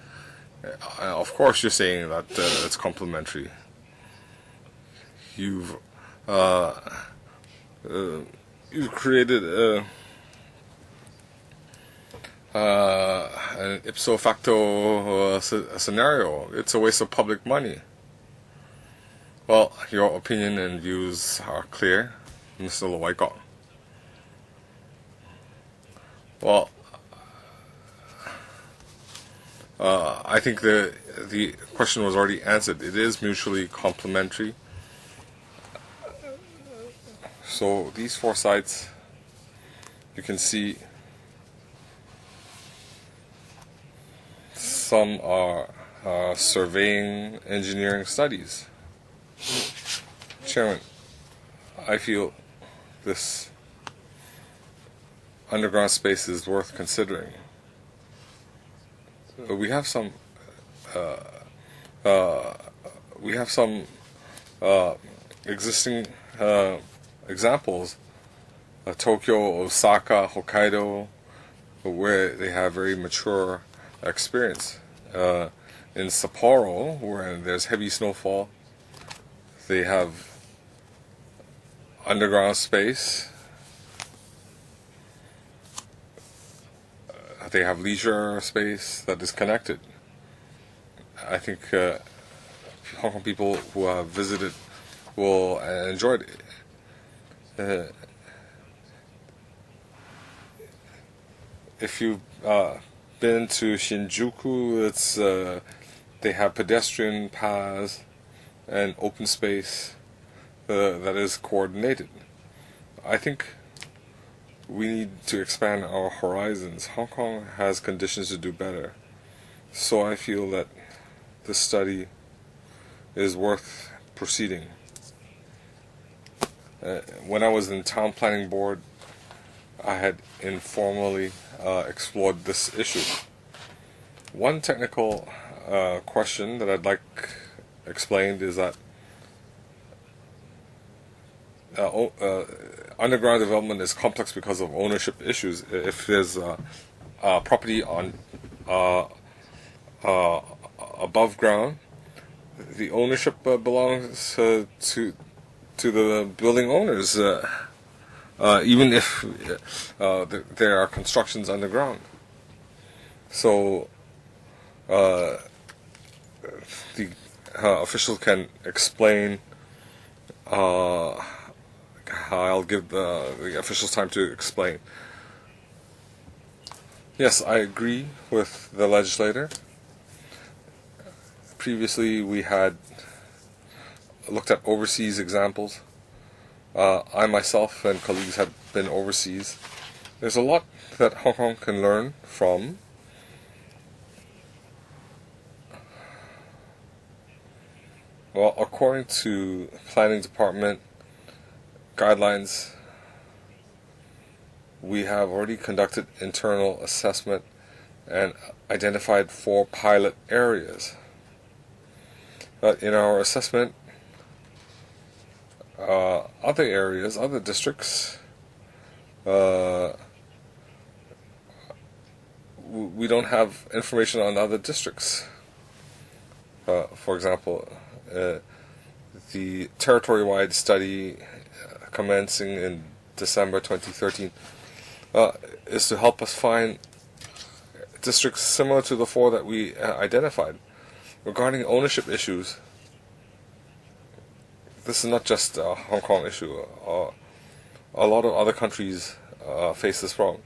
Of course you're saying that it's complementary. You've created an ipso facto scenario. It's a waste of public money. Well, your opinion and views are clear, Mr. Lowaiko. Well, I think the question was already answered. It is mutually complementary. So these 4 sites, you can see some are surveying engineering studies. Chairman, I feel this underground space is worth considering. We have some existing examples, Tokyo, Osaka, Hokkaido, where they have very mature experience. In Sapporo, where there's heavy snowfall, they have underground space. They have leisure space that is connected. I think Hong Kong people who have visited will enjoy it. If you've been to Shinjuku, it's they have pedestrian paths and open space that is coordinated. I think we need to expand our horizons. Hong Kong has conditions to do better. So I feel that this study is worth proceeding. When I was in Town Planning Board, I had informally explored this issue. One technical question that I'd like explained is that underground development is complex because of ownership issues. If there's property on above ground, the ownership belongs to the building owners, even if there are constructions underground. So the officials can explain. I'll give the officials time to explain. Yes, I agree with the legislator. Previously, we had looked at overseas examples. I myself and colleagues have been overseas. There's a lot that Hong Kong can learn from. Well, according to Planning Department guidelines, we have already conducted internal assessment and identified 4 pilot areas. But in our assessment, other areas, other districts, we don't have information on other districts. For example, the territory-wide study commencing in December 2013 is to help us find districts similar to the 4 that we identified. Regarding ownership issues, this is not just a Hong Kong issue. A lot of other countries face this problem.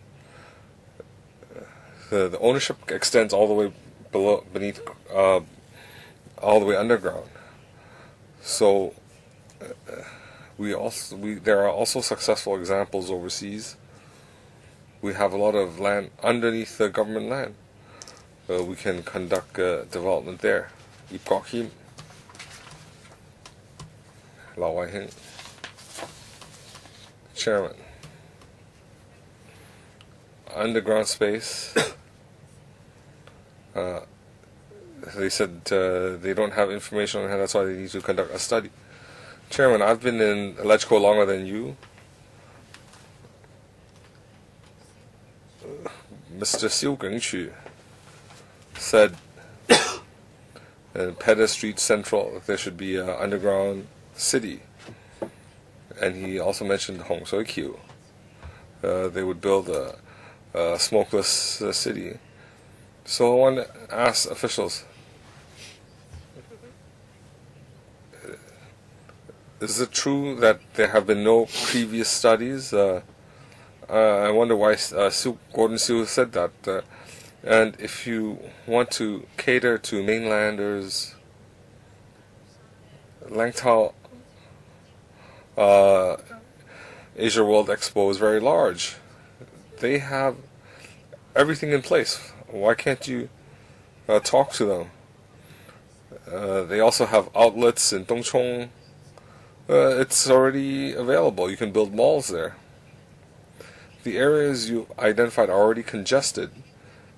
The ownership extends all the way beneath, all the way underground. So there are also successful examples overseas. We have a lot of land underneath the government land. We can conduct development there. Ip Kok Him, Lau Wai Hing, Chairman. Underground space. They said they don't have information on hand, that's why they need to conduct a study. Chairman, I've been in LegCo longer than you. Mr. Siu Gengqu said in Pedder Street Central there should be an underground city. And he also mentioned Hong Sui Kiu. They would build a smokeless city. So I want to ask officials, is it true that there have been no previous studies? I wonder why Gordon Siu said that. And if you want to cater to mainlanders, Langtao Asia World Expo is very large. They have everything in place. Why can't you talk to them? They also have outlets in Dongchong. It's already available. You can build malls there. The areas you identified are already congested,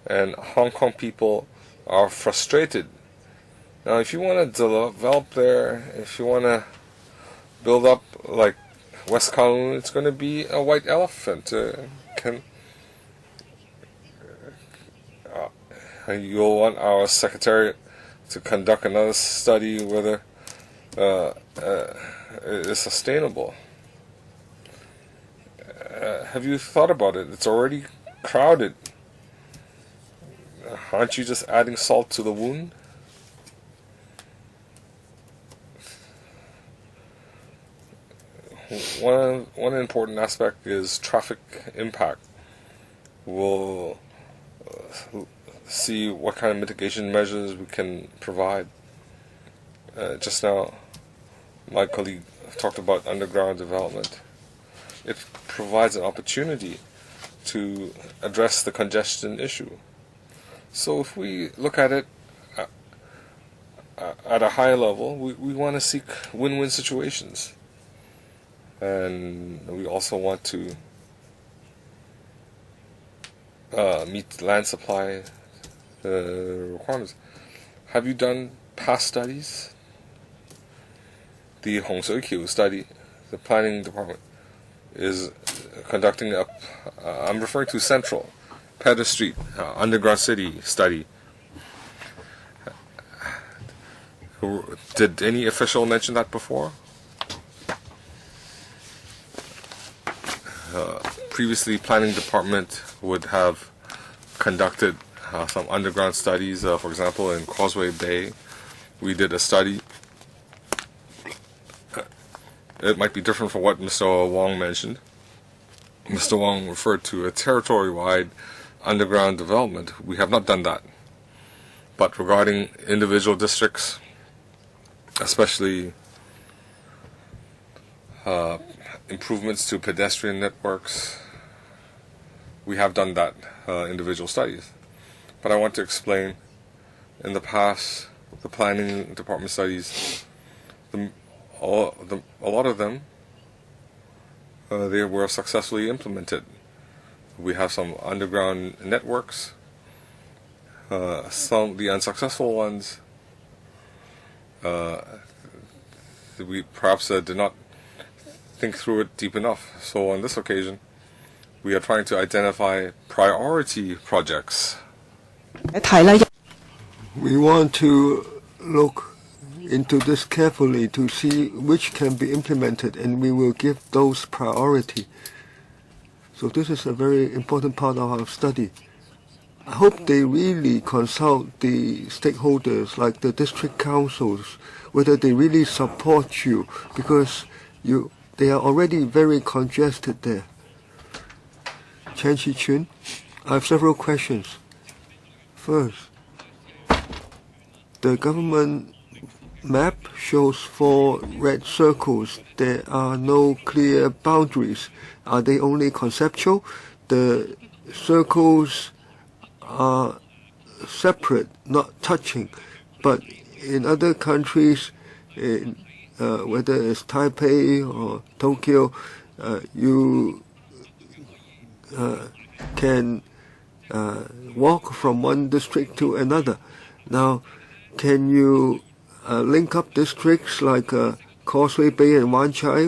and Hong Kong people are frustrated. Now, if you want to develop there, if you want to build up like West Kowloon, it's going to be a white elephant. You'll want our secretariat to conduct another study whether it's sustainable. Have you thought about it? It's already crowded. Aren't you just adding salt to the wound? One important aspect is traffic impact. We'll see what kind of mitigation measures we can provide. Just now, my colleague talked about underground development. It provides an opportunity to address the congestion issue. So if we look at it at a higher level, we want to seek win-win situations. And we also want to meet land supply requirements. Have you done past studies? The Hong Sui Kiu study, the planning department is conducting I'm referring to Central, Pedder Street, underground city study. Did any official mention that before? Previously, planning department would have conducted some underground studies. For example, in Causeway Bay, we did a study. It might be different from what Mr. Wong mentioned. Mr. Wong referred to a territory-wide underground development. We have not done that. But regarding individual districts, especially improvements to pedestrian networks, we have done that, individual studies. But I want to explain, in the past, the planning department studies a lot of them, they were successfully implemented. We have some underground networks. Some the unsuccessful ones, we perhaps did not think through it deep enough. So on this occasion, we are trying to identify priority projects. We want to look into this carefully to see which can be implemented, and we will give those priority. So this is a very important part of our study. I hope they really consult the stakeholders like the district councils, whether they really support you, because they are already very congested there. Chen Chi-chun, I have several questions. First, the government map shows 4 red circles. There are no clear boundaries. Are they only conceptual? The circles are separate, not touching. But in other countries, whether it's Taipei or Tokyo, you can walk from one district to another. Now, can you link up districts like Causeway Bay and Wan Chai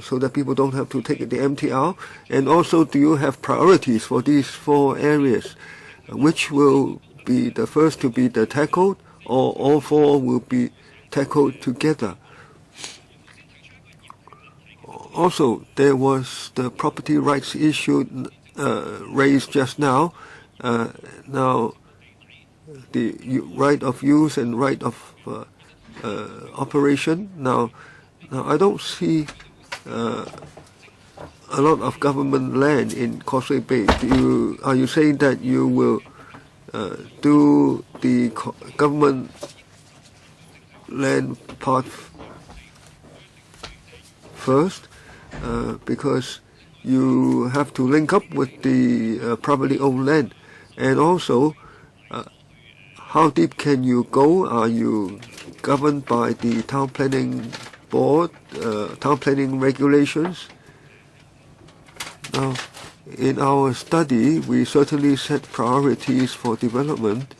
so that people don't have to take the MTR? And also, do you have priorities for these 4 areas? Which will be the first to be tackled, or all 4 will be tackled together? Also, there was the property rights issue raised just now. Now, the right of use and right of operation. Now, I don't see a lot of government land in Causeway Bay. Are you saying that you will do the government land part first, because you have to link up with the privately owned land? And also, how deep can you go? Are you governed by the town planning board, town planning regulations? Now, in our study, we certainly set priorities for development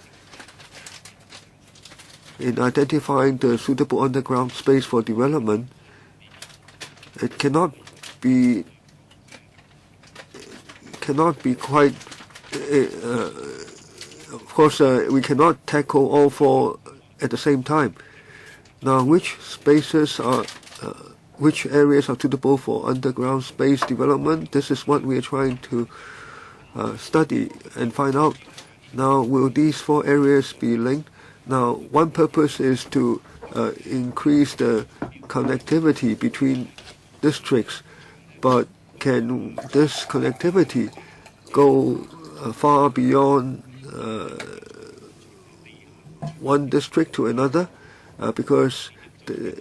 in identifying the suitable underground space for development. It cannot be quite. Of course, we cannot tackle all 4 at the same time. Now, which areas are suitable for underground space development? This is what we are trying to study and find out. Now, will these 4 areas be linked? Now, one purpose is to increase the connectivity between districts, but can this connectivity go far beyond one district to another? Because the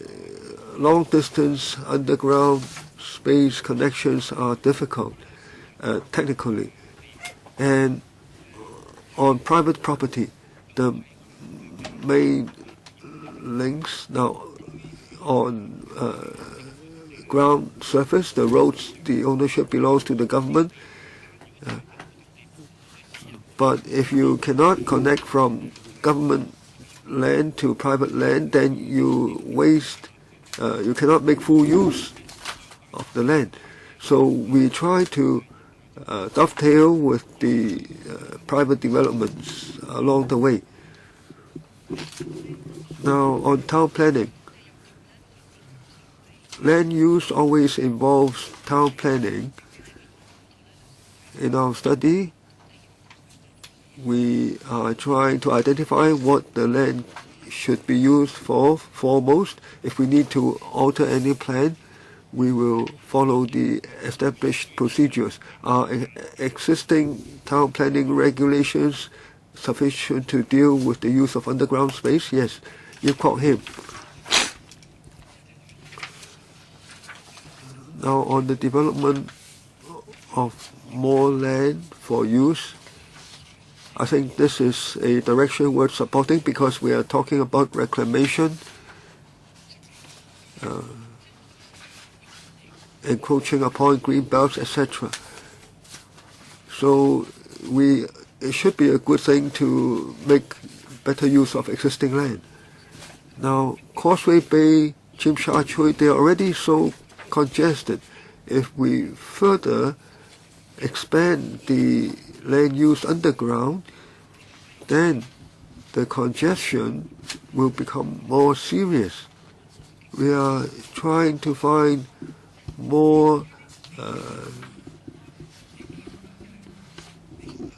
long-distance underground space connections are difficult technically. And on private property, the main links now on ground surface, the roads, the ownership belongs to the government. But if you cannot connect from government land to private land, then you waste, you cannot make full use of the land. So we try to dovetail with the private developments along the way. Now, on town planning, land use always involves town planning. In our study, we are trying to identify what the land should be used for foremost. If we need to alter any plan, we will follow the established procedures. Are existing town planning regulations sufficient to deal with the use of underground space? Yes, you caught him. Now, on the development of more land for use, I think this is a direction worth supporting because we are talking about reclamation. encroaching upon green belts, etc. So it should be a good thing to make better use of existing land. Now, Causeway Bay, Tsim Sha Tsui, they are already so congested. If we further expand the land use underground, then the congestion will become more serious. We are trying to find more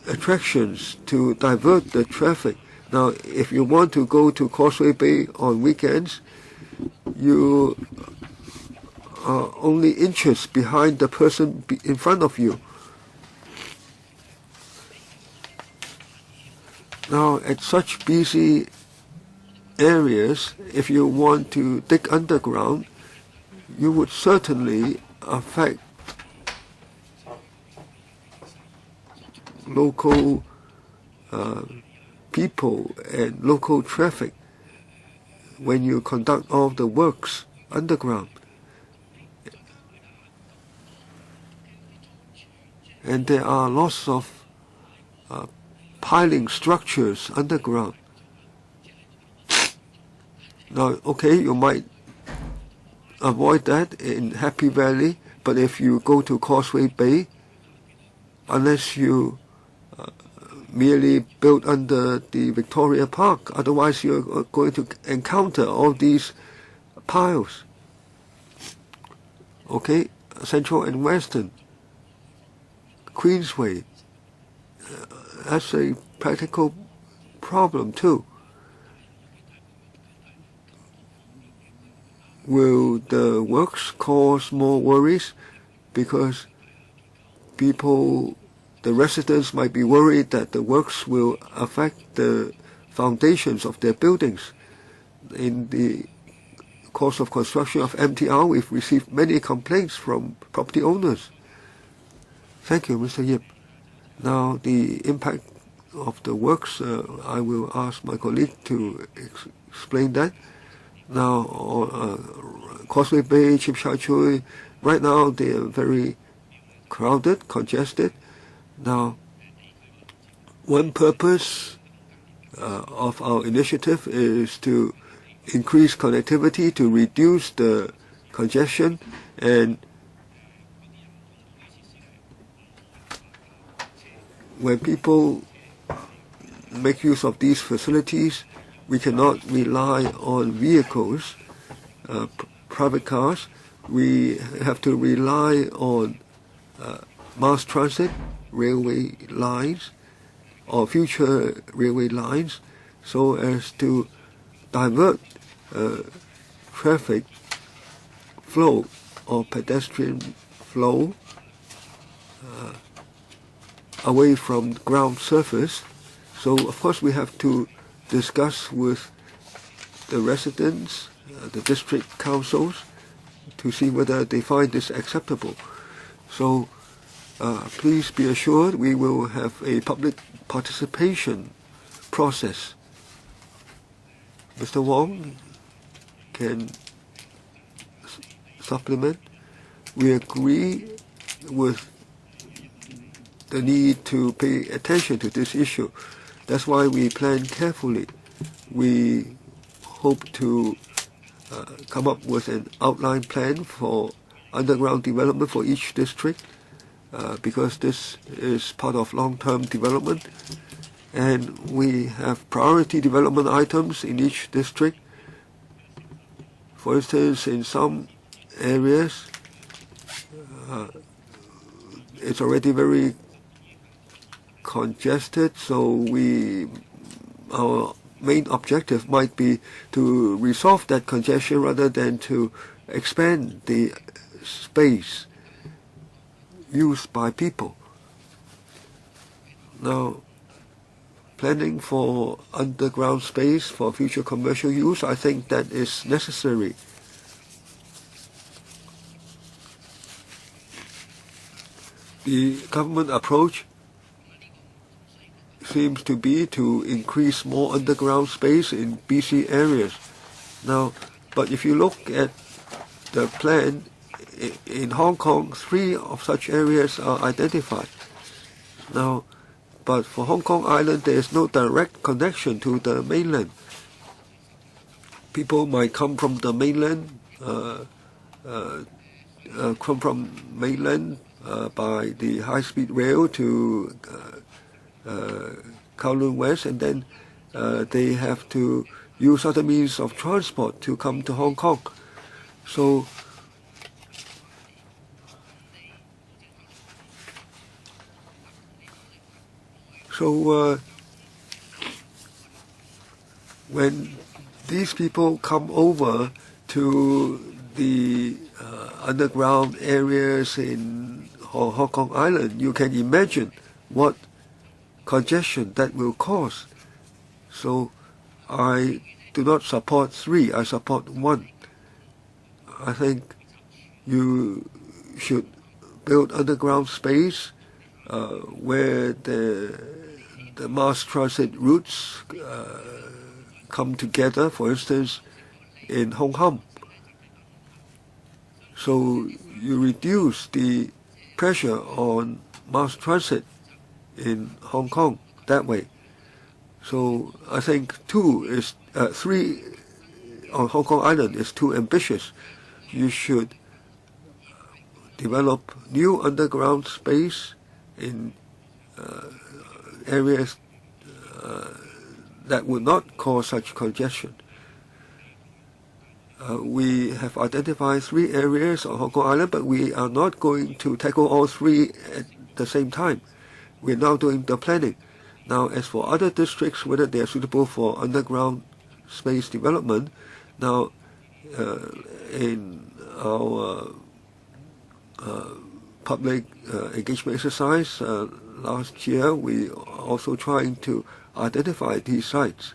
attractions to divert the traffic. Now, if you want to go to Causeway Bay on weekends, you are only inches behind the person in front of you. Now, at such busy areas, if you want to dig underground, you would certainly affect local people and local traffic when you conduct all the works underground. And there are lots of piling structures underground. Now, okay, you might avoid that in Happy Valley, but if you go to Causeway Bay, unless you merely build under the Victoria Park, otherwise you're going to encounter all these piles. Okay, Central and Western, Queensway, that's a practical problem too. Will the works cause more worries? Because the residents might be worried that the works will affect the foundations of their buildings. In the course of construction of MTR, we've received many complaints from property owners. Thank you, Mr. Yip. Now, the impact of the works, I will ask my colleague to explain that. Now, Causeway Bay, Tsim Sha Tsui, right now they are very crowded, congested. Now, one purpose of our initiative is to increase connectivity, to reduce the congestion, and when people make use of these facilities, we cannot rely on vehicles, private cars. We have to rely on mass transit, railway lines, or future railway lines, so as to divert traffic flow or pedestrian flow away from ground surface. So, of course, we have to discuss with the residents, the district councils, to see whether they find this acceptable. So, please be assured we will have a public participation process. Mr. Wong can supplement. We agree with the need to pay attention to this issue. That's why we plan carefully. We hope to come up with an outline plan for underground development for each district, because this is part of long-term development. And we have priority development items in each district. For instance, in some areas, it's already very congested, so our main objective might be to resolve that congestion rather than to expand the space used by people. Now, planning for underground space for future commercial use, I think that is necessary. The government approach seems to be to increase more underground space in BC areas. Now, but if you look at the plan, in Hong Kong, 3 of such areas are identified. Now, but for Hong Kong Island, there is no direct connection to the mainland. People might come from the mainland, by the high-speed rail to Kowloon West, and then they have to use other means of transport to come to Hong Kong. So when these people come over to the underground areas in Hong Kong Island, you can imagine what congestion that will cause. So I do not support 3, I support 1. I think you should build underground space where the mass transit routes come together, for instance, in Hong Kong. So you reduce the pressure on mass transit in Hong Kong that way. So I think 3 on Hong Kong Island is too ambitious. You should develop new underground space in areas that would not cause such congestion. We have identified 3 areas on Hong Kong Island, but we are not going to tackle all 3 at the same time. We're now doing the planning. Now, as for other districts, whether they are suitable for underground space development, now in our public engagement exercise last year, we are also trying to identify these sites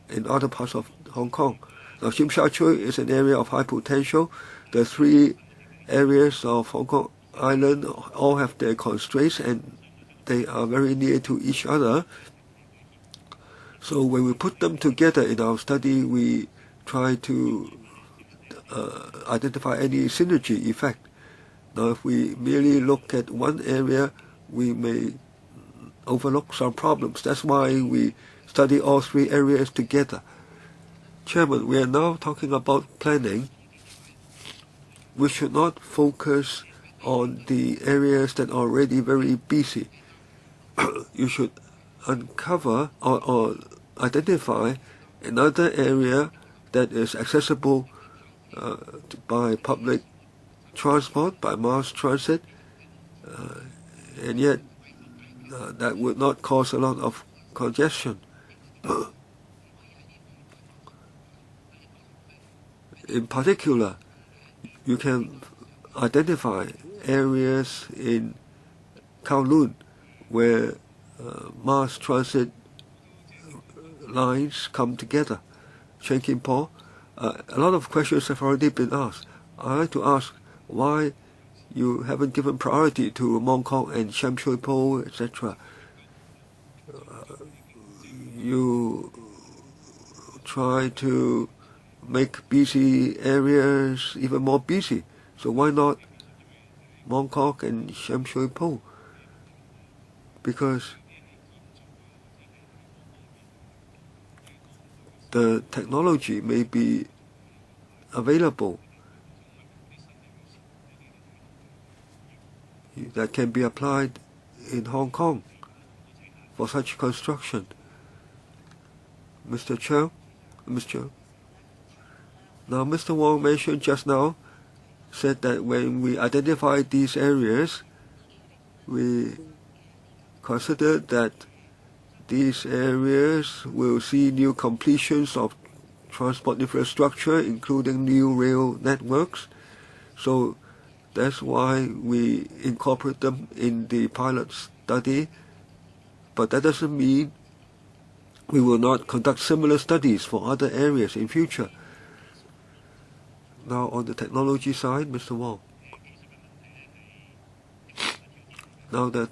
in other parts of Hong Kong. Now, Tsim Sha Tsui is an area of high potential. The 3 areas of Hong Kong Island all have their constraints, and they are very near to each other. So when we put them together in our study, we try to identify any synergy effect. Now, if we merely look at one area, we may overlook some problems. That's why we study all 3 areas together. Chairman, we are now talking about planning. We should not focus on the areas that are already very busy. You should uncover or identify another area that is accessible by public transport, by mass transit, and yet that would not cause a lot of congestion. In particular, you can identify areas in Kowloon where mass transit lines come together. Chen Kim Po, a lot of questions have already been asked. I'd like to ask why you haven't given priority to Mong Kok and Sham Shui Po, etc. You try to make busy areas even more busy. So why not Mong Kok and Sham Shui Po? Because the technology may be available that can be applied in Hong Kong for such construction. Mr. Chow, now Mr. Wong mentioned just now, said that when we identify these areas, we considered that these areas will see new completions of transport infrastructure, including new rail networks. So that's why we incorporate them in the pilot study. But that doesn't mean we will not conduct similar studies for other areas in future. Now on the technology side, Mr. Wong. Now the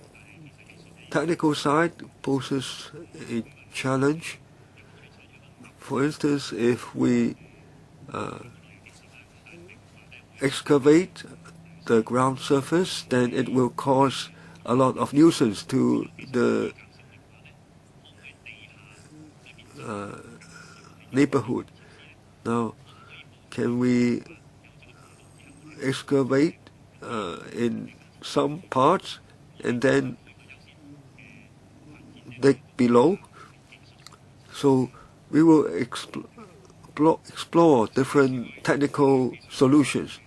technical side poses a challenge. For instance, if we excavate the ground surface, then it will cause a lot of nuisance to the neighborhood. Now, can we excavate in some parts and then dig below? So we will explore different technical solutions.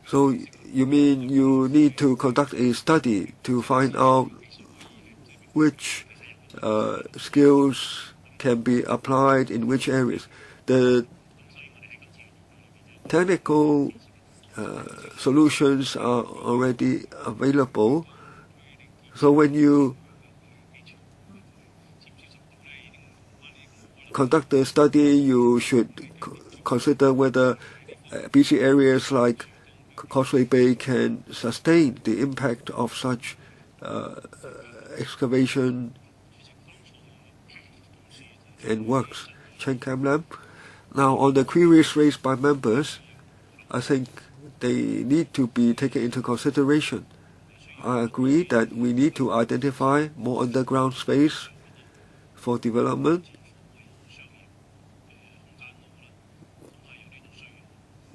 So you mean you need to conduct a study to find out which skills can be applied in which areas? The technical solutions are already available. So when you conduct the study, you should consider whether busy areas like Causeway Bay can sustain the impact of such excavation and works. Chen Kam Lam. Now, on the queries raised by members, I think they need to be taken into consideration. I agree that we need to identify more underground space for development,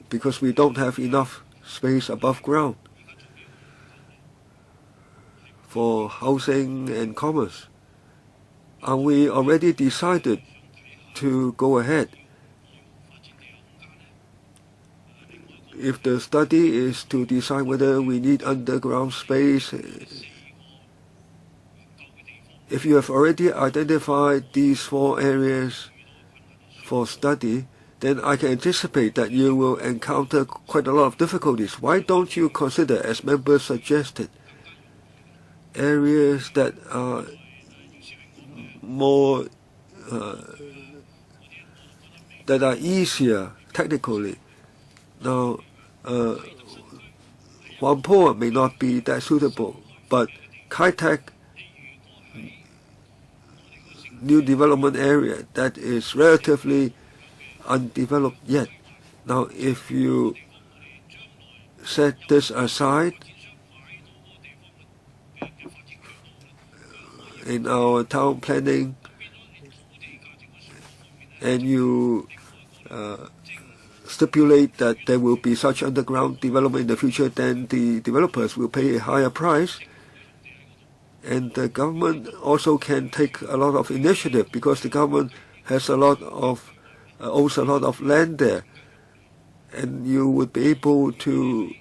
because we don't have enough space above ground for housing and commerce. Are we already decided to go ahead? If the study is to decide whether we need underground space, if you have already identified these 4 areas for study, then I can anticipate that you will encounter quite a lot of difficulties. Why don't you consider, as members suggested, areas that are more that are easier technically? Now, Whampoa may not be that suitable, but Kai Tak new development area that is relatively undeveloped yet. Now, if you set this aside in our town planning and you stipulate that there will be such underground development in the future, then the developers will pay a higher price. And the government also can take a lot of initiative because the government has a lot of owns a lot of land there, and you would be able to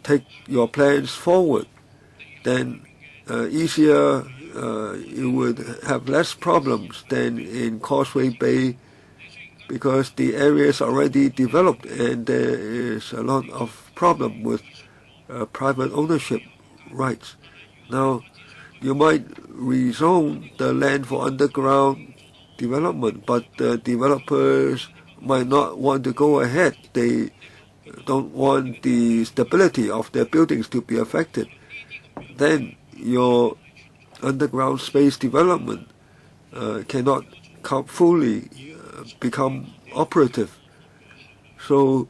take your plans forward. Then easier, you would have less problems than in Causeway Bay, because the area is already developed and there is a lot of problem with private ownership rights. Now, you might rezone the land for underground development, but the developers might not want to go ahead. They don't want the stability of their buildings to be affected. Then your underground space development cannot fully become operative. So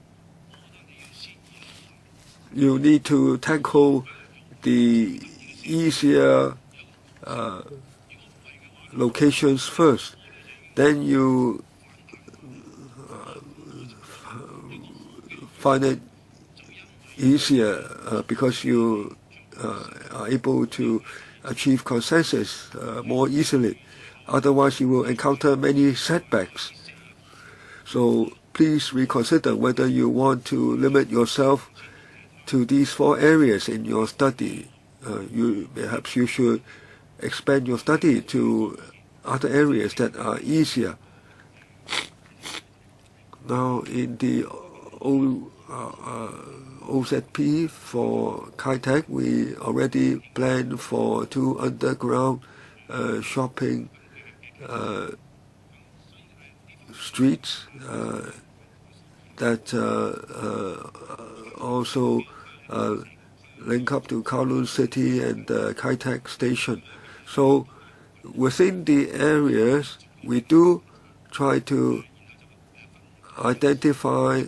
you need to tackle the easier locations first. Then you find it easier because you are able to achieve consensus more easily. Otherwise, you will encounter many setbacks. So please reconsider whether you want to limit yourself to these 4 areas in your study. Perhaps you should expand your study to other areas that are easier. Now, in the OZP for Kai Tak, we already planned for 2 underground shopping streets that also link up to Kowloon City and the Kai Tak station. So within the areas, we do try to identify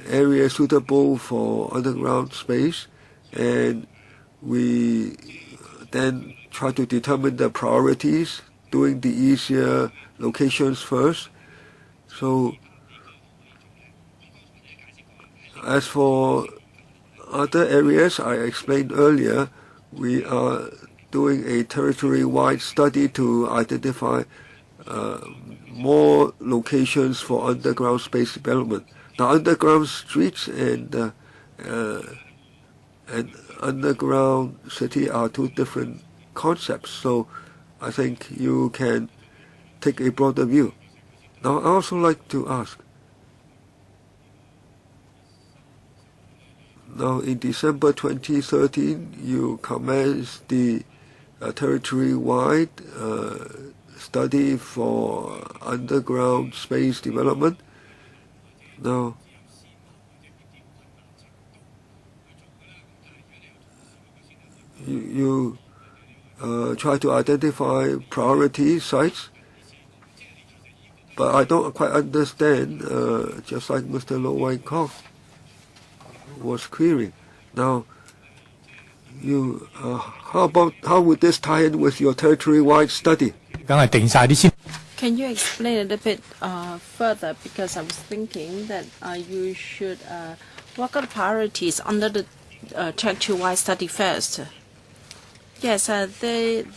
areas suitable for underground space, and we then try to determine the priorities, doing the easier locations first. So as for other areas I explained earlier, we are doing a territory-wide study to identify more locations for underground space development. Now, underground streets and underground city are two different concepts, so I think you can take a broader view. Now, I also like to ask, now in December 2013, you commenced the territory-wide study for underground space development. Now, you try to identify priority sites, but I don't quite understand, just like Mr. Lo Wai Kok was querying. Now, how would this tie in with your territory-wide study? Can you explain a little bit further? Because I was thinking that you should work on priorities under the territory-wide study first. Yes,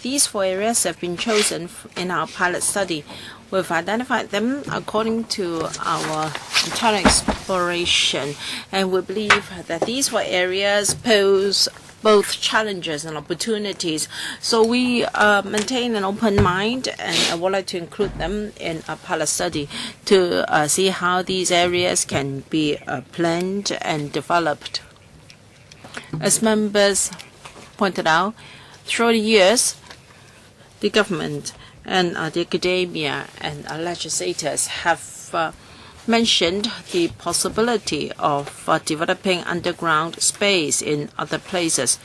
these 4 areas have been chosen in our pilot study. We've identified them according to our internal exploration, and we believe that these 4 areas pose both challenges and opportunities. So we maintain an open mind, and I would like to include them in a pilot study to see how these areas can be planned and developed. As members pointed out, through the years, the government and the academia and legislators have mentioned the possibility of developing underground space in other places.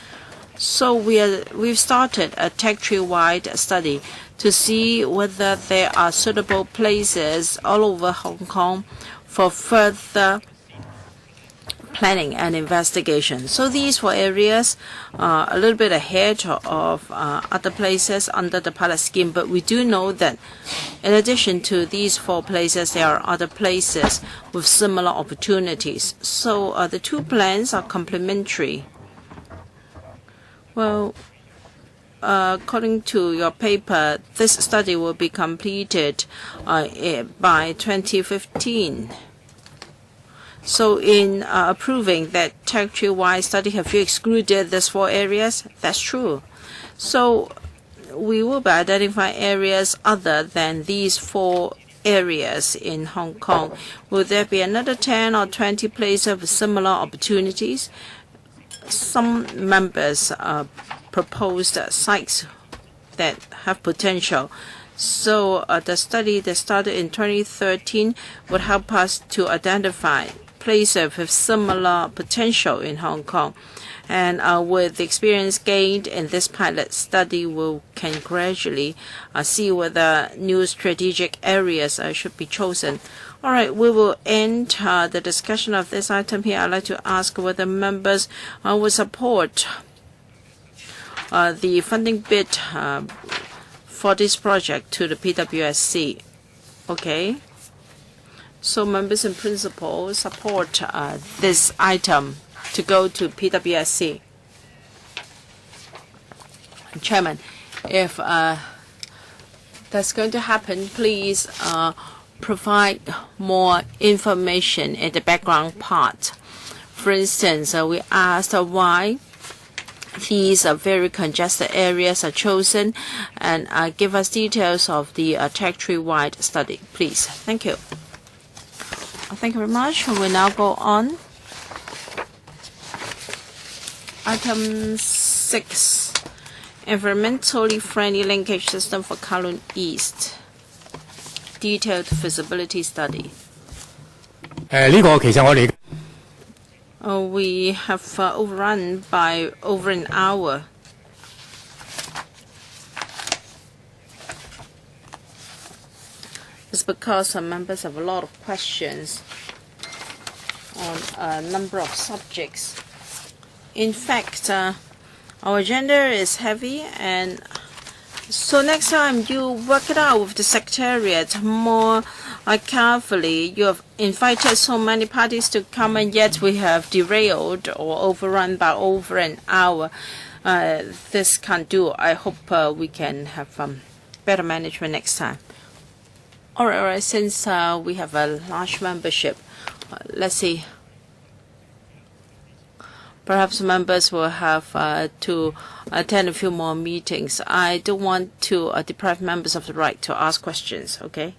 So we've started a territory-wide study to see whether there are suitable places all over Hong Kong for further planning and investigation. So these 4 areas are a little bit ahead of other places under the pilot scheme, but we do know that in addition to these 4 places, there are other places with similar opportunities. So the 2 plans are complementary. Well, according to your paper, this study will be completed by 2015. So in approving that territory-wide study, have you excluded these 4 areas? That's true. So we will be identifying areas other than these 4 areas in Hong Kong. Will there be another 10 or 20 places with similar opportunities? Some members proposed sites that have potential. So the study that started in 2013 would help us to identify places with similar potential in Hong Kong. And with the experience gained in this pilot study, we can gradually see whether new strategic areas should be chosen. All right, we will end the discussion of this item here. I'd like to ask whether members will support the funding bid for this project to the PWSC. Okay. So members in principle support this item to go to PWSC. Chairman, if that's going to happen, please provide more information in the background part. For instance, we asked why these very congested areas are chosen, and give us details of the territory-wide study, please. Thank you. Thank you very much. We will now go on. Item 6, environmentally friendly linkage system for Kowloon East. Detailed feasibility study. We have overrun by over an hour. It's because some members have a lot of questions on a number of subjects. In fact, our agenda is heavy, and so next time you work it out with the Secretariat more carefully. You have invited so many parties to come, and yet we have derailed or overrun by over an hour. This can't do. I hope we can have better management next time. All right. Since we have a large membership, let's see. Perhaps members will have to attend a few more meetings. I don't want to deprive members of the right to ask questions, okay?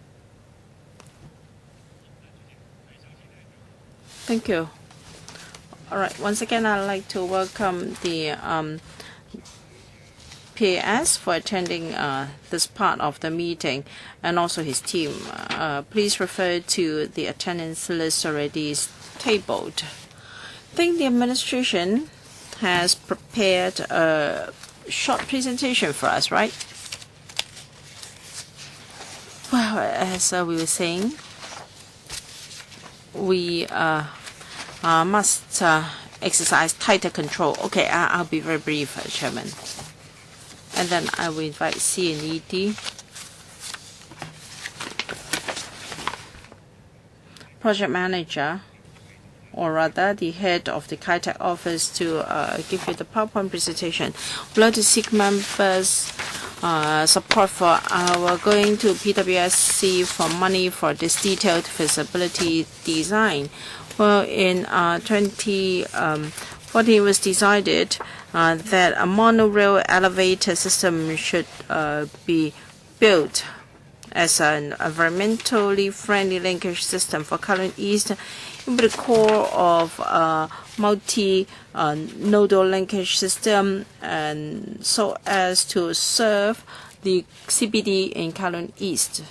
Thank you. All right. Once again, I'd like to welcome the PAS for attending this part of the meeting, and also his team. Please refer to the attendance list already tabled. I think the administration has prepared a short presentation for us, right? Well, as we were saying, we must exercise tighter control. Okay, I'll be very brief, Chairman. And then I will invite C&ED, project manager, or rather the head of the KITEC office, to give you the PowerPoint presentation. We'd like to seek members' support for our going to PWSC for money for this detailed feasibility design. Well, in 2014 it was decided that a monorail elevator system should be built as an environmentally friendly linkage system for Kowloon East, in the core of a multi-nodal linkage system, and so as to serve the CBD in Kowloon East.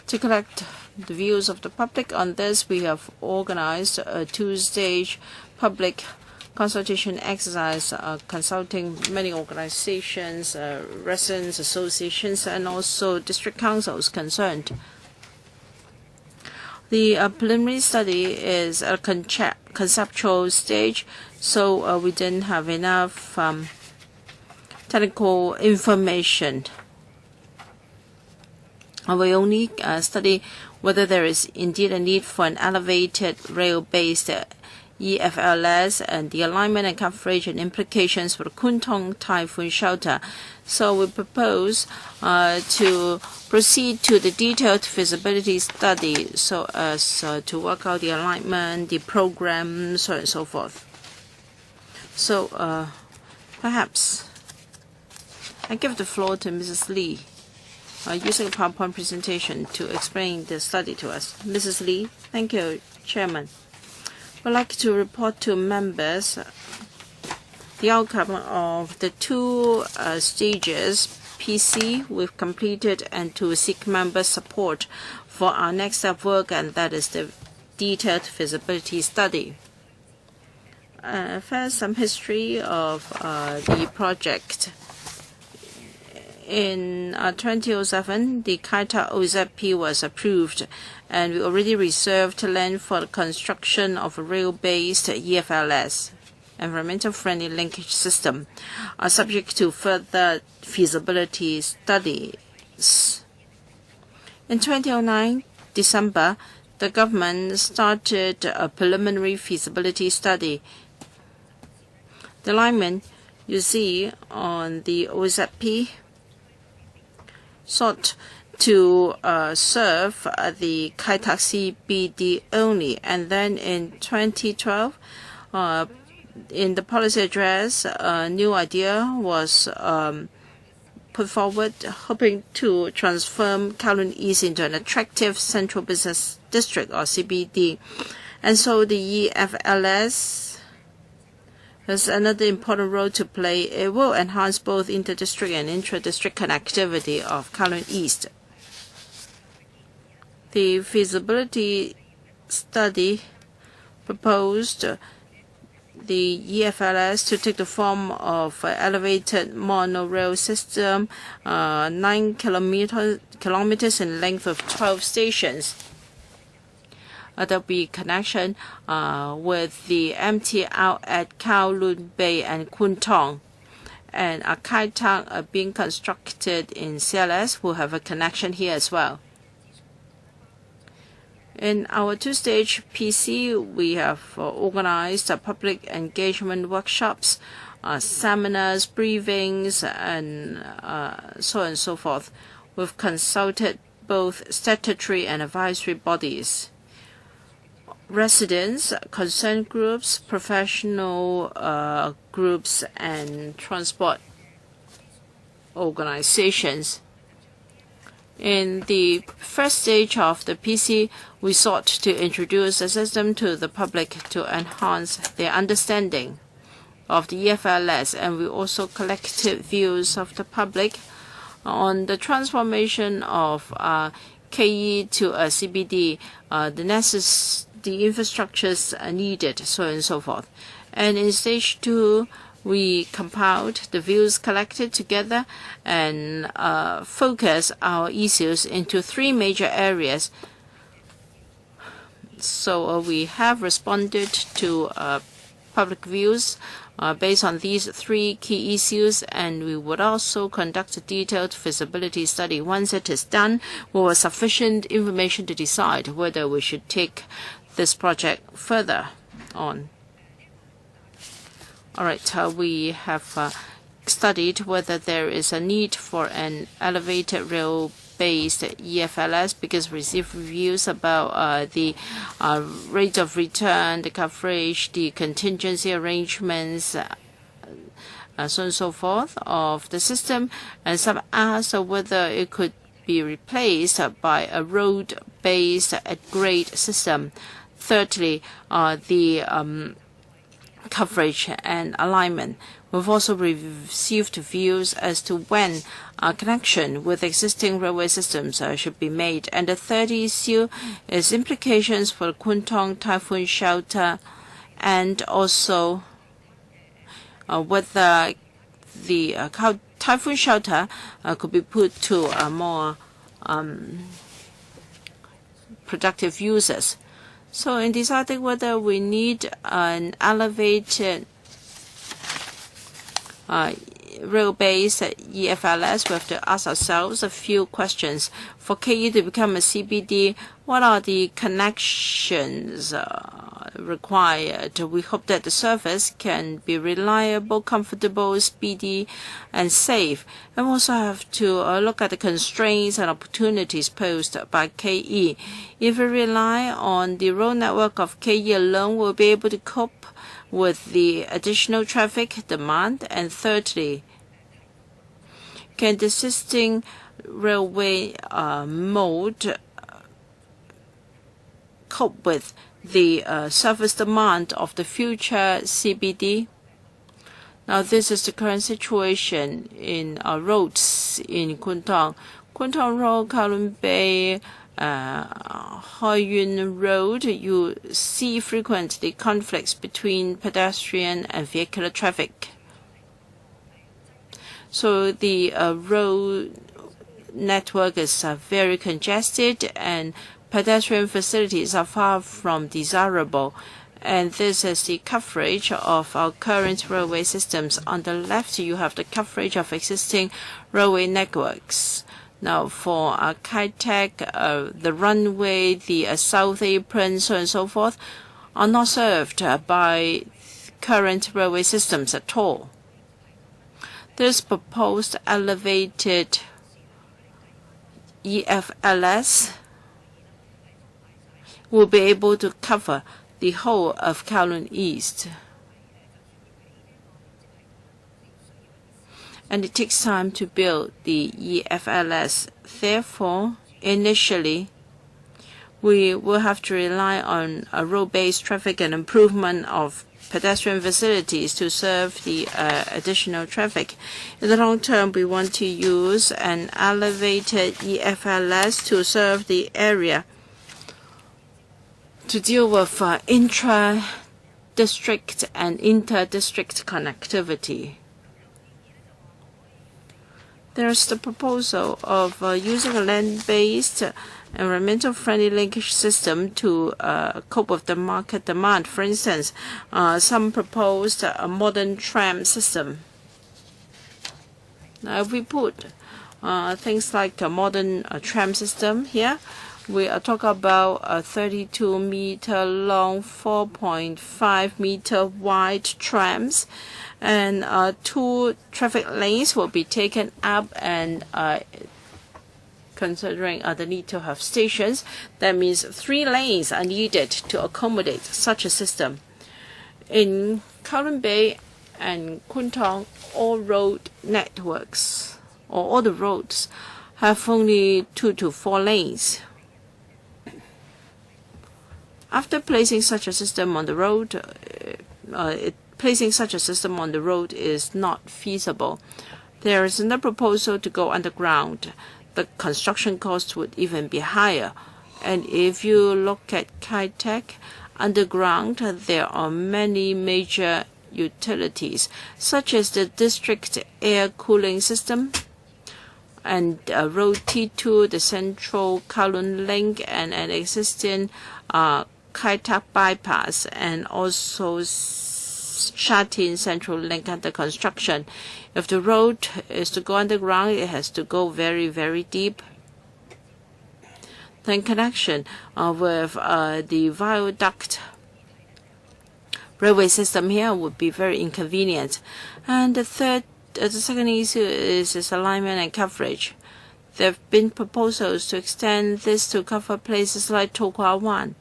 To collect the views of the public on this, we have organized a two-stage public consultation exercise consulting many organizations, residents, associations, and also district councils concerned. The preliminary study is a conceptual stage, so we didn't have enough technical information. We only study whether there is indeed a need for an elevated rail-based EFLS and the alignment and coverage and implications for the Kuntong typhoon shelter. So we propose to proceed to the detailed feasibility study so as to work out the alignment, the program, so on and so forth. So perhaps I give the floor to Mrs. Lee, using a PowerPoint presentation to explain the study to us. Mrs. Lee. Thank you, Chairman. I'd like to report to members the outcome of the two stages PC we've completed, and to seek member support for our next step work, and that is the detailed feasibility study. First, some history of the project. In 2007, the KITEC OZP was approved, and we already reserved land for the construction of a rail-based EFLS, environmental friendly linkage system, subject to further feasibility studies. In 2009, December, the government started a preliminary feasibility study. The alignment you see on the OZP sought to serve the KITEC CBD only. And then in 2012, in the policy address, a new idea was put forward, hoping to transform Kowloon East into an attractive central business district, or CBD. And so the EFLS has another important role to play. It will enhance both inter-district and intra-district connectivity of Kowloon East. The feasibility study proposed the EFLS to take the form of an elevated monorail system, 9 kilometers in length with 12 stations. There'll be connection with the MT out at Kowloon Bay and Kwun Tong. And a kai tak being constructed in CLS will have a connection here as well. In our two-stage PC, we have organized public engagement workshops, seminars, briefings, and so on and so forth. We've consulted both statutory and advisory bodies, residents, concerned groups, professional groups, and transport organizations. In the first stage of the PC, we sought to introduce the system to the public to enhance their understanding of the EFLS, and we also collected views of the public on the transformation of KE to a CBD, the infrastructures needed, so on and so forth. And in stage 2, we compiled the views collected together and focus our issues into 3 major areas. So we have responded to public views based on these 3 key issues, and we would also conduct a detailed feasibility study. Once it is done, we will have sufficient information to decide whether we should take this project further on. All right, we have studied whether there is a need for an elevated rail-based EFLS because we received reviews about the rate of return, the coverage, the contingency arrangements, so on and so forth of the system, and some asked whether it could be replaced by a road-based at-grade system. Thirdly, the coverage and alignment. We've also received views as to when a connection with existing railway systems should be made. And the third issue is implications for Kwun Tong typhoon shelter, and also whether the typhoon shelter could be put to more productive uses. So in deciding whether we need an elevated rail-based EFLS, we have to ask ourselves a few questions. For KE to become a CBD, what are the connections required? We hope that the service can be reliable, comfortable, speedy, and safe. And we also have to look at the constraints and opportunities posed by KE. If we rely on the road network of KE alone, we'll be able to cope with the additional traffic demand. And thirdly, can the existing railway mode cope with the service demand of the future CBD? Now, this is the current situation in roads in Kwun Tong. Kwun Tong Road, Kowloon Bay, Hoi Yun Road, you see frequently conflicts between pedestrian and vehicular traffic. So the road network is very congested, and pedestrian facilities are far from desirable. And this is the coverage of our current railway systems. On the left, you have the coverage of existing railway networks. Now, for Kai-Tak, the runway, the south apron, so on and so forth, are not served by current railway systems at all. This proposed elevated EFLS will be able to cover the whole of Kowloon East. And it takes time to build the EFLS. Therefore, initially, we will have to rely on a road-based traffic and improvement of pedestrian facilities to serve the additional traffic. In the long term, we want to use an elevated EFLS to serve the area to deal with district and inter-district connectivity. There's the proposal of using a land-based, environmental-friendly linkage system to cope with the market demand. For instance, some proposed a modern tram system. Now, if we put things like a modern tram system here, we are talking about a 32-meter long, 4.5-meter wide trams, and 2 traffic lanes will be taken up, and considering the need to have stations, that means 3 lanes are needed to accommodate such a system. In Kowloon Bay and Kwun Tong, all road networks, or all the roads, have only 2 to 4 lanes. After placing such a system on the road, placing such a system on the road is not feasible. There is another proposal to go underground. The construction cost would even be higher. And if you look at Kai Tak, underground, there are many major utilities, such as the district air cooling system and Road T2, the Central Kowloon Link, and an existing Kai Tak bypass, and also Sha Tin Central Link under construction. If the road is to go underground, it has to go very, very deep. Then connection with the viaduct railway system here would be very inconvenient. And the second issue is alignment and coverage. There have been proposals to extend this to cover places like To Kwa Wan.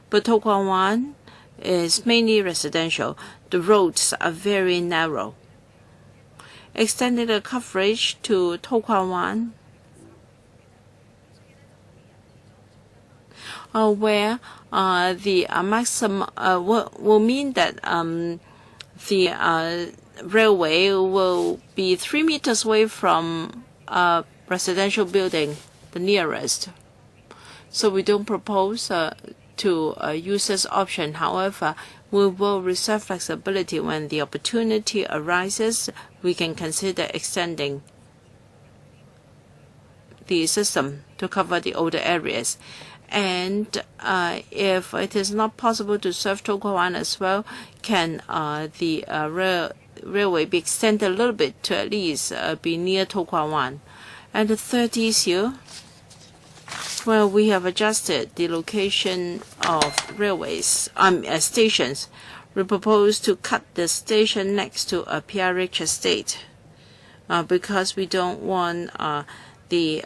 But To Kwa Wan is mainly residential. The roads are very narrow. Extending the coverage to To Kwa Wan, where the maximum will mean that the railway will be 3 meters away from a residential building, the nearest. So we don't propose to use this option. However, we will reserve flexibility. When the opportunity arises, we can consider extending the system to cover the older areas. And if it is not possible to serve To Kwa Wan as well, can the railway be extended a little bit to at least be near To Kwa Wan? And the third issue, well, we have adjusted the location of railways, stations. We propose to cut the station next to a PRH estate because we don't want the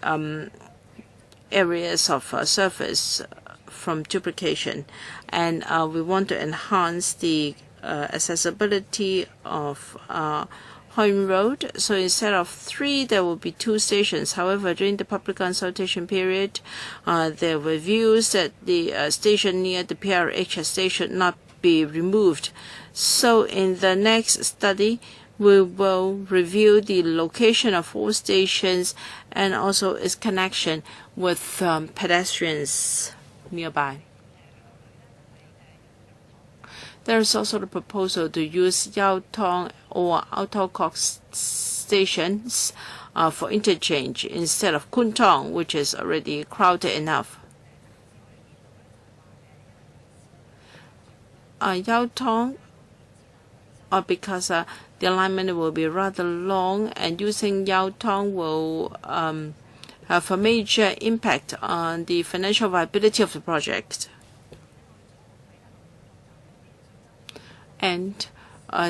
areas of surface from duplication, and we want to enhance the accessibility of Harcourt Road. So instead of 3, there will be 2 stations. However, during the public consultation period, there were views that the station near the PRH station should not be removed. So in the next study, we will review the location of all stations and also its connection with pedestrians nearby. There is also the proposal to use Yau Tong or Outer Kok stations for interchange instead of Kwun Tong, which is already crowded enough. Yau Tong, because the alignment will be rather long, and using Yau Tong will have a major impact on the financial viability of the project. And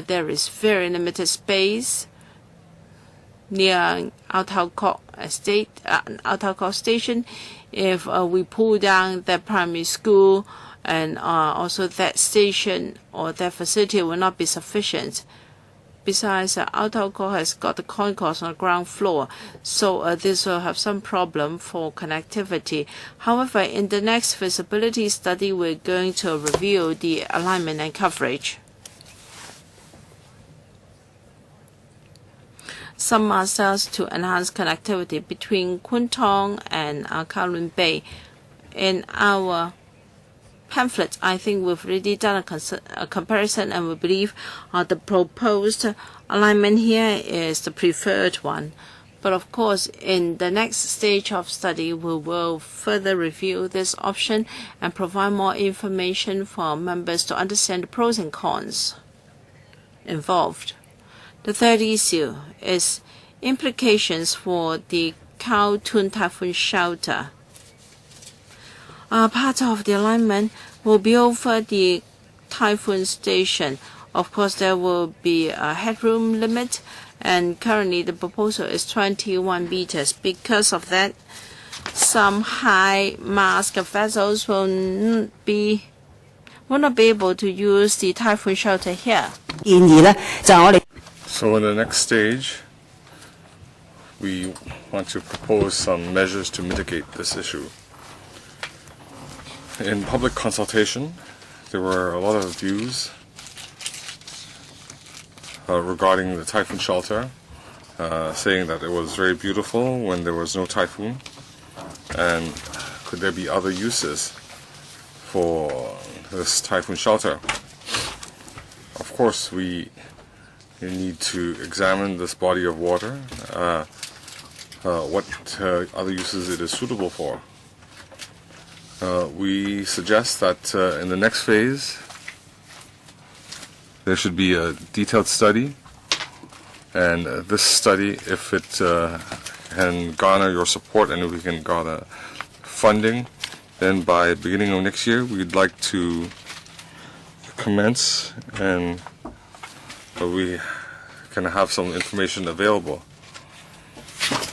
there is very limited space near Outer Kok station. If we pull down the primary school, and also that station or that facility will not be sufficient. Besides, Outer Kok has got the concourse on the ground floor, so this will have some problem for connectivity. However, in the next feasibility study, we're going to review the alignment and coverage. Some cells to enhance connectivity between Kwun Tong and Kowloon Bay. In our pamphlet, I think we've already done a comparison, and we believe the proposed alignment here is the preferred one. But of course, in the next stage of study, we will further review this option and provide more information for our members to understand the pros and cons involved. The third issue is implications for the Kowloon typhoon shelter. Part of the alignment will be over the typhoon station. Of course, there will be a headroom limit, and currently the proposal is 21 meters. Because of that, some high mast vessels will not be able to use the typhoon shelter here. So in the next stage, we want to propose some measures to mitigate this issue. In public consultation, there were a lot of views regarding the typhoon shelter, saying that it was very beautiful when there was no typhoon, and could there be other uses for this typhoon shelter. Of course, we need to examine this body of water, what other uses it is suitable for. We suggest that in the next phase there should be a detailed study, and this study, if it can garner your support and if we can garner funding, then by beginning of next year we'd like to commence, and we can have some information available.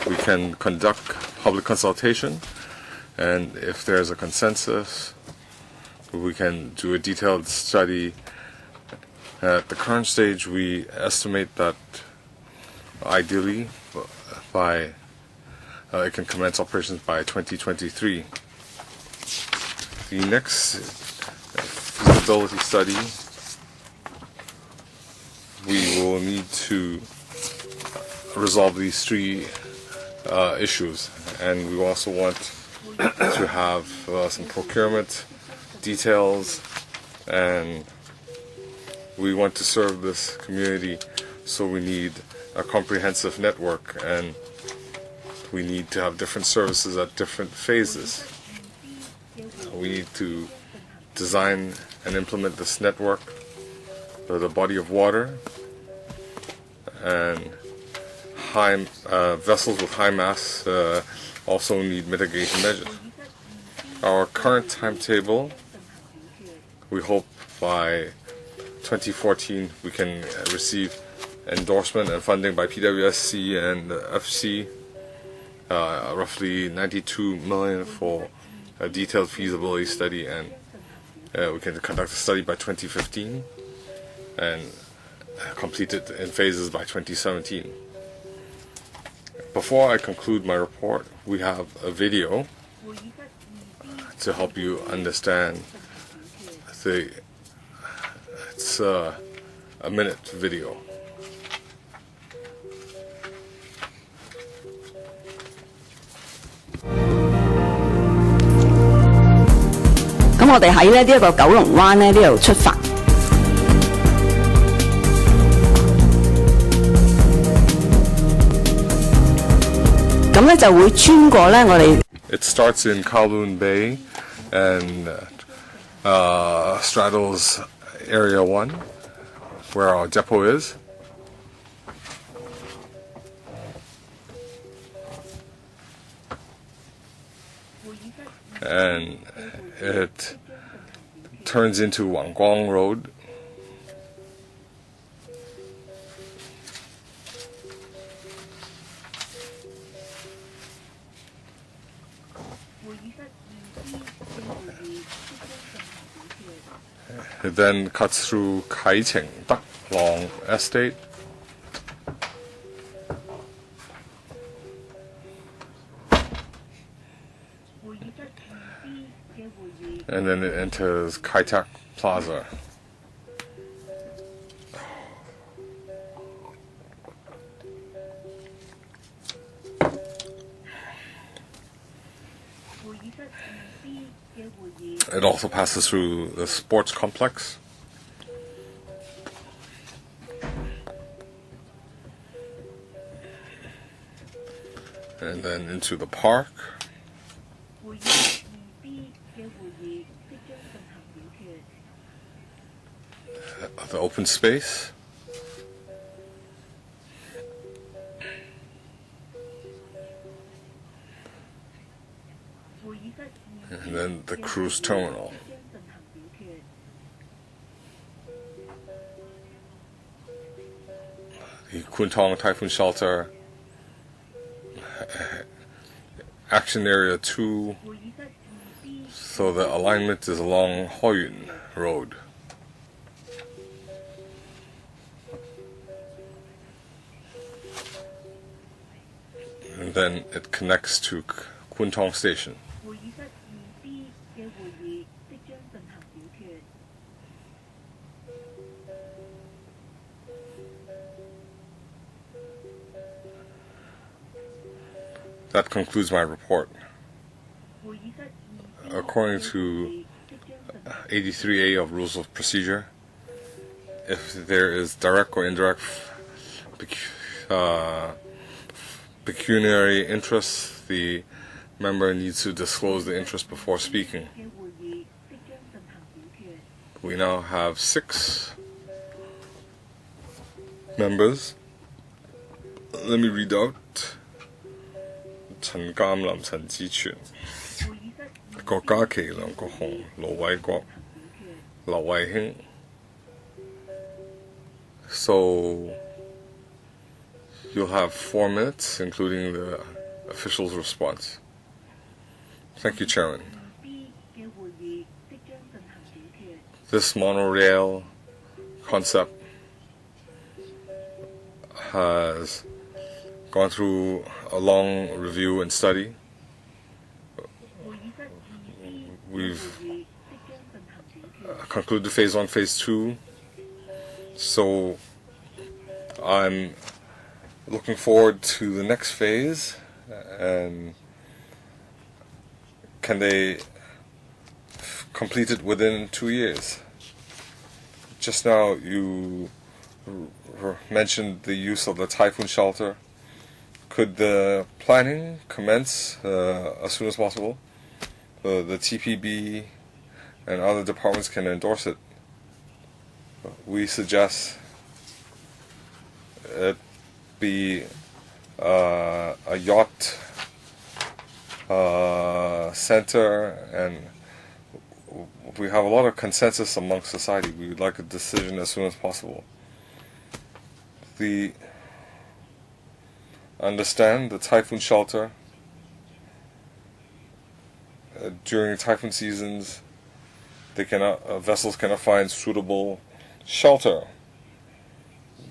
We can conduct public consultation, and if there's a consensus, we can do a detailed study. At the current stage, we estimate that ideally by it can commence operations by 2023. The next feasibility study, we will need to resolve these three issues, and we also want to have some procurement details, and we want to serve this community, so we need a comprehensive network, and we need to have different services at different phases. We need to design and implement this network, the body of water, and vessels with high mass also need mitigation measures. Our current timetable, we hope by 2014 we can receive endorsement and funding by PWSC and FC, roughly 92 million for a detailed feasibility study, and we can conduct a study by 2015 and complete it in phases by 2017. Before I conclude my report, we have a video to help you understand it's a minute video.咁我哋喺呢一個九龍灣呢度出發。咁咧就會穿過咧我哋。It starts in Kowloon Bay and straddles Area 1, where our depot is. And it turns into Wangguang Road. It then cuts through Kaiting Dak Long Estate. And then it enters Kai Tak Plaza. It also passes through the sports complex. And then into the park. The open space. And then the cruise terminal. The Kwun Typhoon Shelter, Action Area 2, so the alignment is along Kowloon Road. And then it connects to Kwun Station. That concludes my report. According to 83A of Rules of Procedure, if there is direct or indirect pecuniary interest, the member needs to disclose the interest before speaking. We now have 6 members. Let me read out. 陳鑑林、陳志全、郭家麒、梁國雄、盧偉國、劉慧卿. So you'll have 4 minutes, including the official's response. Thank you, Chairman. This monorail concept has gone through a long review and study. We've concluded phase 1, phase 2. So I'm looking forward to the next phase, and can they complete it within 2 years? Just now you mentioned the use of the typhoon shelter. Could the planning commence as soon as possible? The TPB and other departments can endorse it. We suggest it be a yacht center, and we have a lot of consensus among society. We would like a decision as soon as possible. Understand the typhoon shelter. During typhoon seasons, vessels cannot find suitable shelter.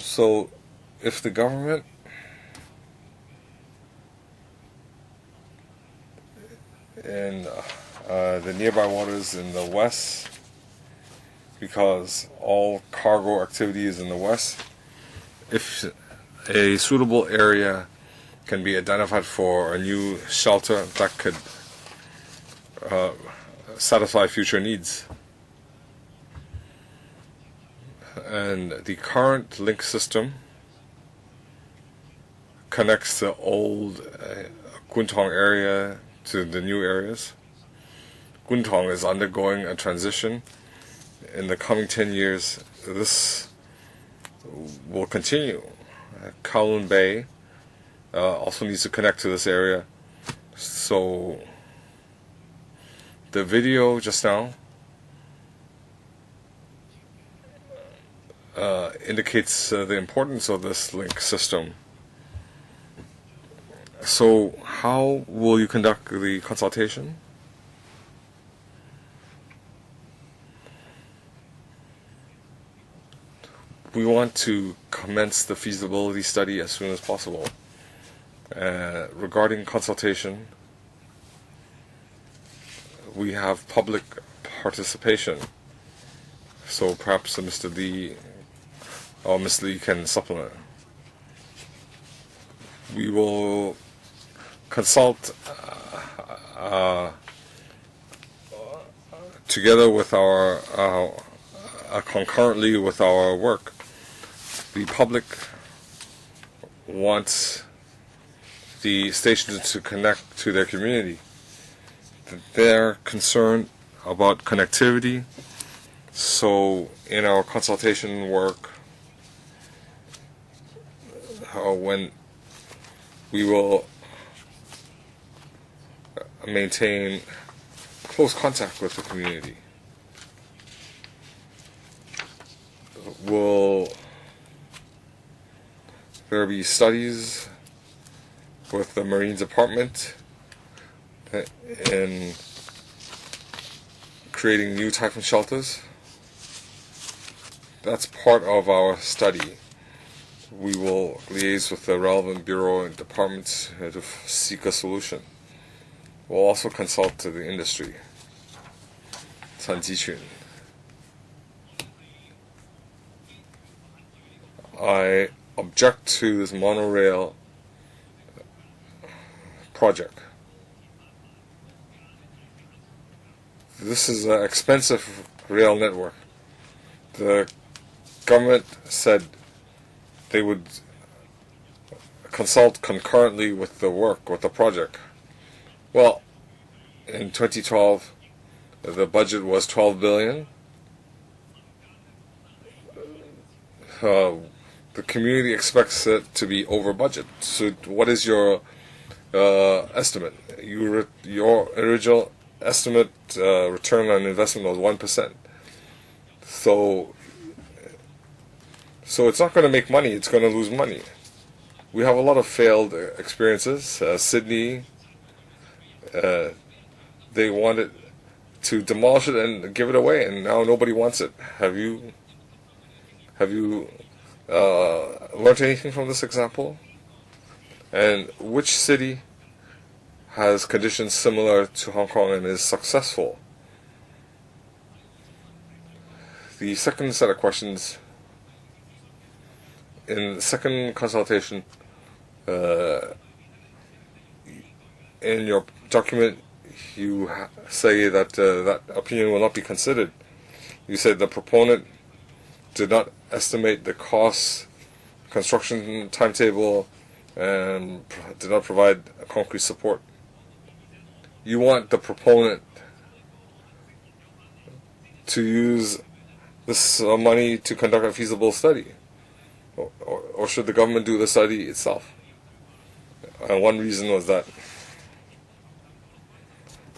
So, if the government in the nearby waters in the west, because all cargo activity is in the west, if a suitable area can be identified for a new shelter that could satisfy future needs. And the current link system connects the old Kwun area to the new areas. Kwun is undergoing a transition. In the coming 10 years, this will continue. Kowloon Bay also needs to connect to this area. So the video just now indicates the importance of this link system. So how will you conduct the consultation? We want to commence the feasibility study as soon as possible. Regarding consultation, we have public participation. So perhaps Mr. Lee or Ms. Lee can supplement. We will consult together with our concurrently with our work, the public wants the station to connect to their community. They're concerned about connectivity, so in our consultation work, when we will maintain close contact with the community, will there be studies with the Marine Department in creating new typhoon shelters? That's part of our study. We will liaise with the relevant bureau and departments to seek a solution. We'll also consult to the industry. 参集群. I object to this monorail project. This is an expensive rail network. The government said they would consult concurrently with the work, with the project. Well, in 2012, the budget was 12 billion. The community expects it to be over budget. So what is your estimate? Your original estimate return on investment was 1%. So it's not going to make money, it's going to lose money. We have a lot of failed experiences. Sydney, they wanted to demolish it and give it away, and now nobody wants it. Have you learned anything from this example? And which city has conditions similar to Hong Kong and is successful? The second set of questions, in the second consultation, in your document, you say that that opinion will not be considered. You said the proponent did not estimate the cost, construction timetable, and did not provide concrete support. You want the proponent to use this money to conduct a feasible study, or should the government do the study itself? And one reason was that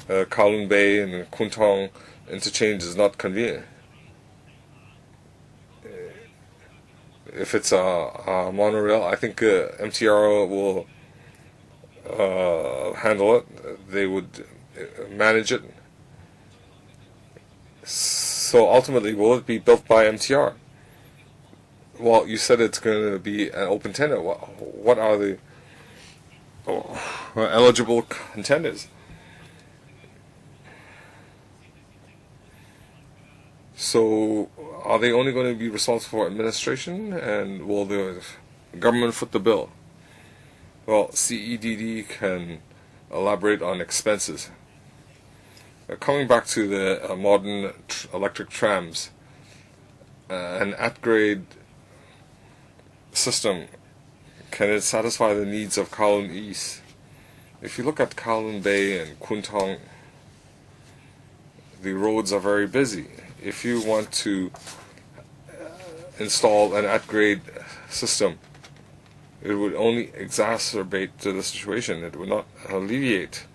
Kowloon Bay and Kwun Tong interchange is not convenient. If it's a monorail, I think MTR will handle it. They would manage it. So ultimately, will it be built by MTR? Well, you said it's going to be an open tender. What are the eligible contenders? So are they only going to be responsible for administration, and will the government foot the bill? Well, CEDD can elaborate on expenses. Coming back to the modern electric trams, an at-grade system, can it satisfy the needs of Kowloon East? If you look at Kowloon Bay and Kwun Tong, the roads are very busy. If you want to install an at-grade system, it would only exacerbate the situation. It would not alleviate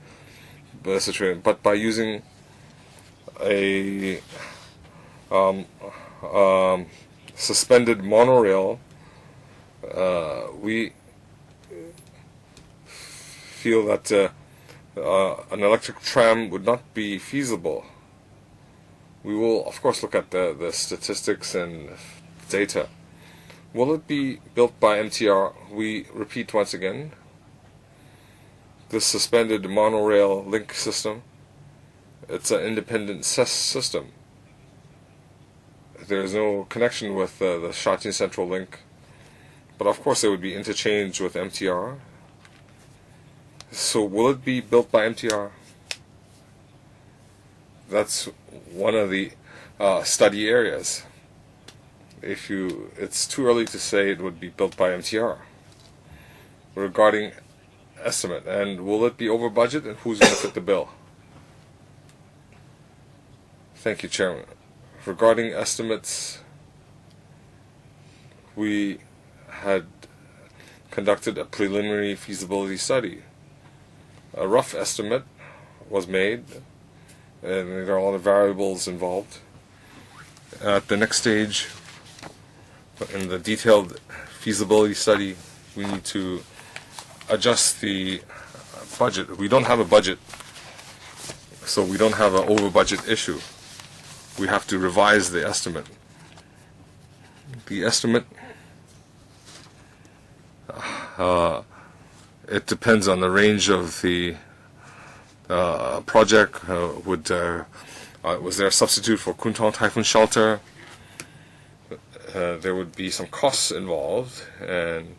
the situation. But by using a suspended monorail, we feel that an electric tram would not be feasible. We will, of course, look at the statistics and data. Will it be built by MTR? We repeat once again, this suspended monorail link system, it's an independent system. There is no connection with the Shatin Central Link, but of course there would be interchange with MTR. So will it be built by MTR? that's one of the study areas. It's too early to say it would be built by MTR. Regarding estimate, and will it be over budget, and who's going to fit the bill? Thank you, Chairman. Regarding estimates, we had conducted a preliminary feasibility study. A rough estimate was made, and there are a lot of variables involved. At the next stage, in the detailed feasibility study, we need to adjust the budget. We don't have a budget, so we don't have an over budget issue. We have to revise the estimate. The estimate, it depends on the range of the project. Was there a substitute for Kuntong Typhoon Shelter? There would be some costs involved, and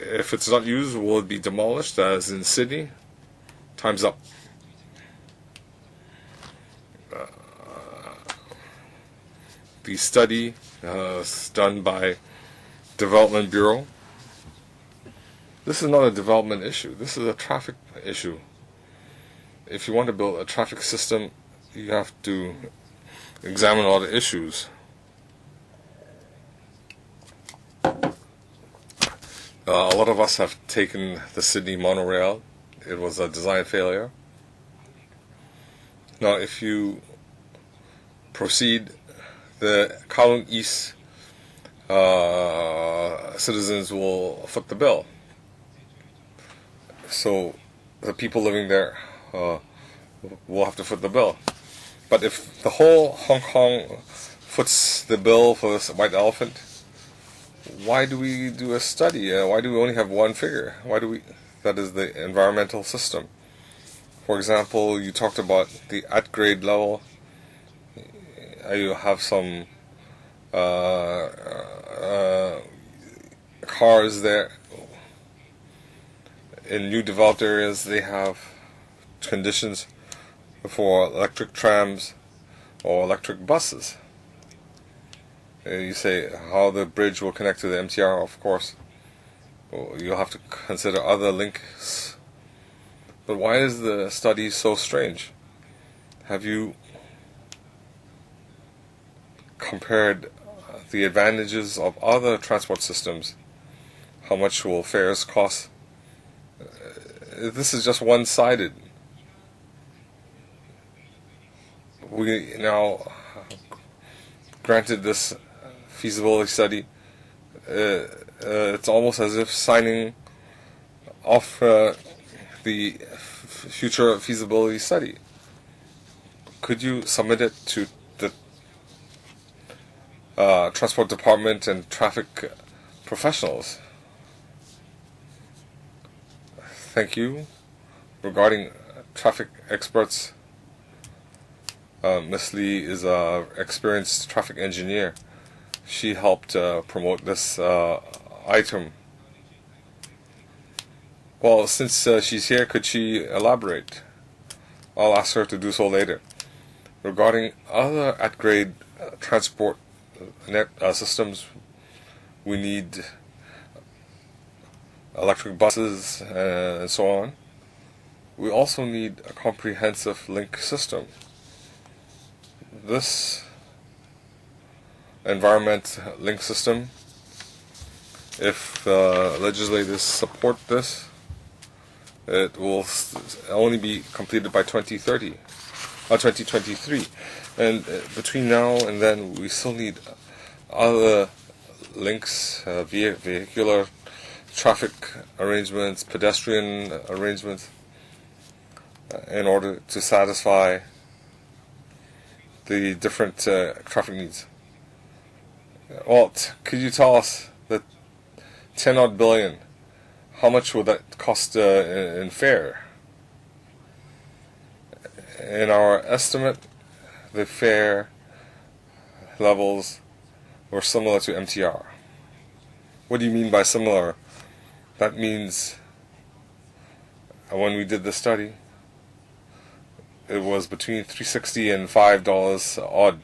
if it's not used, will it be demolished as in Sydney? Time's up. The study is done by Development Bureau. This is not a development issue. This is a traffic issue. If you want to build a traffic system, you have to examine all the issues. A lot of us have taken the Sydney monorail. It was a design failure. Now, if you proceed, the Kowloon East citizens will foot the bill. So the people living there will have to foot the bill. But if the whole Hong Kong foots the bill for this white elephant, why do we do a study? Why do we only have one figure? That is the environmental system. For example, you talked about the at-grade level. You have some cars there. In new developed areas, they have conditions for electric trams or electric buses. You say how the bridge will connect to the MTR, of course. You'll have to consider other links. But why is the study so strange? Have you compared the advantages of other transport systems? How much will fares cost? This is just one-sided. We now granted this feasibility study. It's almost as if signing off the future feasibility study. Could you submit it to the Transport Department and traffic professionals? Thank you. Regarding traffic experts, Ms. Lee is an experienced traffic engineer. She helped promote this item. Well, since she's here, could she elaborate? I'll ask her to do so later. Regarding other at-grade transport systems, we need electric buses and so on. We also need a comprehensive link system. This environment link system, if legislators support this, it will only be completed by 2023. And between now and then, we still need other links, vehicular traffic arrangements, pedestrian arrangements, in order to satisfy the different traffic needs. Walt, could you tell us the 10-odd billion, how much would that cost in fare? In our estimate, the fare levels were similar to MTR. What do you mean by similar? that means when we did the study, it was between $3.60 and $5 odd.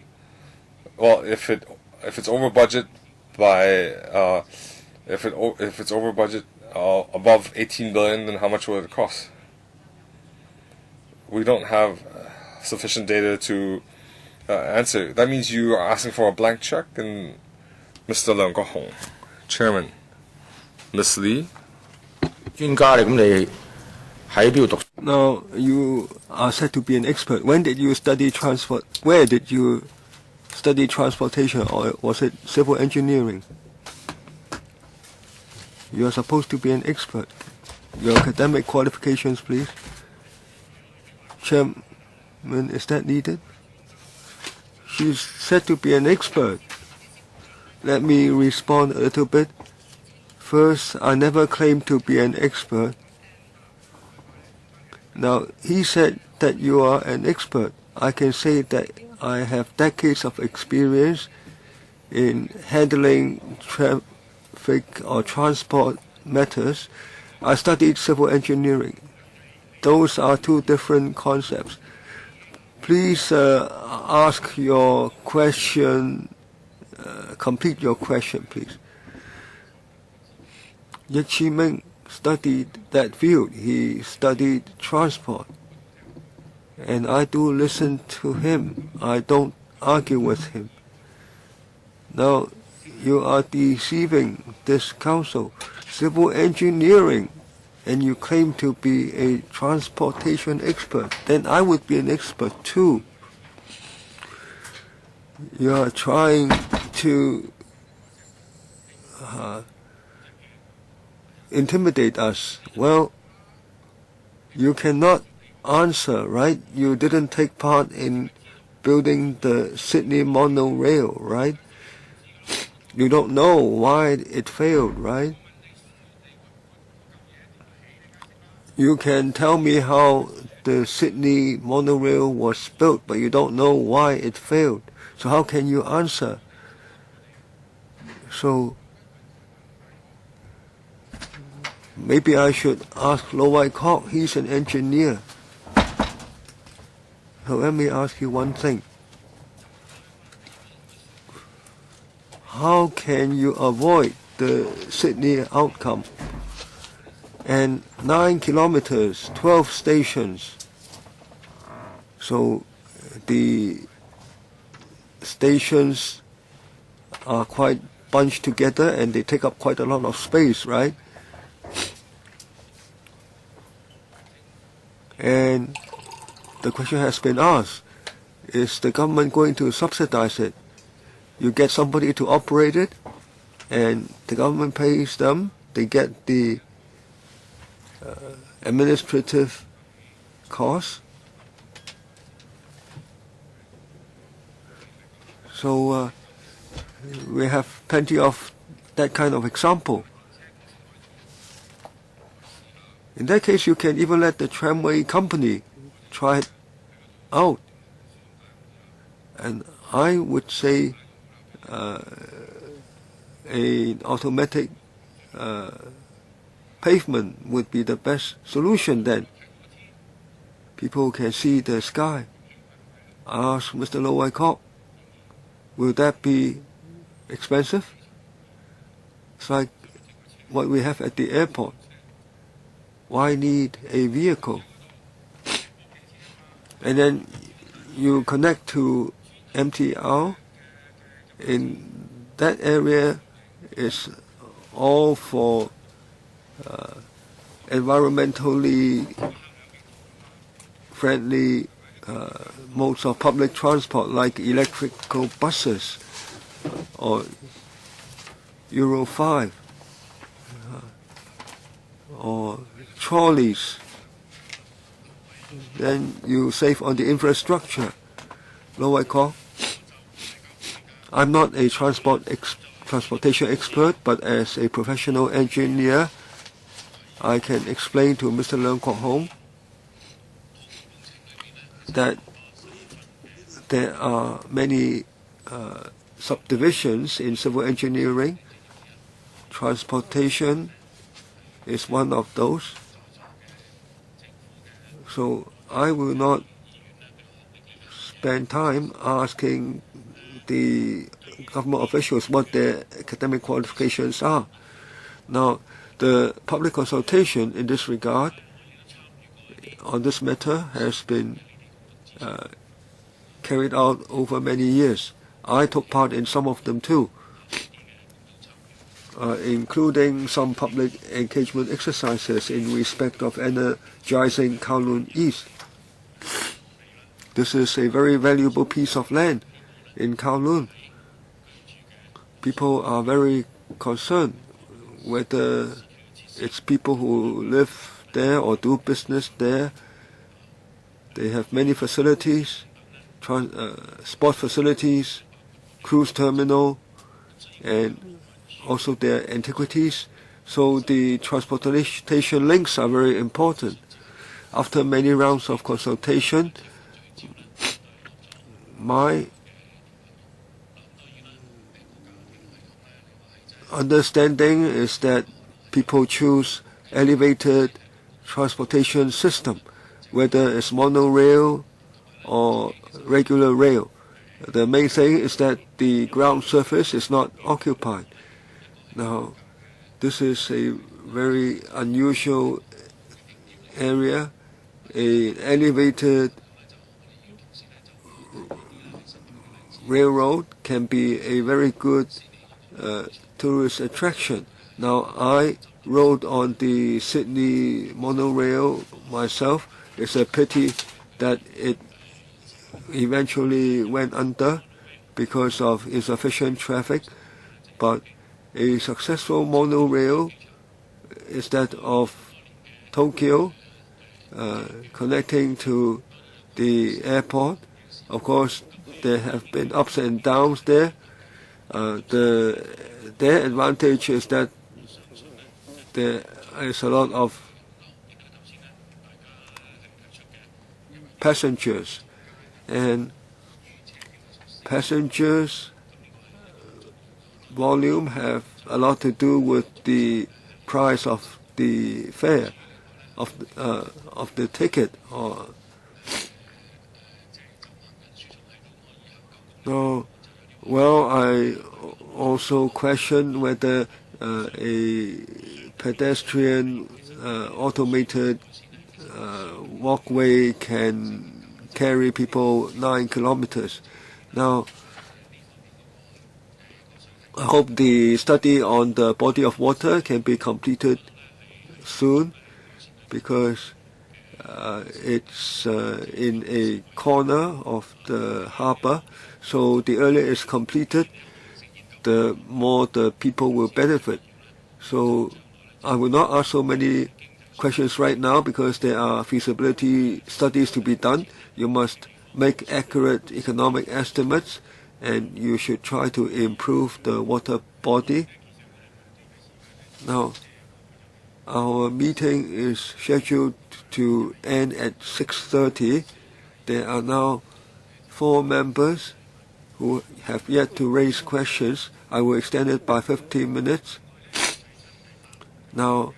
Well, if it's over budget by if it's over budget above 18 billion, then how much will it cost? We don't have sufficient data to answer. That means you are asking for a blank check. And Mr. Leung Kok-hong, Chairman, Ms. Lee. 專家嚟，咁你喺邊度讀？ Now, you are said to be an expert. When did you study transport? Where did you study transportation, or was it civil engineering? You are supposed to be an expert. Your academic qualifications, please. Chairman, is that needed? She's said to be an expert. Let me respond a little bit. First, I never claimed to be an expert. Now, he said that you are an expert. I can say that I have decades of experience in handling traffic or transport matters. I studied civil engineering. Those are two different concepts. Please ask your question, complete your question, please. Yik Chi Ming studied that field. He studied transport. And I do listen to him. I don't argue with him. Now, you are deceiving this council. Civil engineering, and you claim to be a transportation expert, then I would be an expert too. You are trying to intimidate us. Well, you cannot answer, right? You didn't take part in building the Sydney monorail, right? You don't know why it failed, right? You can tell me how the Sydney monorail was built, but you don't know why it failed. So how can you answer? So maybe I should ask Lo Wai Kok. He's an engineer. So let me ask you one thing. How can you avoid the Sydney outcome? And 9 kilometers, 12 stations. So the stations are quite bunched together and they take up quite a lot of space, right? And the question has been asked, is the government going to subsidize it? You get somebody to operate it and the government pays them, they get the administrative costs. So we have plenty of that kind of example. In that case, you can even let the tramway company try it out. And I would say an automatic pavement would be the best solution then. People can see the sky. I asked Mr. Lo Wai Kok, will that be expensive? It's like what we have at the airport. Why need a vehicle? And then you connect to MTR. In that area, it's all for environmentally friendly modes of public transport like electrical buses or Euro 5 or trolleys. Then you save on the infrastructure. Lo Wai Kok, I'm not a transportation expert, but as a professional engineer, I can explain to Mr. Leung Kok-hong that there are many subdivisions in civil engineering. Transportation is one of those. So I will not spend time asking the government officials what their academic qualifications are. Now, the public consultation in this regard on this matter has been carried out over many years. I took part in some of them too, including some public engagement exercises in respect of energizing Kowloon East. This is a very valuable piece of land in Kowloon. People are very concerned whether it's people who live there or do business there. They have many facilities, sport facilities, cruise terminal, and also their antiquities. So the transportation links are very important. After many rounds of consultation, my understanding is that people choose elevated transportation system, whether it's monorail or regular rail. The main thing is that the ground surface is not occupied. Now, this is a very unusual area. An elevated railroad can be a very good tourist attraction. Now, I rode on the Sydney monorail myself. It's a pity that it eventually went under because of insufficient traffic, but a successful monorail is that of Tokyo, connecting to the airport. Of course, there have been ups and downs there. Their advantage is that there is a lot of passengers, and passengers volume have a lot to do with the price of the fare of the ticket. Well, I also question whether a pedestrian automated walkway can carry people 9 kilometers. Now, I hope the study on the body of water can be completed soon, because it's in a corner of the harbor. So the earlier it's completed, the more the people will benefit. So I will not ask so many questions right now because there are feasibility studies to be done. You must make accurate economic estimates, and you should try to improve the water body. Now, our meeting is scheduled to end at 6:30. There are now 4 members who have yet to raise questions. I will extend it by 15 minutes. Now,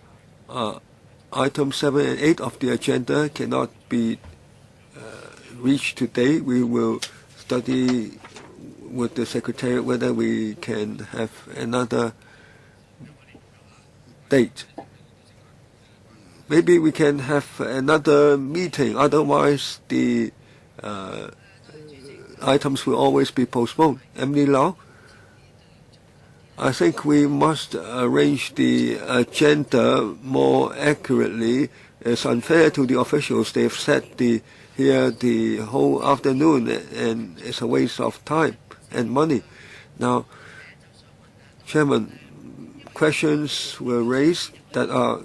items 7 and 8 of the agenda cannot be reached today. We will study with the Secretariat whether we can have another date. Maybe we can have another meeting, otherwise the items will always be postponed. Emily Lau? I think we must arrange the agenda more accurately. It's unfair to the officials. They've sat here the whole afternoon, and it's a waste of time and money. Now, Chairman, questions were raised that are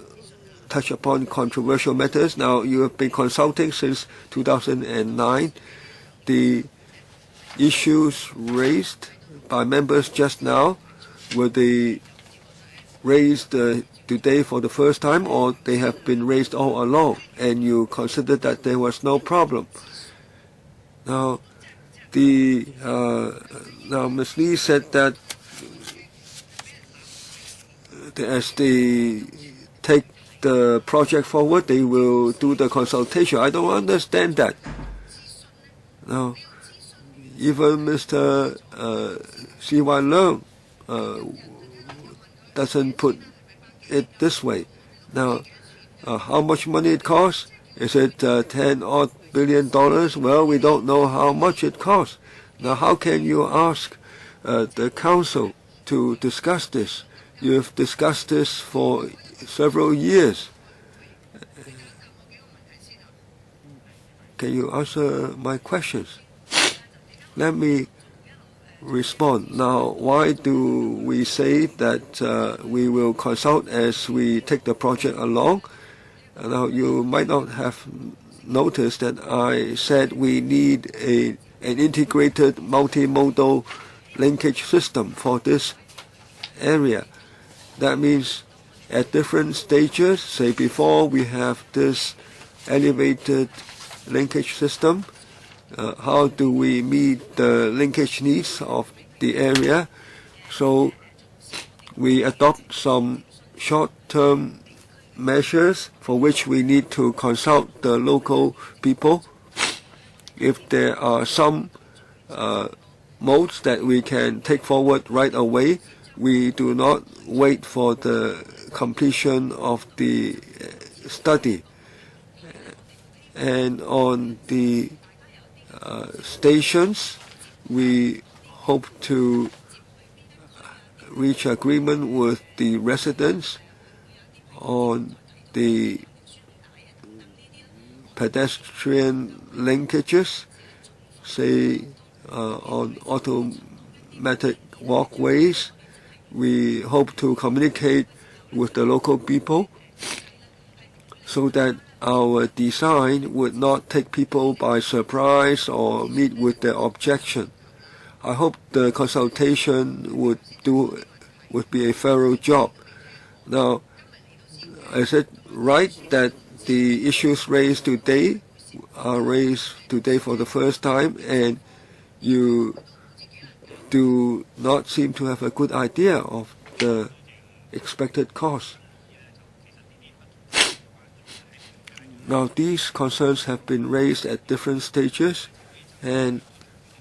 touch upon controversial matters. Now, you have been consulting since 2009. The issues raised by members just now, were they raised today for the first time, or they have been raised all along, and you consider that there was no problem? Now, Ms. Lee said that as they take the project forward, they will do the consultation. I don't understand that. Now, even Mr. C.Y. Leung doesn't put it this way. Now, how much money it costs? Is it $10 billion? Well, we don't know how much it costs. Now, how can you ask the council to discuss this? You've discussed this for several years. Can you answer my questions? Let me respond. Now, why do we say that we will consult as we take the project along? Now, you might not have noticed that I said we need an integrated multimodal linkage system for this area. That means at different stages, say before we have this elevated linkage system, how do we meet the linkage needs of the area? So we adopt some short-term measures for which we need to consult the local people. If there are some modes that we can take forward right away, we do not wait for the completion of the study. And on the stations, we hope to reach agreement with the residents on the pedestrian linkages, say on automatic walkways. We hope to communicate with the local people so that our design would not take people by surprise or meet with their objection. I hope the consultation would be a thorough job. Now, is it right that the issues raised today are raised today for the first time, and you do not seem to have a good idea of the expected cost? Now, these concerns have been raised at different stages, and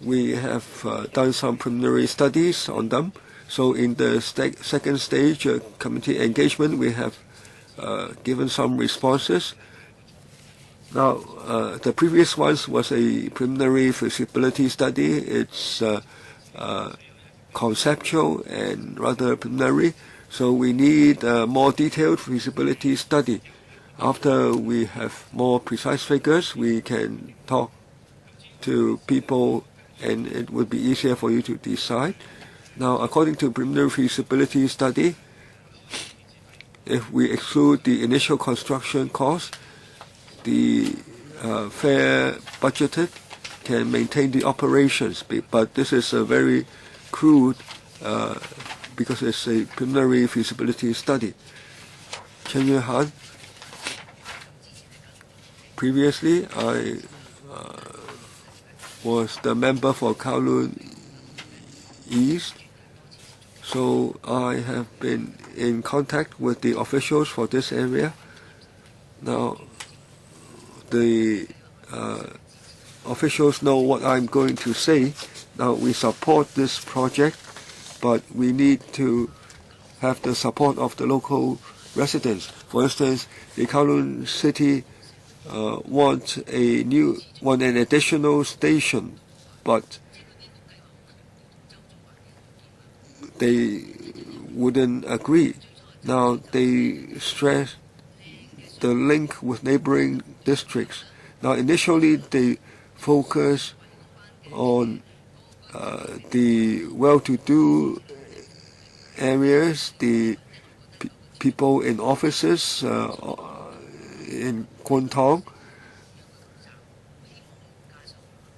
we have done some preliminary studies on them. So in the second stage, community engagement, we have given some responses. Now, the previous ones was a preliminary feasibility study. It's conceptual and rather preliminary, so we need a more detailed feasibility study. After we have more precise figures, we can talk to people and it would be easier for you to decide. Now, according to preliminary feasibility study, if we exclude the initial construction cost, the fare budgeted can maintain the operations, but this is a very crude because it's a preliminary feasibility study. Chen Yuhan, previously I was the member for Kowloon East, so I have been in contact with the officials for this area. Now, the officials know what I'm going to say. Now, we support this project, but we need to have the support of the local residents. For instance, the Kowloon City want an additional station, but they wouldn't agree. Now, they stress the link with neighboring districts. Now, initially they focus on the well-to-do areas, the people in offices in Kwun Tong,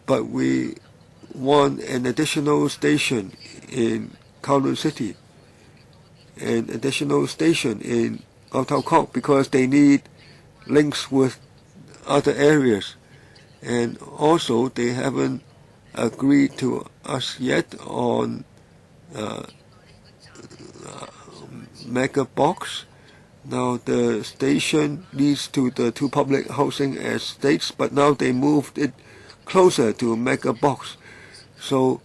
but we want an additional station in Kowloon City, an additional station in Ngau Tau Kok, because they need links with other areas. And also they haven't agreed to us yet on mega box. Now the station leads to the two public housing estates, but now they moved it closer to Mega Box. So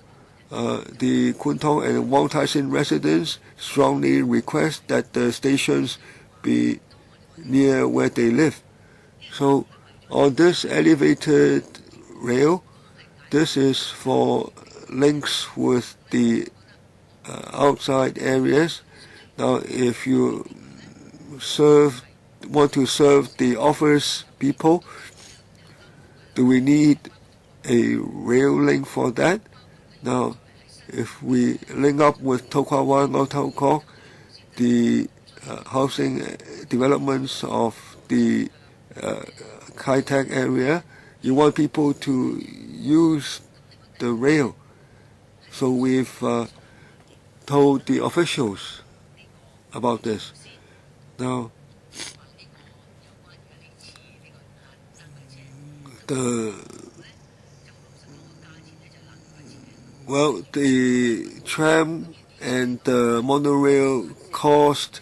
the Kwun Tong and Wong Tai Sin residents strongly request that the stations be near where they live. So on this elevated rail, this is for links with the outside areas. Now if you want to serve the office people, do we need a rail link for that? Now, if we link up with To Kwa Wan or Tau Kok, the housing developments of the Kai Tak area, you want people to use the rail. So we've told the officials about this. Now, the tram and the monorail cost,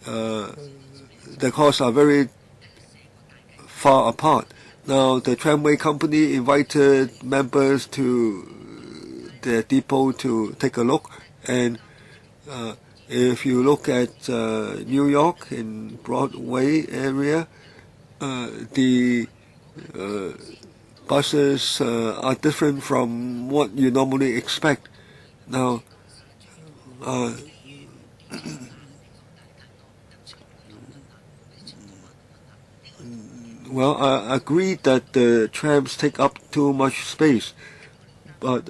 the costs are very far apart. Now, the tramway company invited members to the depot to take a look, and if you look at New York in Broadway area, the buses are different from what you normally expect. Now, well, I agree that the trams take up too much space, but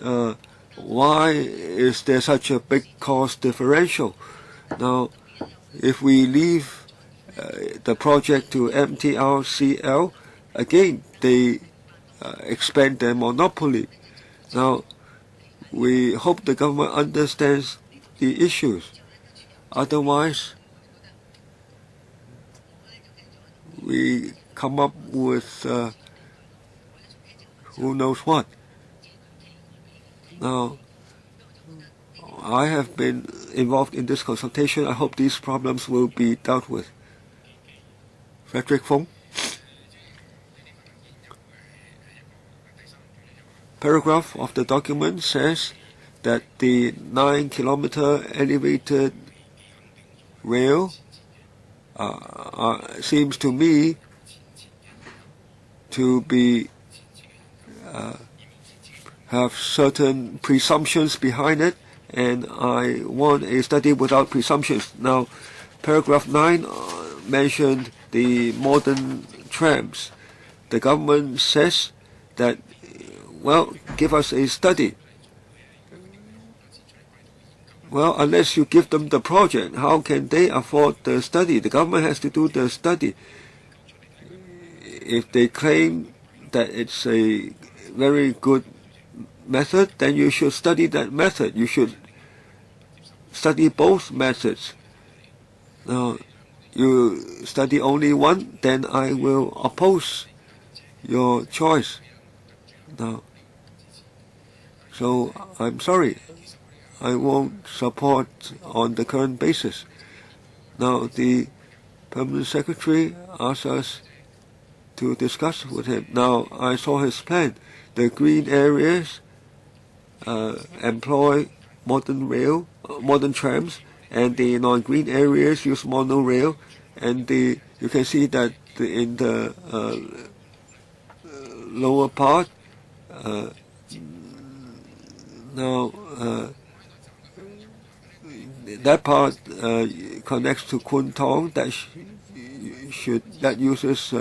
why is there such a big cost differential? Now, if we leave the project to MTRCL, again, they expand their monopoly. Now, we hope the government understands the issues. Otherwise, we come up with who knows what. Now, I have been involved in this consultation. I hope these problems will be dealt with. Frederick Fong. Paragraph of the document says that the 9-kilometer elevated rail seems to me to be have certain presumptions behind it, and I want a study without presumptions. Now, paragraph 9 mentioned the modern trams. The government says that, well, give us a study. Well, unless you give them the project, how can they afford the study? The government has to do the study. If they claim that it's a very good method, then you should study that method. You should study both methods. Now, you study only one, then I will oppose your choice. Now, so I'm sorry, I won't support on the current basis. Now, the Permanent Secretary asked us to discuss with him. Now, I saw his plan. The green areas employ modern trams, and the non-green areas use monorail. And you can see that in the lower part, now that part connects to Kwun Tong. That uses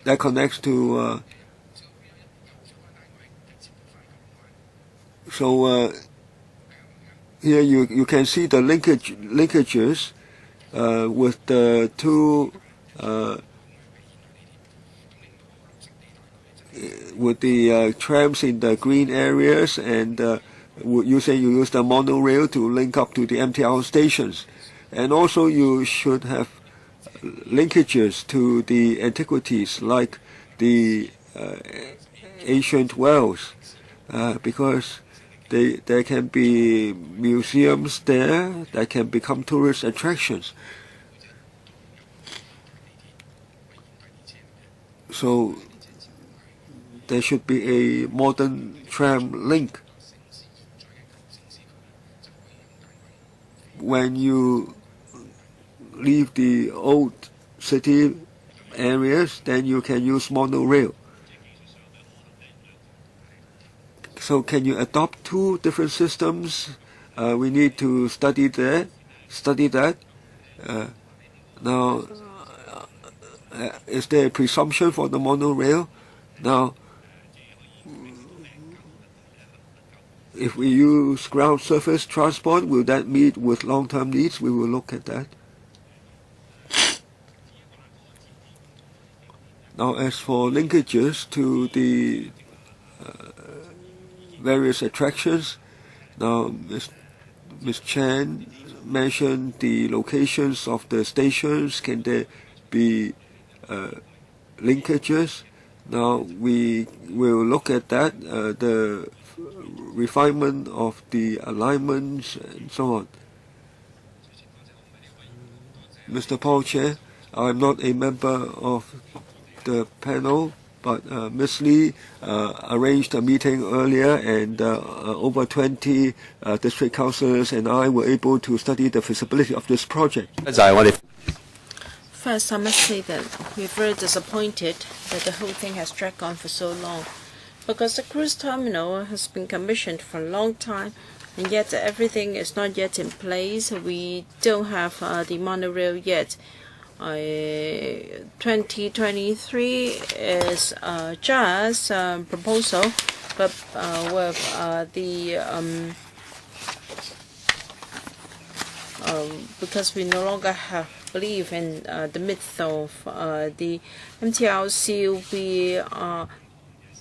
that connects to here you can see the linkages with the two with the trams in the green areas, and you say you use the monorail to link up to the MTR stations, and also you should have linkages to the antiquities like the ancient wells, because There can be museums there that can become tourist attractions. So there should be a modern tram link. When you leave the old city areas, then you can use monorail. So can you adopt two different systems? We need to study that. Now, is there a presumption for the monorail? Now, if we use ground surface transport, will that meet with long-term needs? We will look at that. Now, as for linkages to the various attractions, now Ms. Chan mentioned the locations of the stations. Can there be linkages? Now we will look at that, the refinement of the alignments and so on. Mr. Paul Chair, I'm not a member of the panel, but Ms. Lee arranged a meeting earlier, and over 20 district councillors and I were able to study the feasibility of this project. First, I must say that we're very disappointed that the whole thing has dragged on for so long, because the cruise terminal has been commissioned for a long time, and yet everything is not yet in place. We don't have the monorail yet. 2023 is just a proposal, but with because we no longer believe in the myth of the MTRC, we are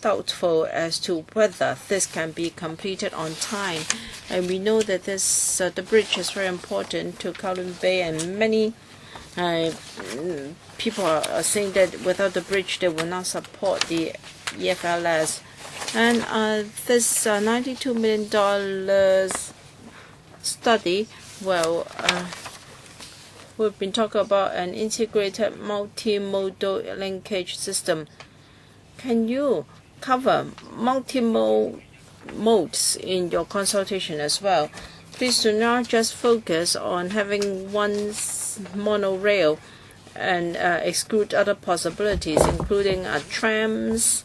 doubtful as to whether this can be completed on time. And we know that this the bridge is very important to Kowloon Bay, and many people are saying that without the bridge they will not support the EFLS. And this $92 million study, well, we've been talking about an integrated multimodal linkage system. Can you cover multimodal modes in your consultation as well? Please do not just focus on having one monorail and exclude other possibilities, including trams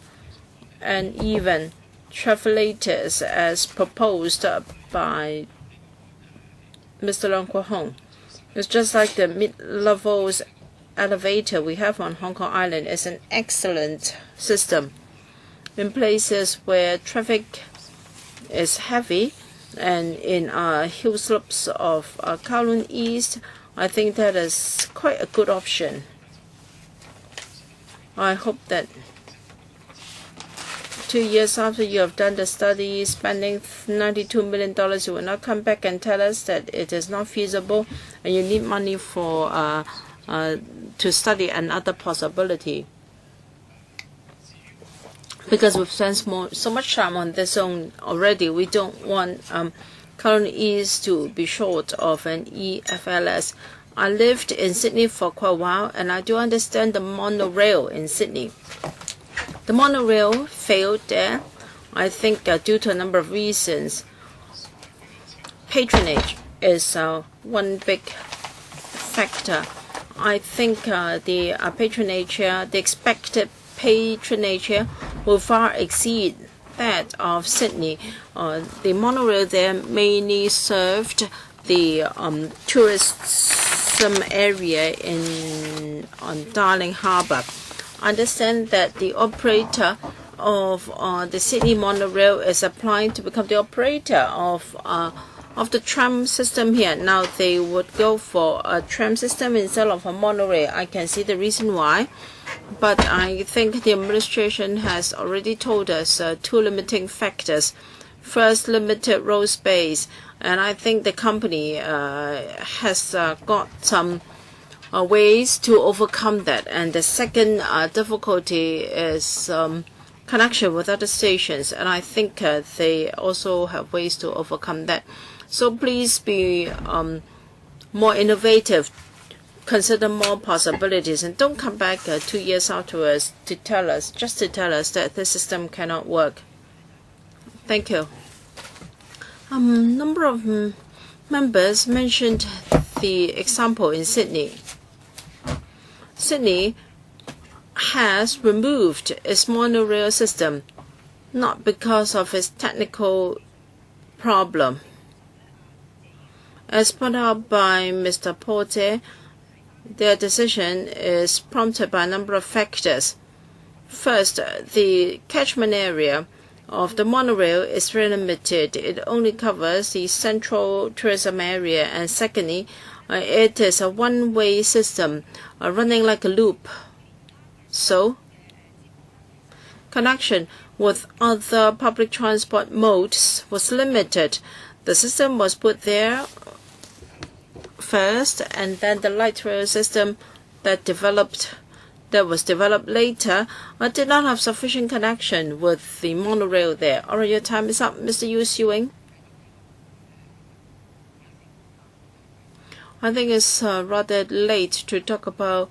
and even travelators as proposed by Mr. Leung Kwok-hong. It's just like the mid-levels elevator we have on Hong Kong Island. Is an excellent system. In places where traffic is heavy and in hill slopes of Kowloon East, I think that is quite a good option. I hope that 2 years after you have done the study, spending $92 million, you will not come back and tell us that it is not feasible and you need money for to study another possibility. Because we've spent so much time on this zone already, we don't want Kowloon East to be short of an EFLS. I lived in Sydney for quite a while, and I do understand the monorail in Sydney. The monorail failed there, I think due to a number of reasons. Patronage is one big factor. I think the patronage, the expected patronage will far exceed that of Sydney. The monorail there mainly served the tourism area on Darling Harbour. I understand that the operator of the Sydney monorail is applying to become the operator of the tram system here. Now they would go for a tram system instead of a monorail. I can see the reason why, but I think the administration has already told us two limiting factors. First, limited road space, and I think the company has got some ways to overcome that. And the second difficulty is connection with other stations, and I think they also have ways to overcome that. So please be more innovative, consider more possibilities, and don't come back 2 years afterwards to tell us that the system cannot work. Thank you. Number of members mentioned the example in Sydney. Sydney has removed its monorail system, not because of its technical problem. As pointed out by Mr. Porter, their decision is prompted by a number of factors. First, the catchment area of the monorail is very limited. It only covers the central tourism area. And secondly, it is a one-way system running like a loop. So, connection with other public transport modes was limited. The system was put there first, and then the light rail system that was developed later did not have sufficient connection with the monorail there. All right, your time is up, Mr. Yu Xiwing. I think it's rather late to talk about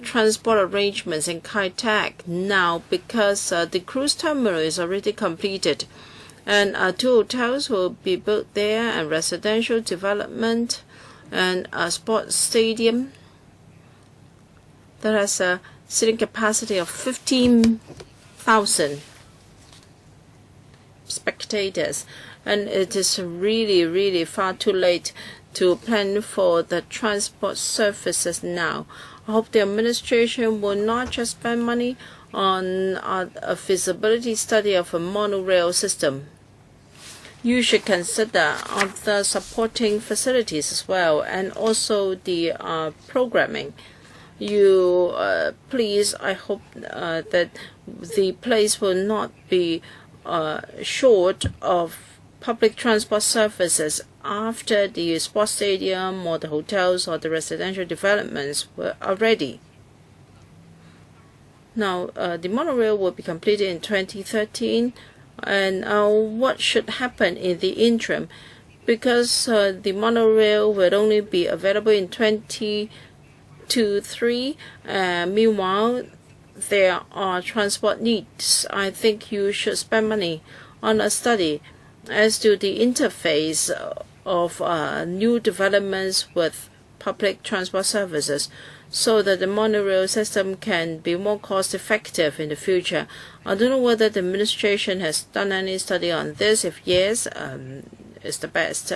transport arrangements in Kai Tak now, because the cruise terminal is already completed, and 2 hotels will be built there, and residential development, and a sports stadium that has a seating capacity of 15,000 spectators, and it is really far too late to plan for the transport services now. I hope the administration will not just spend money on a feasibility study of a monorail system. You should consider other supporting facilities as well, and also the programming. You please, I hope that the place will not be short of public transport services after the sports stadium or the hotels or the residential developments are ready. Now, the monorail will be completed in 2013, and what should happen in the interim? Because the monorail will only be available in 2023, meanwhile, there are transport needs. I think you should spend money on a study as to the interface of new developments with public transport services, so that the monorail system can be more cost effective in the future. I don't know whether the administration has done any study on this. If yes, it's the best.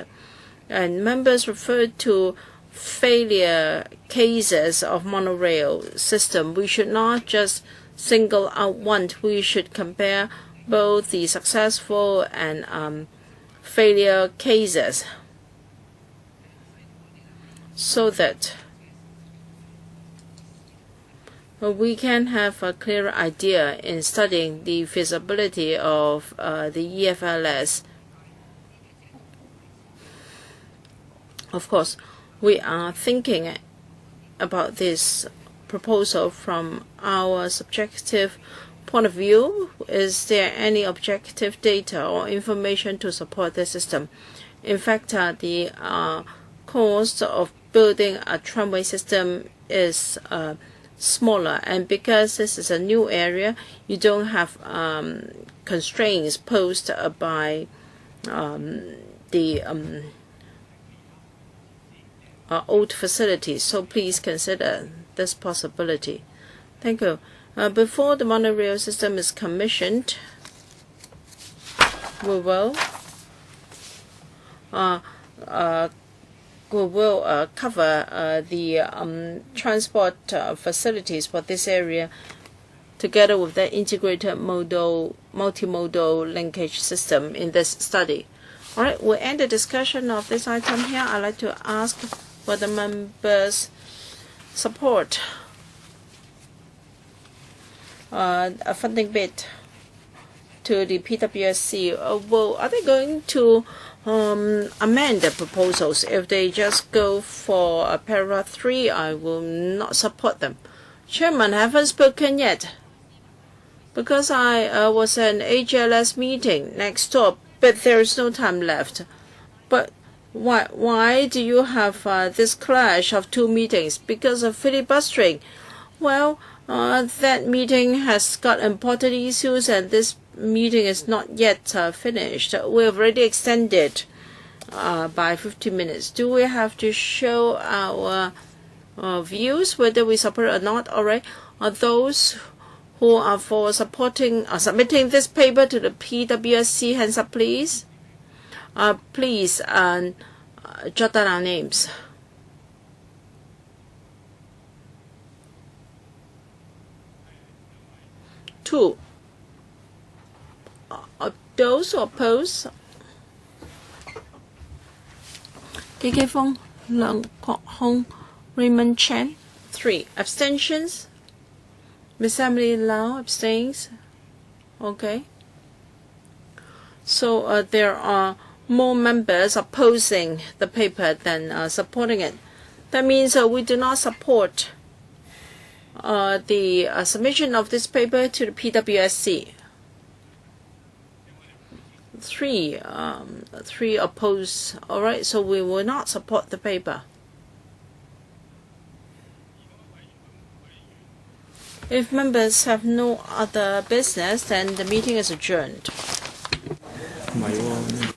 And members referred to failure cases of monorail system. We should not just single out one. We should compare both the successful and failure cases, so that we can have a clearer idea in studying the feasibility of the EFLS. Of course, we are thinking about this proposal from our subjective point of view. Is there any objective data or information to support the system? In fact, the cost of building a tramway system is smaller, and because this is a new area, you don't have constraints posed by the old facilities. So please consider this possibility. Thank you. Before the monorail system is commissioned, we will cover the transport facilities for this area, together with the integrated multimodal linkage system in this study. All right, we'll end the discussion of this item here. I'd like to ask for the members' support a funding bid to the PWSC. Are they going to amend the proposals? If they just go for paragraph 3, I will not support them. Chairman, I haven't spoken yet. Because I was at an AGLS meeting next door, but there is no time left. But why do you have this clash of two meetings? Because of filibustering. Well, that meeting has got important issues, and this meeting is not yet finished. We have already extended by 50 minutes. Do we have to show our views, whether we support it or not? All right. Are those who are for submitting this paper to the PWSC, hands up, please. Please jot down our names. Two. Those who oppose? KK Fong, Leung Kok Hong, Raymond Chen. 3. Abstentions? Miss Emily Lau abstains. Okay. So there are more members opposing the paper than supporting it. That means we do not support the submission of this paper to the PWSC. 3 oppose. All right, so we will not support the paper. If members have no other business, then the meeting is adjourned. 唔係喎。